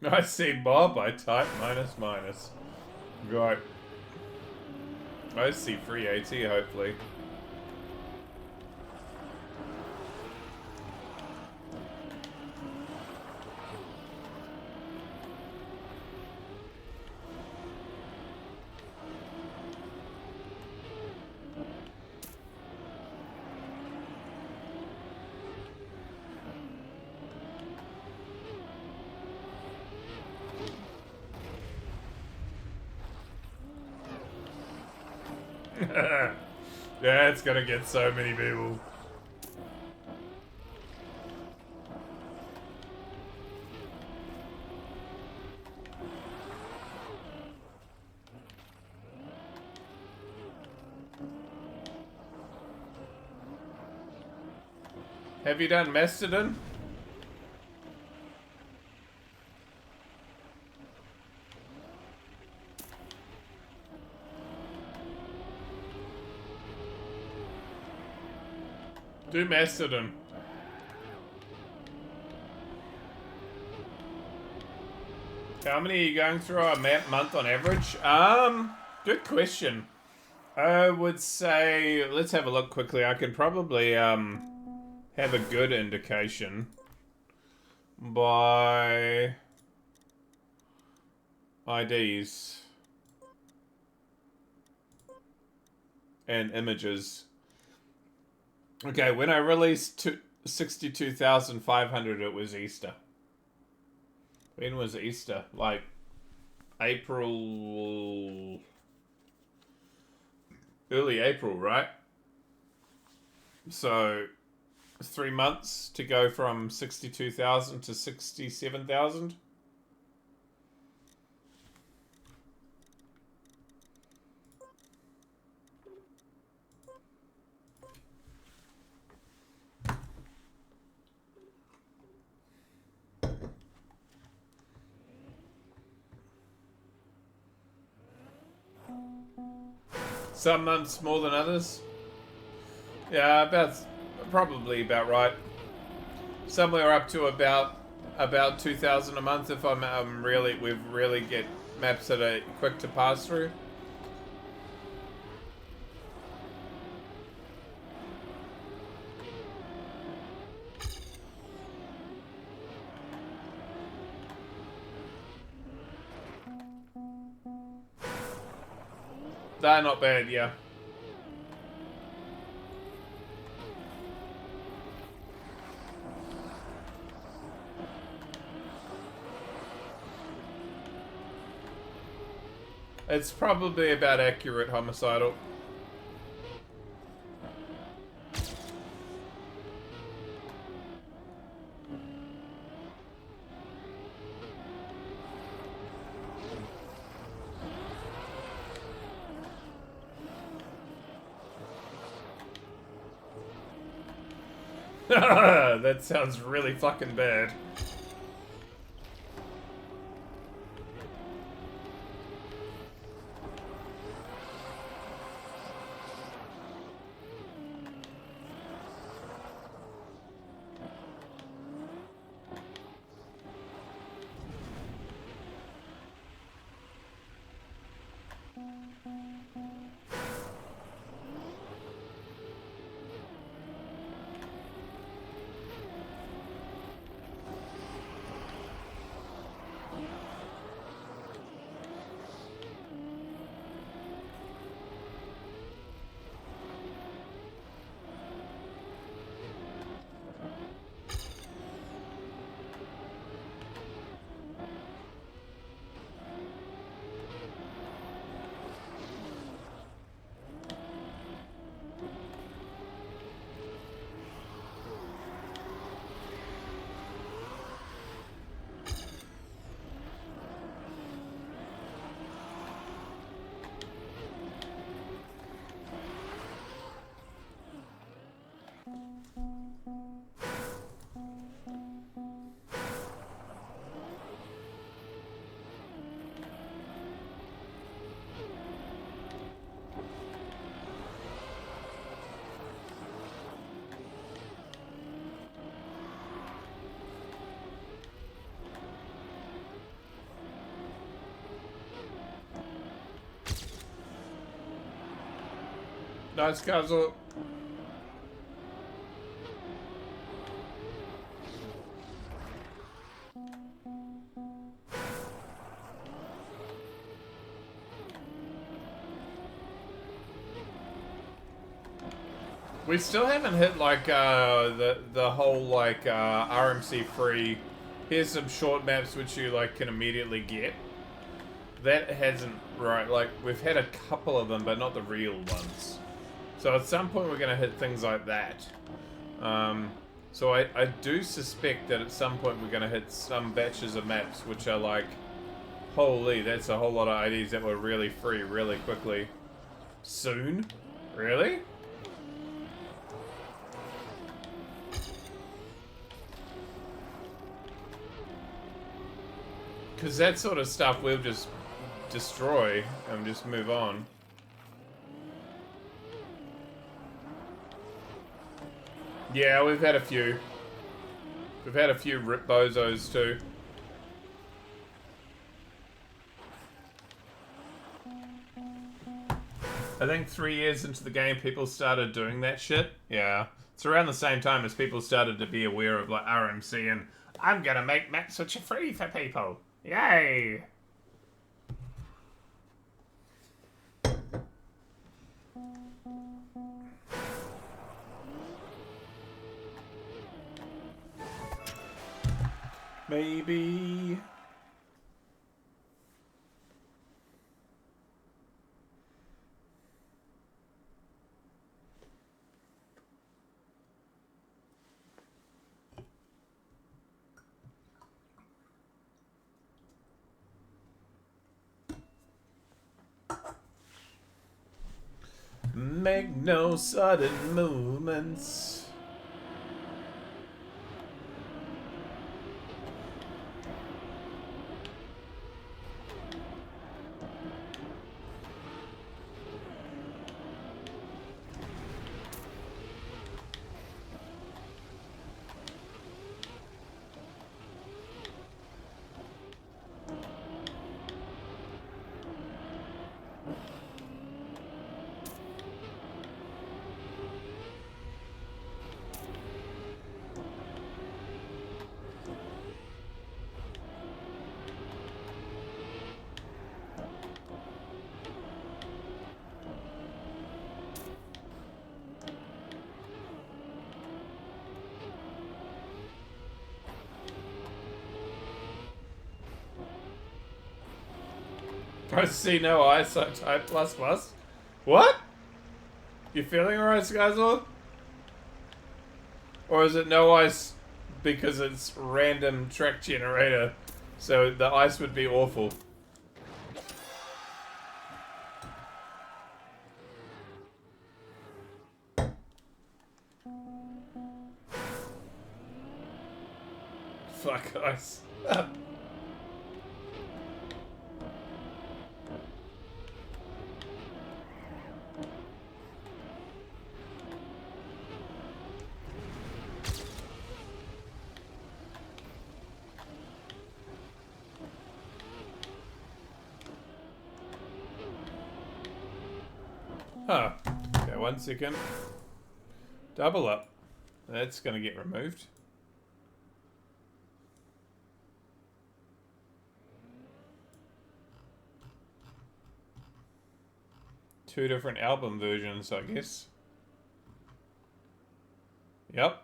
I see Bob. I type minus. Right. I see free AT, hopefully. Yeah, it's gonna get so many people. Have you done Mastodon? Do Mastodon. How many are you going through a month on average? Good question. I would say, let's have a look quickly. I can probably have a good indication. by IDs and images. Okay, when I released 62,500, it was Easter. When was Easter? Like April, early April, right? So 3 months to go from 62,000 to 67,000. Some months more than others. Yeah, probably about right. Somewhere up to about 2,000 a month if we really get maps that are quick to pass through. They're not bad, yeah. It's probably about accurate homicidal. That sounds really fucking bad. Nice castle. We still haven't hit like the whole like RMC free. Here's some short maps which you like can immediately get. That hasn't like we've had a couple of them, but not the real ones. So at some point we're gonna hit things like that. So I do suspect that at some point we're gonna hit some batches of maps which are like, holy, that's a whole lot of IDs that were really free really quickly. Soon? Really? Because that sort of stuff we'll just destroy and just move on. Yeah, we've had a few. We've had a few rip bozos too. I think 3 years into the game, people started doing that shit. Yeah. It's around the same time as people started to be aware of like RMC and I'm gonna make maps which are free for people. Yay! Maybe. Make no sudden movements. I see no ice type plus plus. What? You feeling alright, Skazor? Or is it no ice because it's random track generator? So the ice would be awful. Fuck ice. Huh. Okay, 1 second. Double up. That's gonna get removed. Two different album versions, I guess. Yep.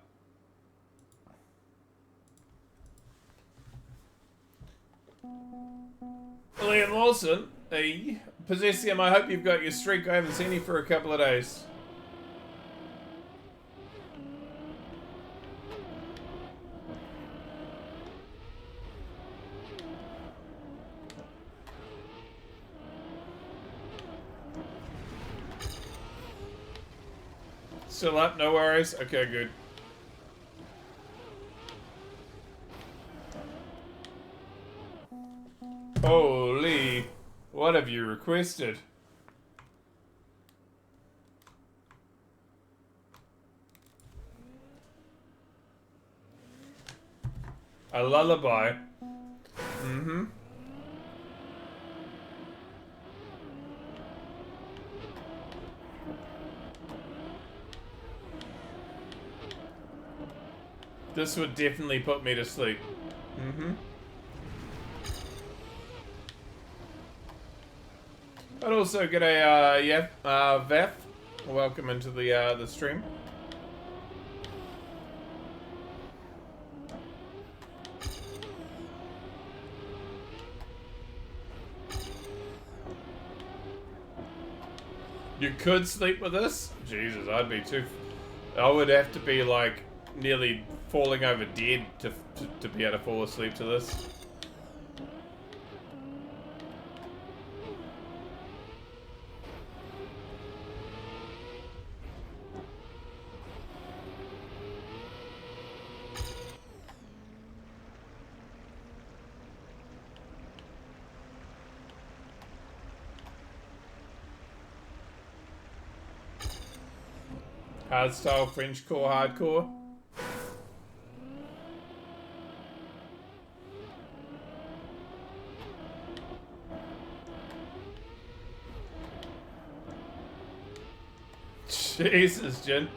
Liam Lawson, hey, Possessium, I hope you've got your streak. I haven't seen you for a couple of days. Still up, no worries. Okay, good. Holy, what have you requested? A lullaby. Mm-hmm. This would definitely put me to sleep. Mm-hmm. I'd also get a Veth. Welcome into the stream. You could sleep with this? Jesus, I'd be too. I would have to be like nearly falling over dead to be able to fall asleep to this. Hardstyle, Frenchcore, hardcore. Jesus, Jen.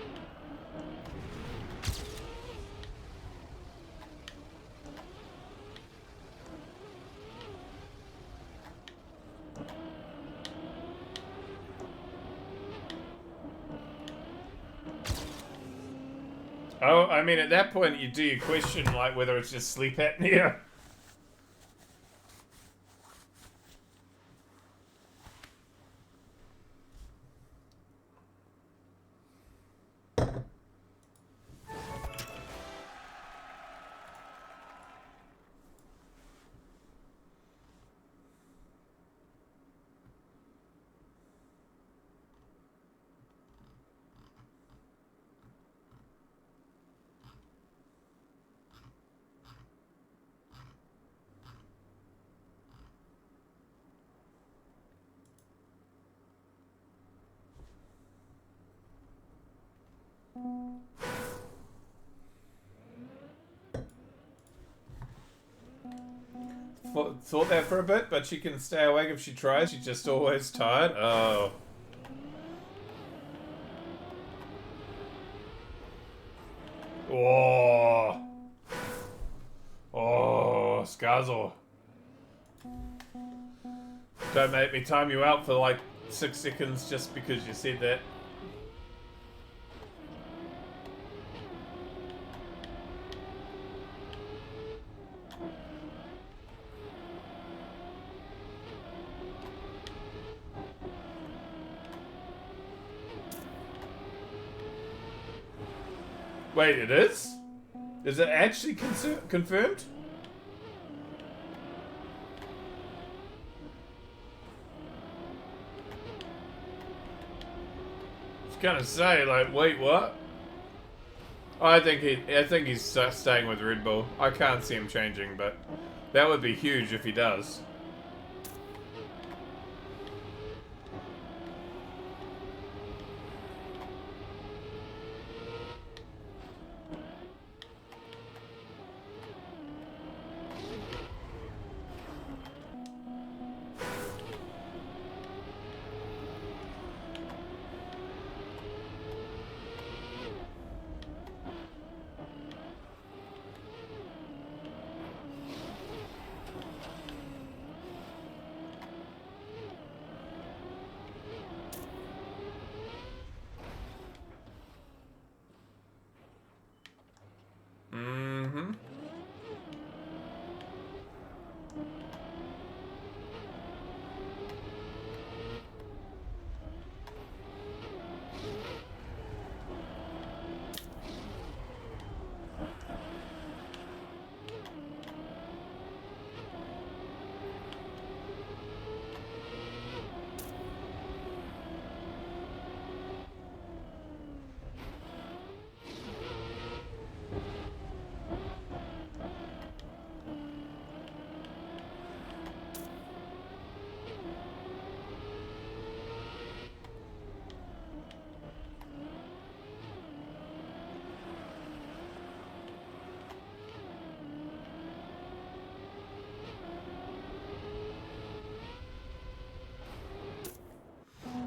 Oh, I mean, at that point, you question, like, whether it's just sleep apnea. Thought that for a bit, but she can stay awake if she tries. She's just always tired. Oh. Oh. Oh, Skazel. Don't make me time you out for like 6 seconds just because you said that. Wait, it is? Is it actually confirmed? I was gonna say, like, wait, what? I think he's staying with Red Bull. I can't see him changing, but that would be huge if he does. Mm-hmm.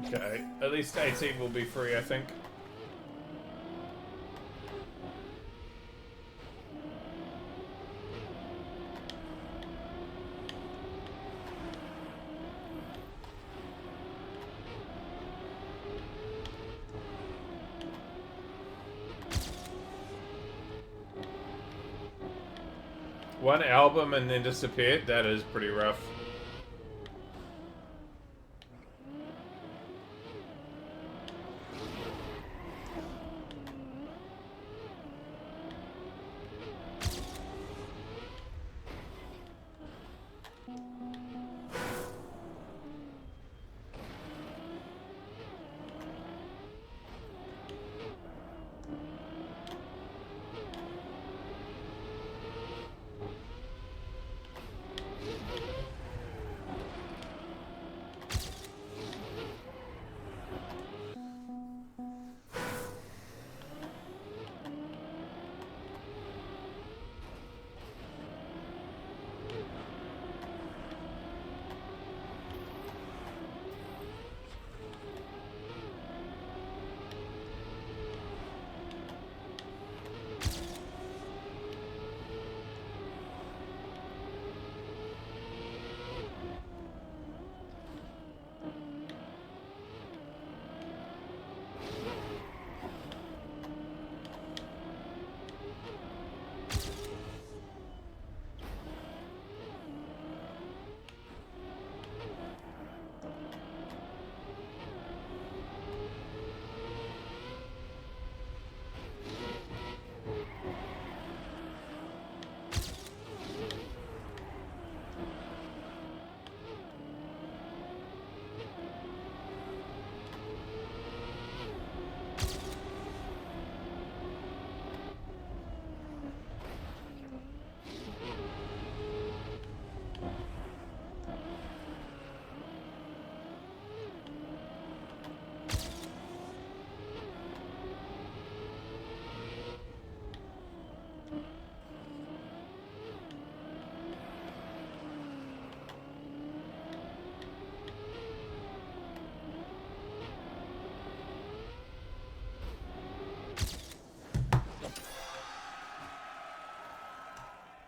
Okay, at least 18 will be free, I think. One album and then disappeared? That is pretty rough.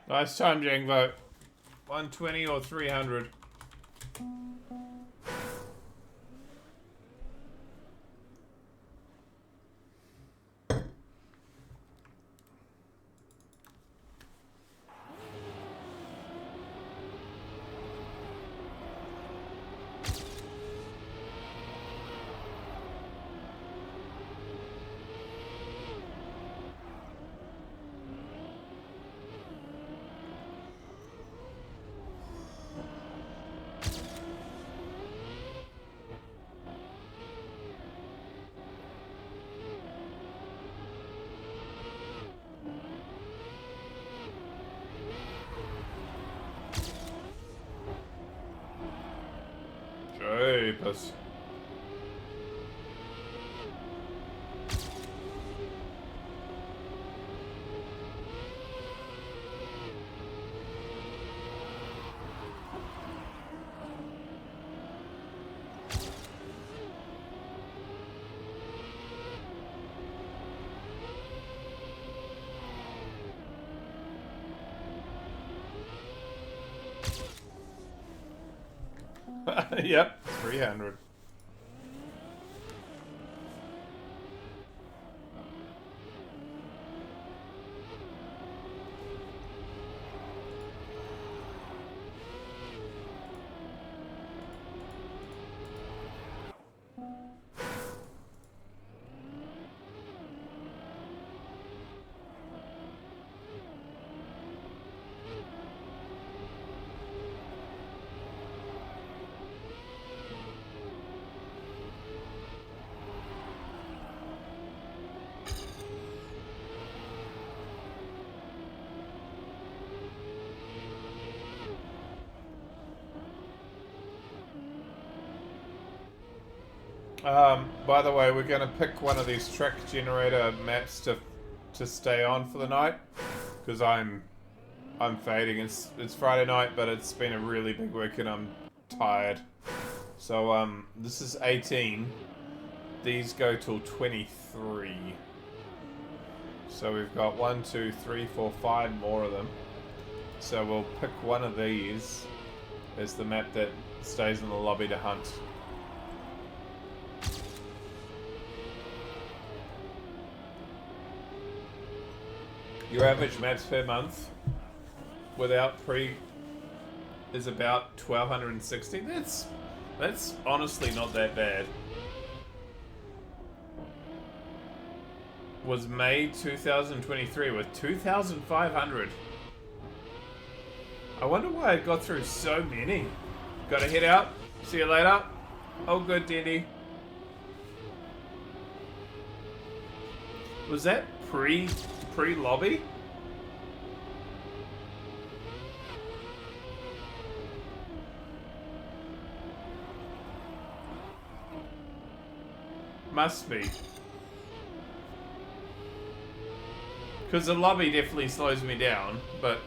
Nice time, Jangvo. 120 or 300. Jeepers. Yep, 300. By the way, we're going to pick one of these track generator maps to stay on for the night, because I'm fading. It's Friday night, but it's been a really big week and I'm tired. So this is 18. These go till 23. So we've got 1, 2, 3, 4, 5 more of them. So we'll pick one of these as the map that stays in the lobby to hunt. Your average maps per month without pre is about 1,260. That's honestly not that bad. Was May 2023 with 2,500. I wonder why I got through so many. Gotta head out. See you later. Oh, good, Denny. Was that pre-lobby? Must be. Because the lobby definitely slows me down, but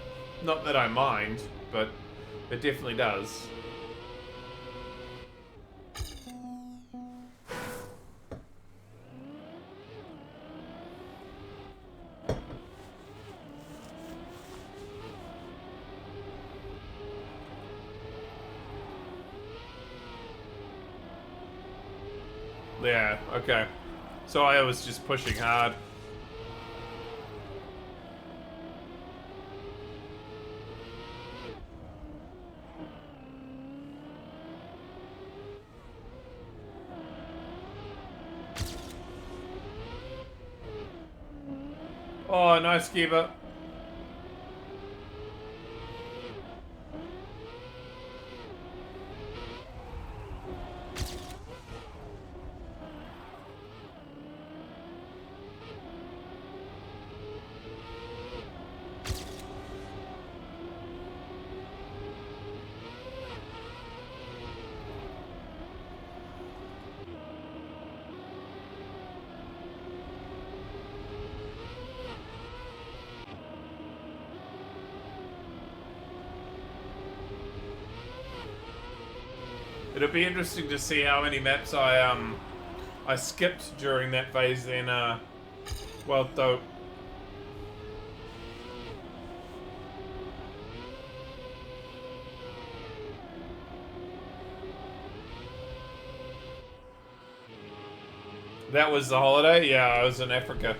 not that I mind, but it definitely does. Yeah, okay. So I was just pushing hard. Oh, nice Skiba. It'll be interesting to see how many maps I skipped during that phase in Wouto. That was the holiday? Yeah, I was in Africa.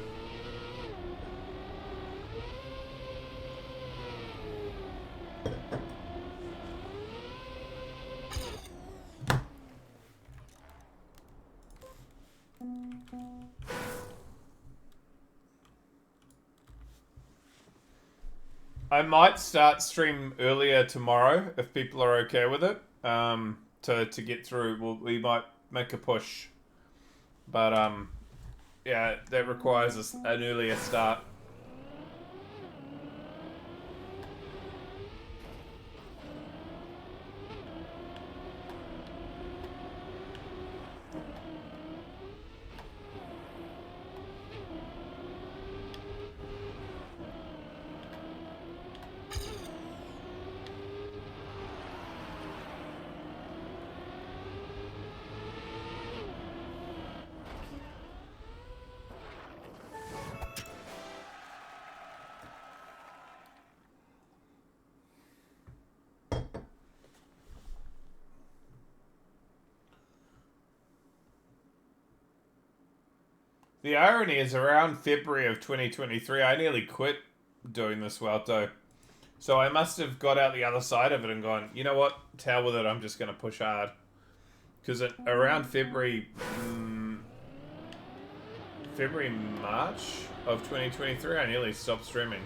I might start stream earlier tomorrow if people are okay with it. To get through, we might make a push, but yeah, that requires an earlier start. The irony is, around February of 2023, I nearly quit doing this Wouto. So I must have got out the other side of it and gone, you know what, to hell with it, I'm just going to push hard. Because around March of 2023, I nearly stopped streaming.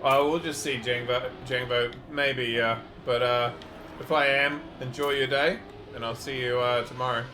I will just see Jangbo, maybe, yeah. But if I am, enjoy your day, and I'll see you tomorrow.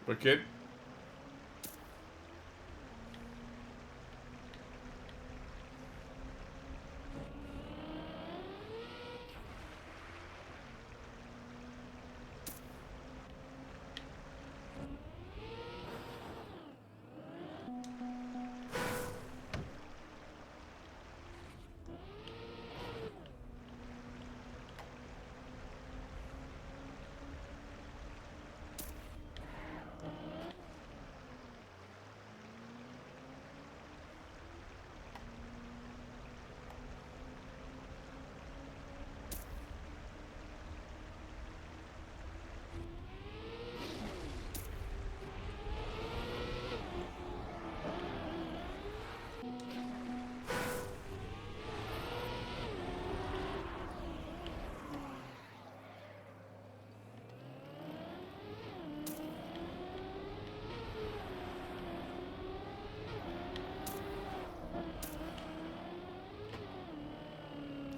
Wicked.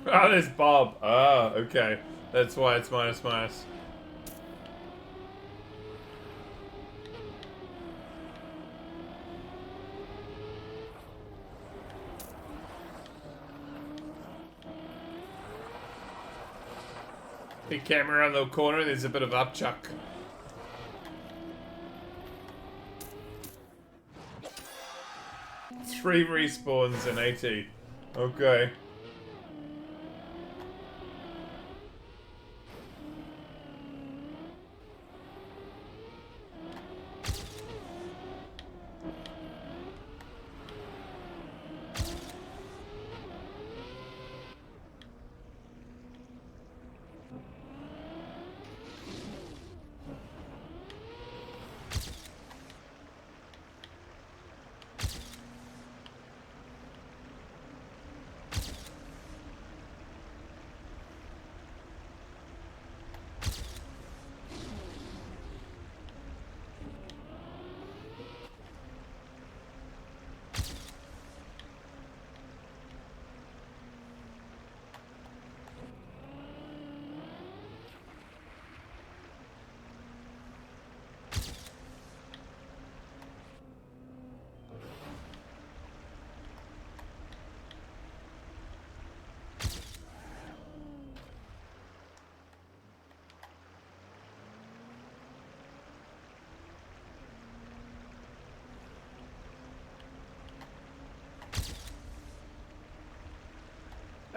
Oh, there's Bob. Oh, okay. That's why it's minus minus. He came around the corner, there's a bit of upchuck. Three respawns in 80. Okay.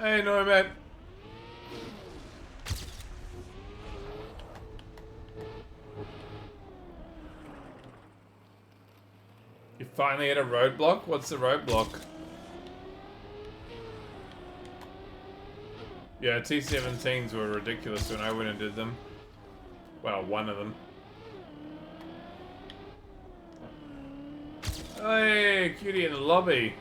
Hey, Nomad. You finally hit a roadblock? What's the roadblock? Yeah, T-17s were ridiculous when I went and did them. Well, one of them. Hey, cutie in the lobby.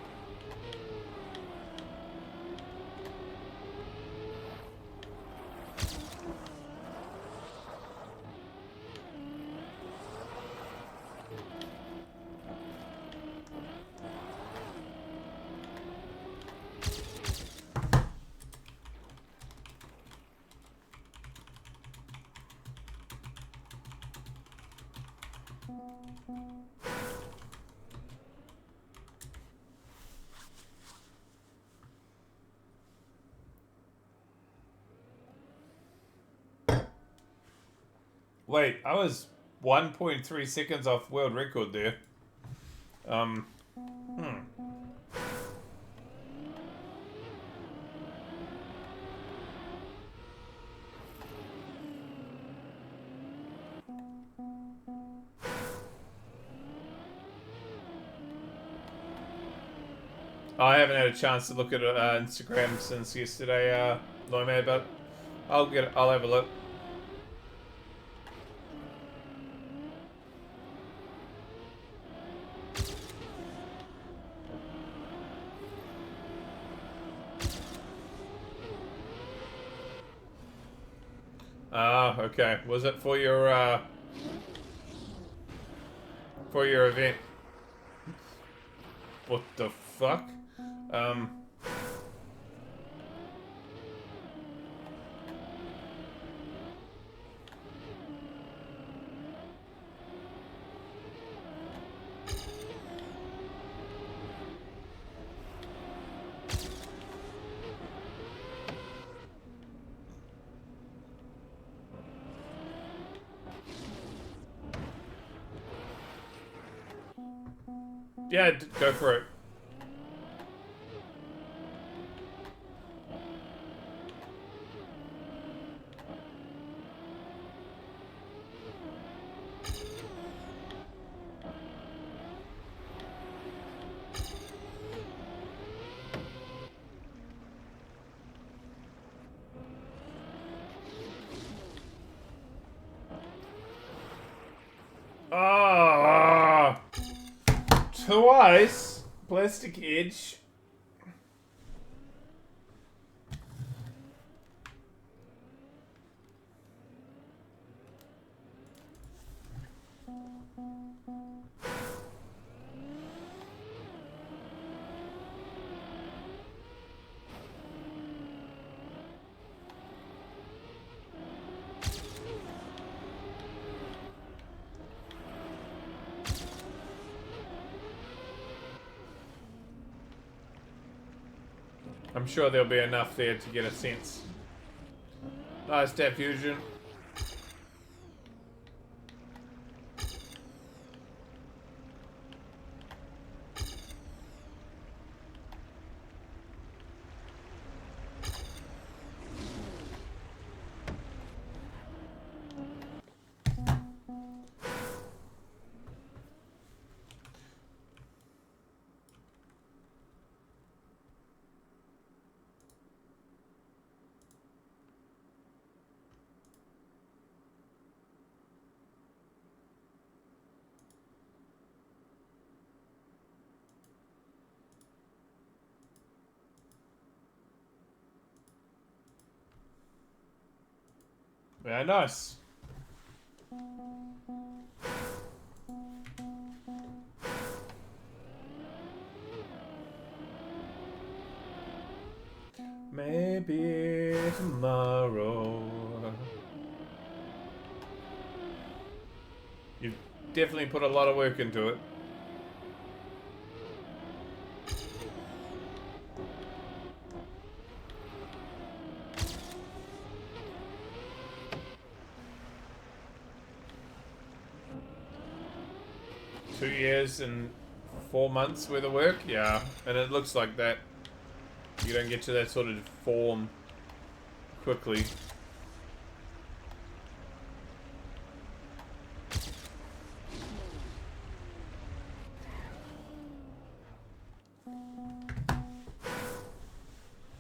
Wait, I was 1.3 seconds off world record there. I haven't had a chance to look at Instagram since yesterday, Nomad, but I'll have a look. Ah, okay. Was it for your event? What the fuck? Yeah, go for it. Ah, twice. Plastic edge. I'm sure there'll be enough there to get a sense. Nice tap fusion. Yeah, nice. Maybe tomorrow. You've definitely put a lot of work into it. $2 years and 4 months worth of work? Yeah, and it looks like that. You don't get to that sort of form quickly.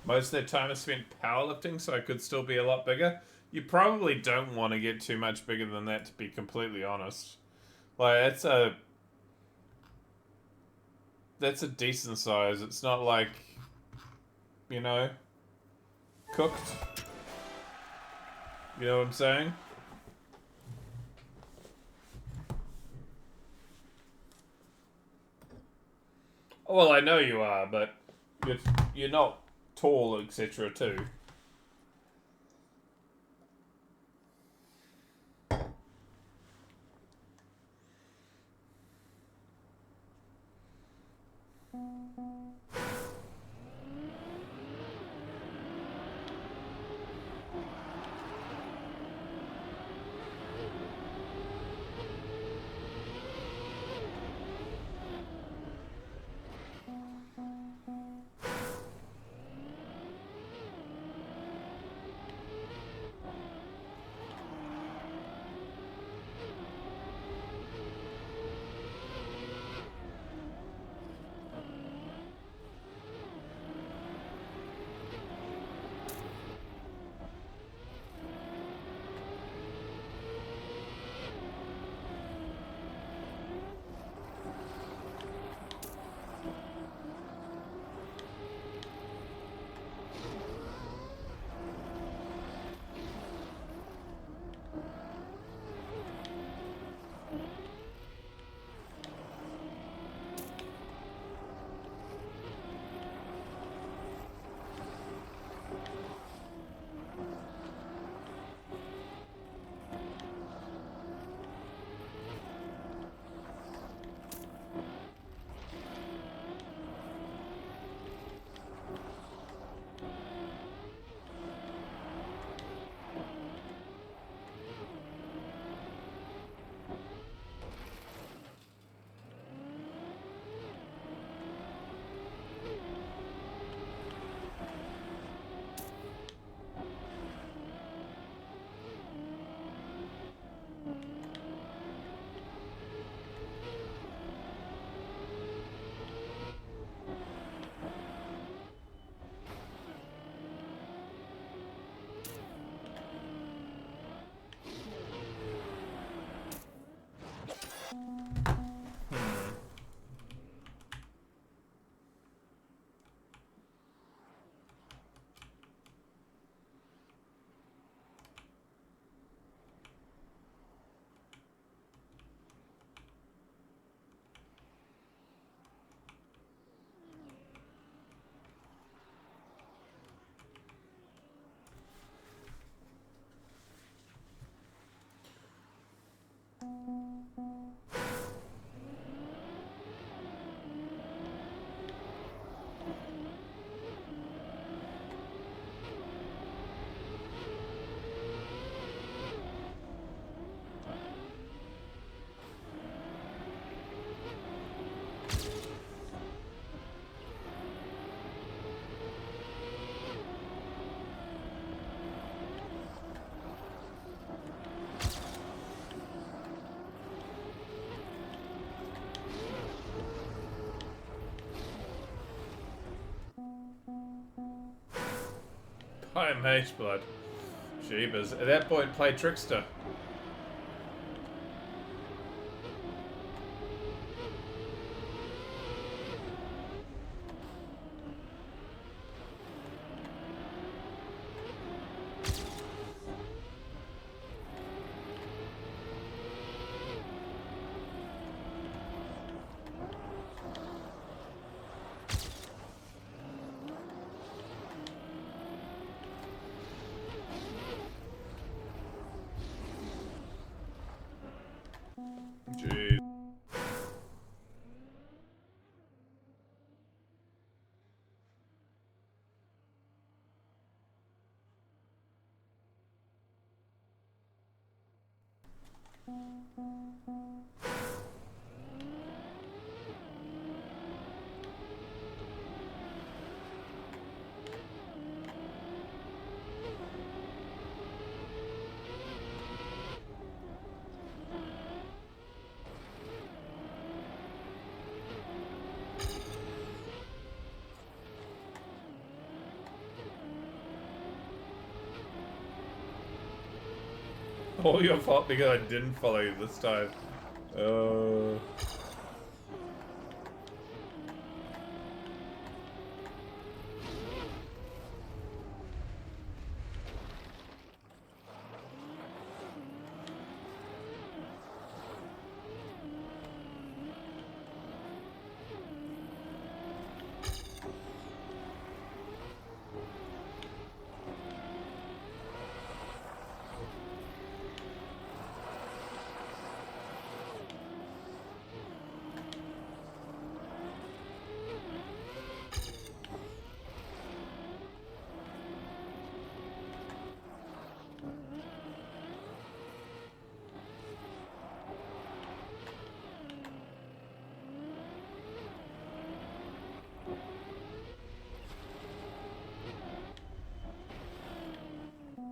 Most of their time is spent powerlifting, so I could still be a lot bigger. You probably don't want to get too much bigger than that, to be completely honest. Like, that's a decent size. It's not like, you know, cooked. You know what I'm saying? Well, I know you are, but you're not tall, etc. too. Hi, mate, blood. Jeebus. At that point, play Trickster. All your fault because I didn't follow you this time.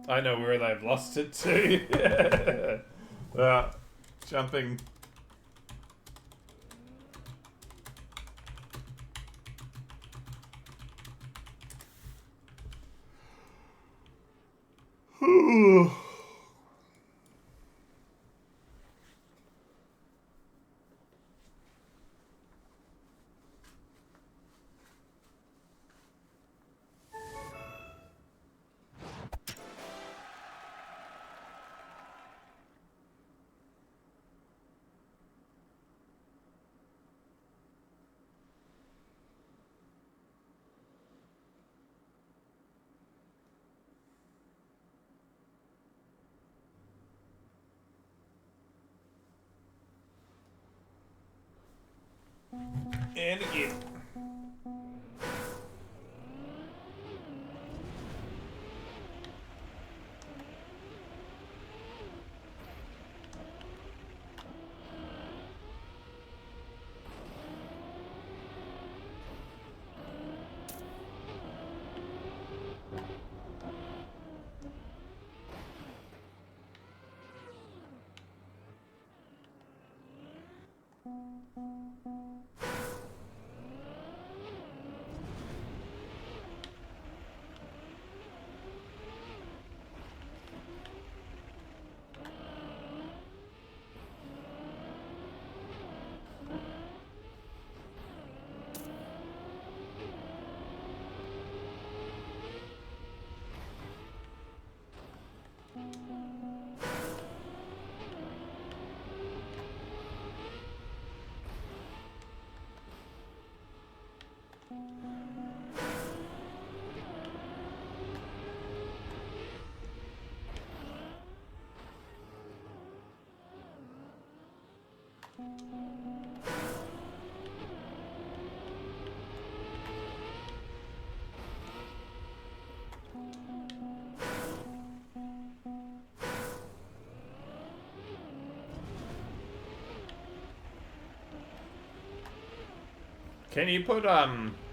I know where they've lost it to. Jumping. And again. Can you put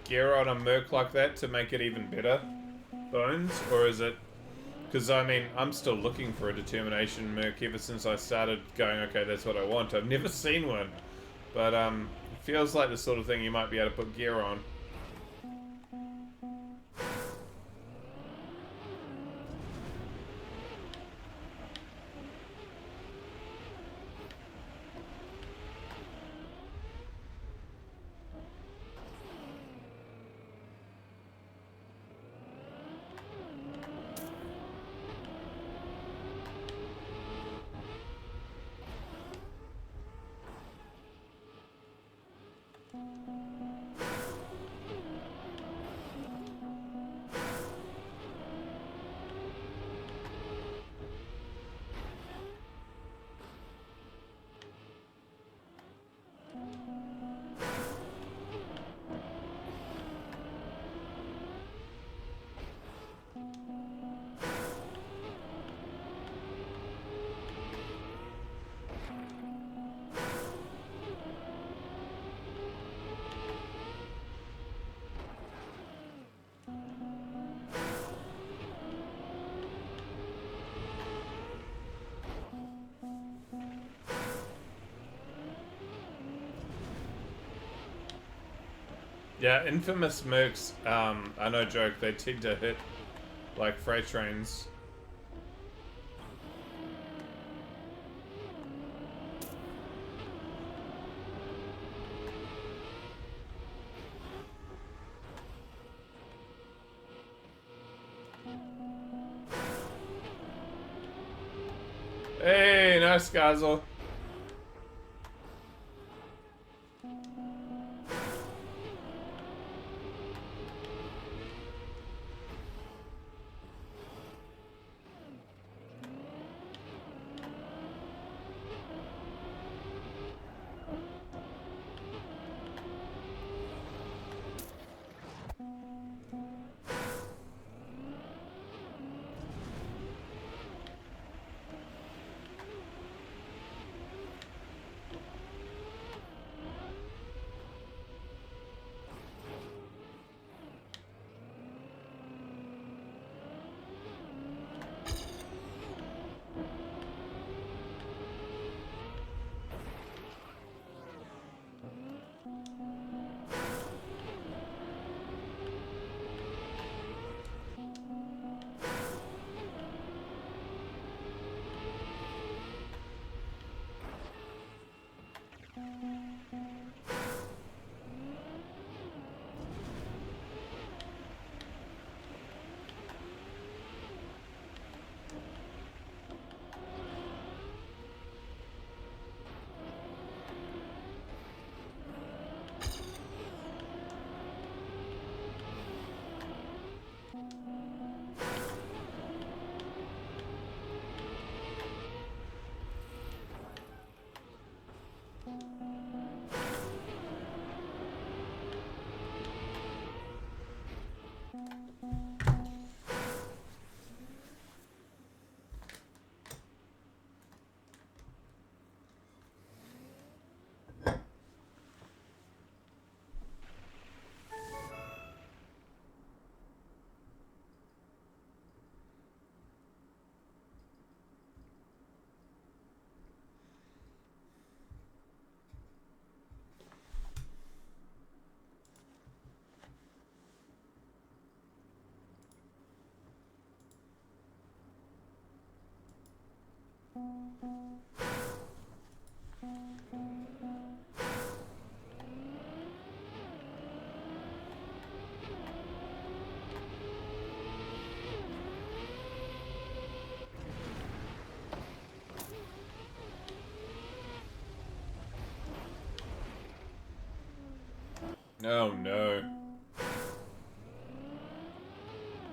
gear on a Merc like that to make it even better, Bones? Or is it... Because, I mean, I'm still looking for a determination Merc ever since I started going, okay, that's what I want. I've never seen one. But it feels like the sort of thing you might be able to put gear on. Yeah, infamous Mercs, are no joke, they tend to hit like freight trains. Hey, nice Skazel. Oh no.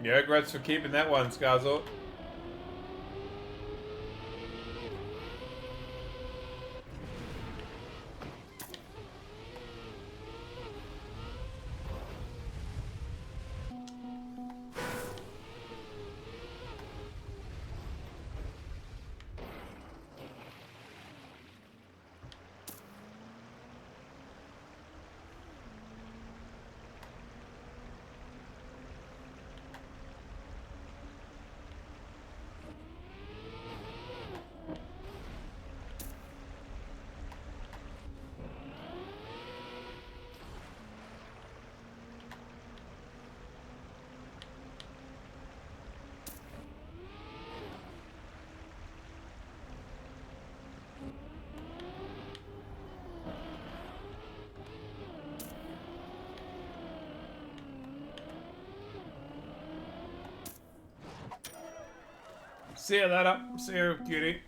Yeah, congrats for keeping that one, Skazel. See you later. See you, cutie.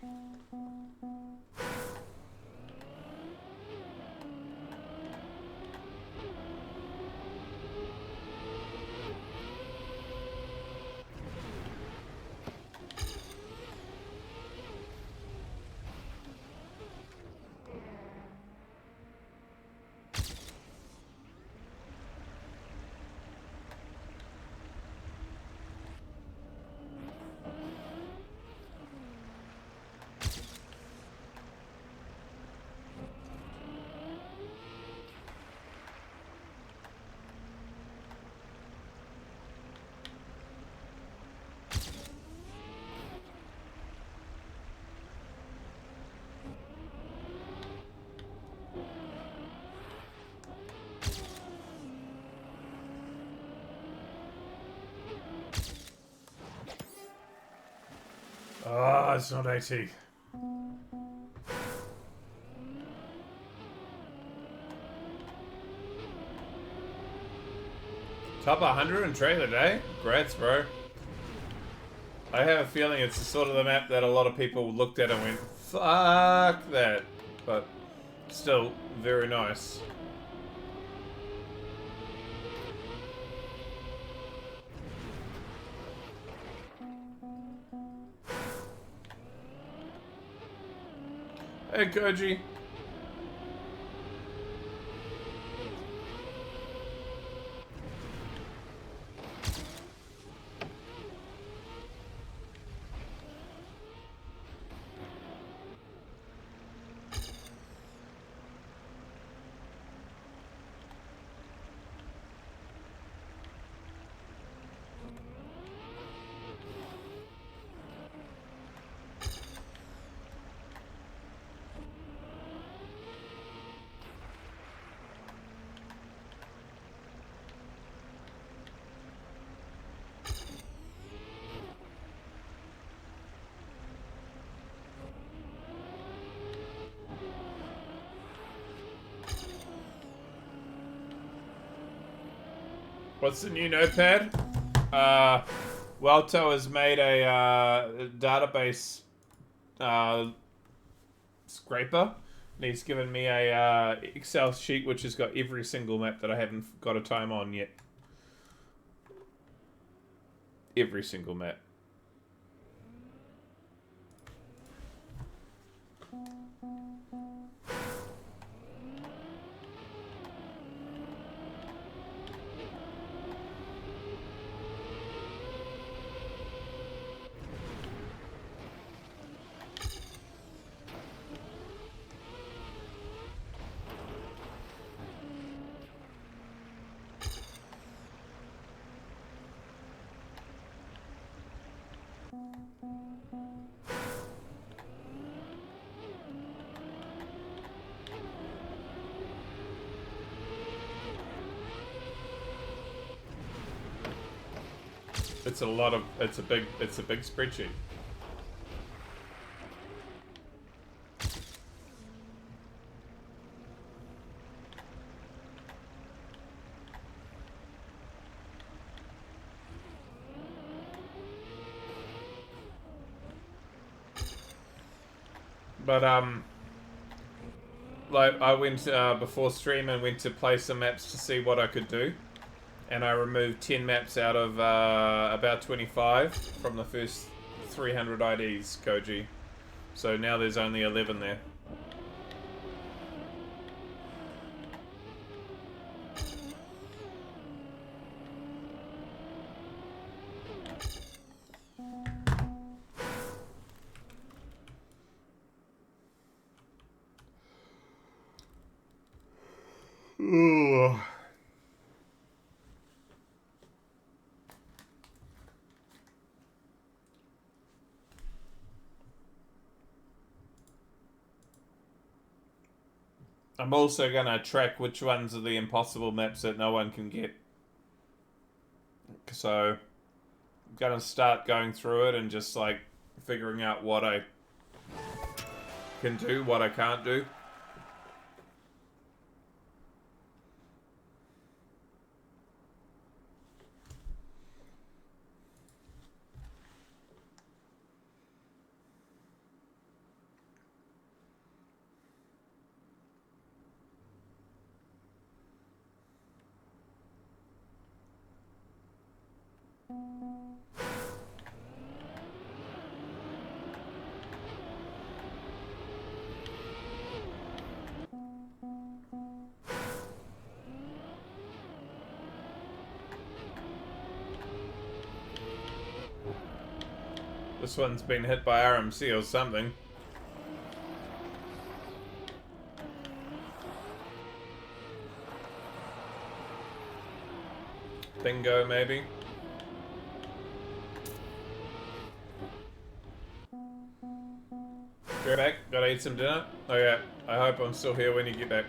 Ah, it's not AT. Top 100 in trailer day? Congrats, bro. I have a feeling it's the sort of the map that a lot of people looked at and went, fuck that. But still, very nice. Hey, Koji. What's the new Notepad? Wouto has made a database scraper. And he's given me a Excel sheet which has got every single map that I haven't got a time on yet. Every single map. It's a lot of, it's a big spreadsheet. But like I went before stream and went to play some maps to see what I could do. And I removed 10 maps out of about 25 from the first 300 IDs, Koji. So now there's only 11 there. Ooh. I'm also going to track which ones are the impossible maps that no one can get. So I'm going to start going through it and just like figuring out what I can do, what I can't do. This one's been hit by RMC or something. Bingo, maybe. Go back. Gotta eat some dinner. Oh yeah. I hope I'm still here when you get back.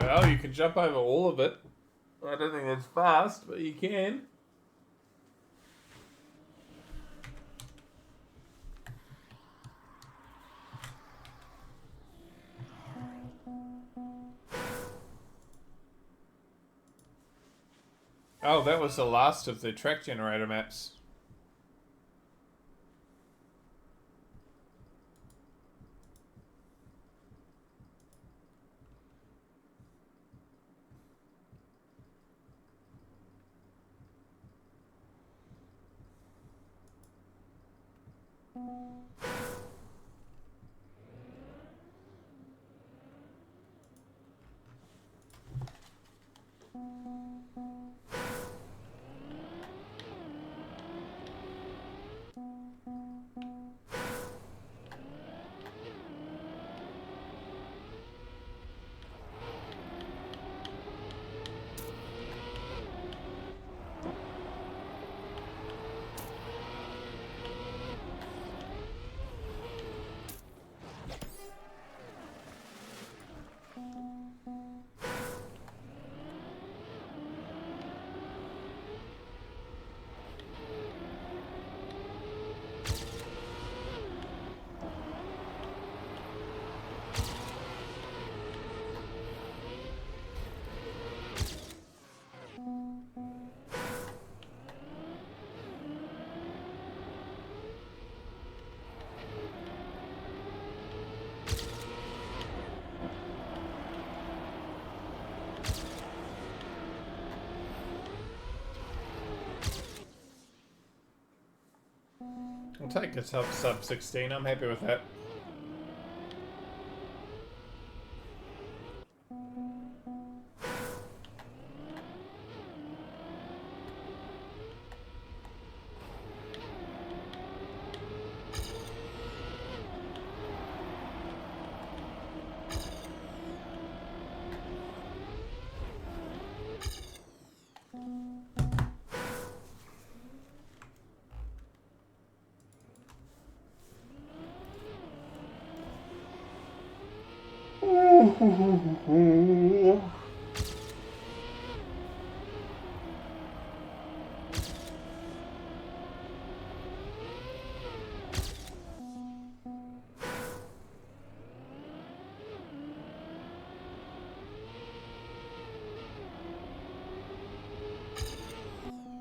Well, you can jump over all of it. I don't think that's fast, but you can. Oh, that was the last of the track generator maps. I'll take a sub 16. I'm happy with that.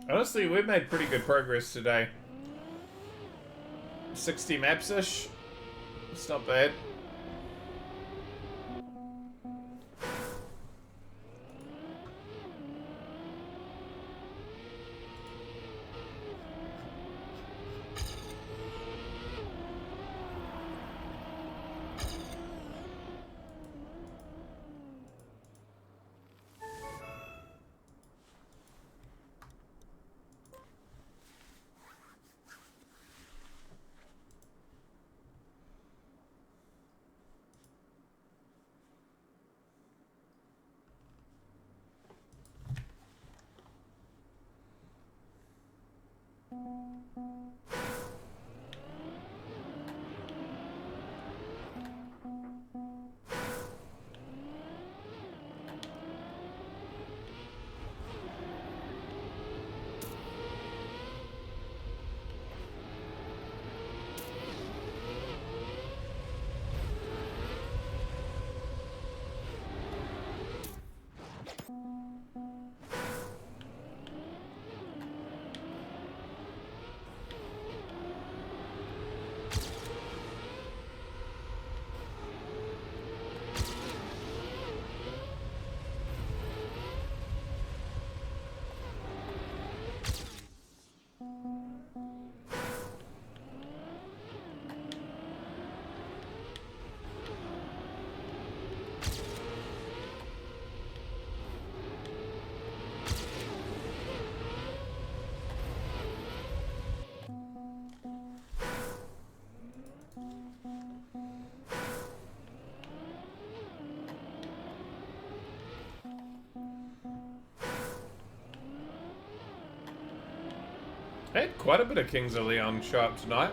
Honestly, we've made pretty good progress today. 60 maps-ish. It's not bad. I had quite a bit of Kings of Leon show up tonight.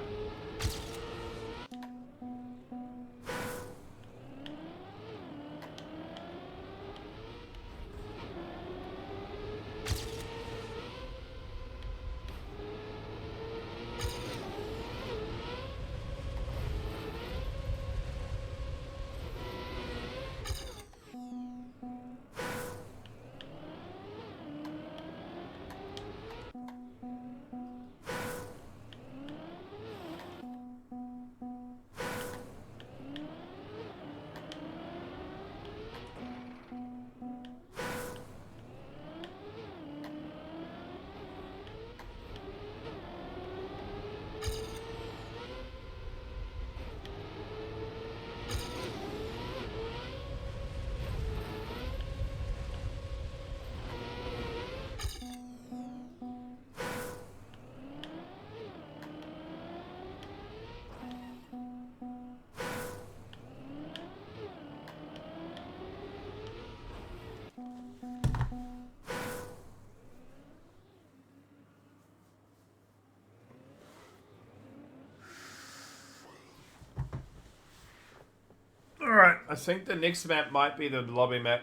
I think the next map might be the lobby map.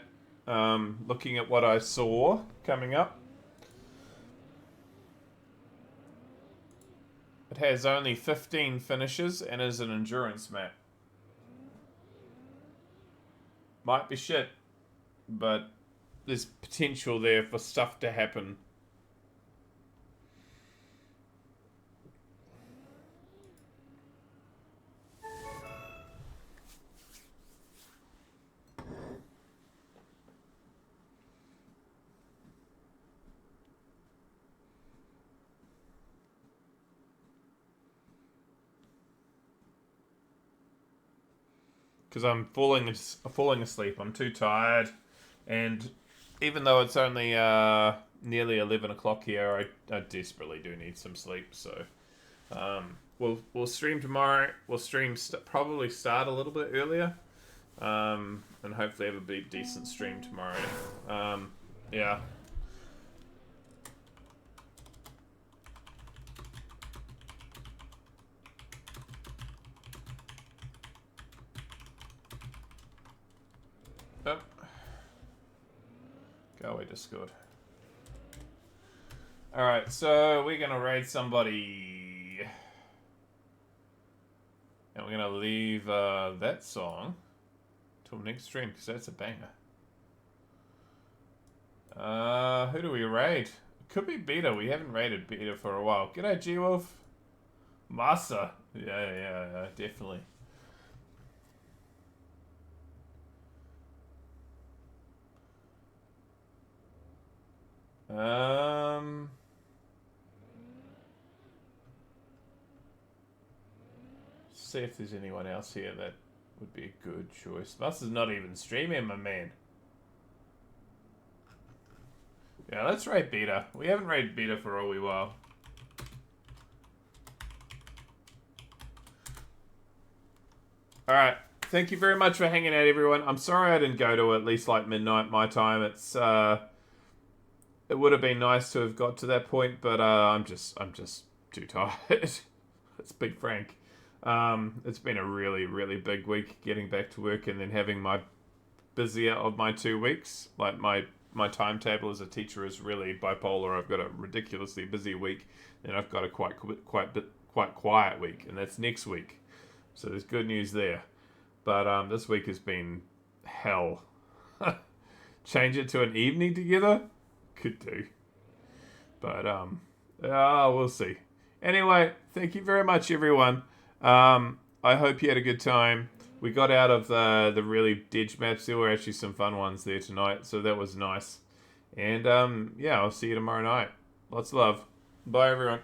Looking at what I saw coming up. It has only 15 finishes and is an endurance map. Might be shit, but there's potential there for stuff to happen. Because I'm falling asleep. I'm too tired, and even though it's only nearly 11 o'clock here, I desperately do need some sleep. So we'll stream tomorrow. We'll stream probably start a little bit earlier, and hopefully have a decent stream tomorrow. Yeah. Oh. Go away, Discord. Alright, so we're going to raid somebody. And we're going to leave that song till next stream, because that's a banger. Who do we raid? It could be Beta. We haven't raided Beta for a while. G'day, G-Wolf. Massa. Yeah, definitely. See if there's anyone else here that would be a good choice. Massa's not even streaming, my man. Yeah, let's raid Beta. We haven't raided Beta for a wee while. Alright. Thank you very much for hanging out, everyone. I'm sorry I didn't go to at least like midnight my time. It's it would have been nice to have got to that point, but I'm just too tired. Let's be frank. It's been a really, really big week getting back to work and then having my busier of my 2 weeks. Like my timetable as a teacher is really bipolar. I've got a ridiculously busy week, and I've got a quite quiet week, and that's next week. So there's good news there. But this week has been hell. Change it to an evening together? Could do. But we'll see. Anyway, thank you very much, everyone. I hope you had a good time. We got out of the really didge maps. There were actually some fun ones there tonight, so that was nice. And yeah, I'll see you tomorrow night. Lots of love. Bye, everyone.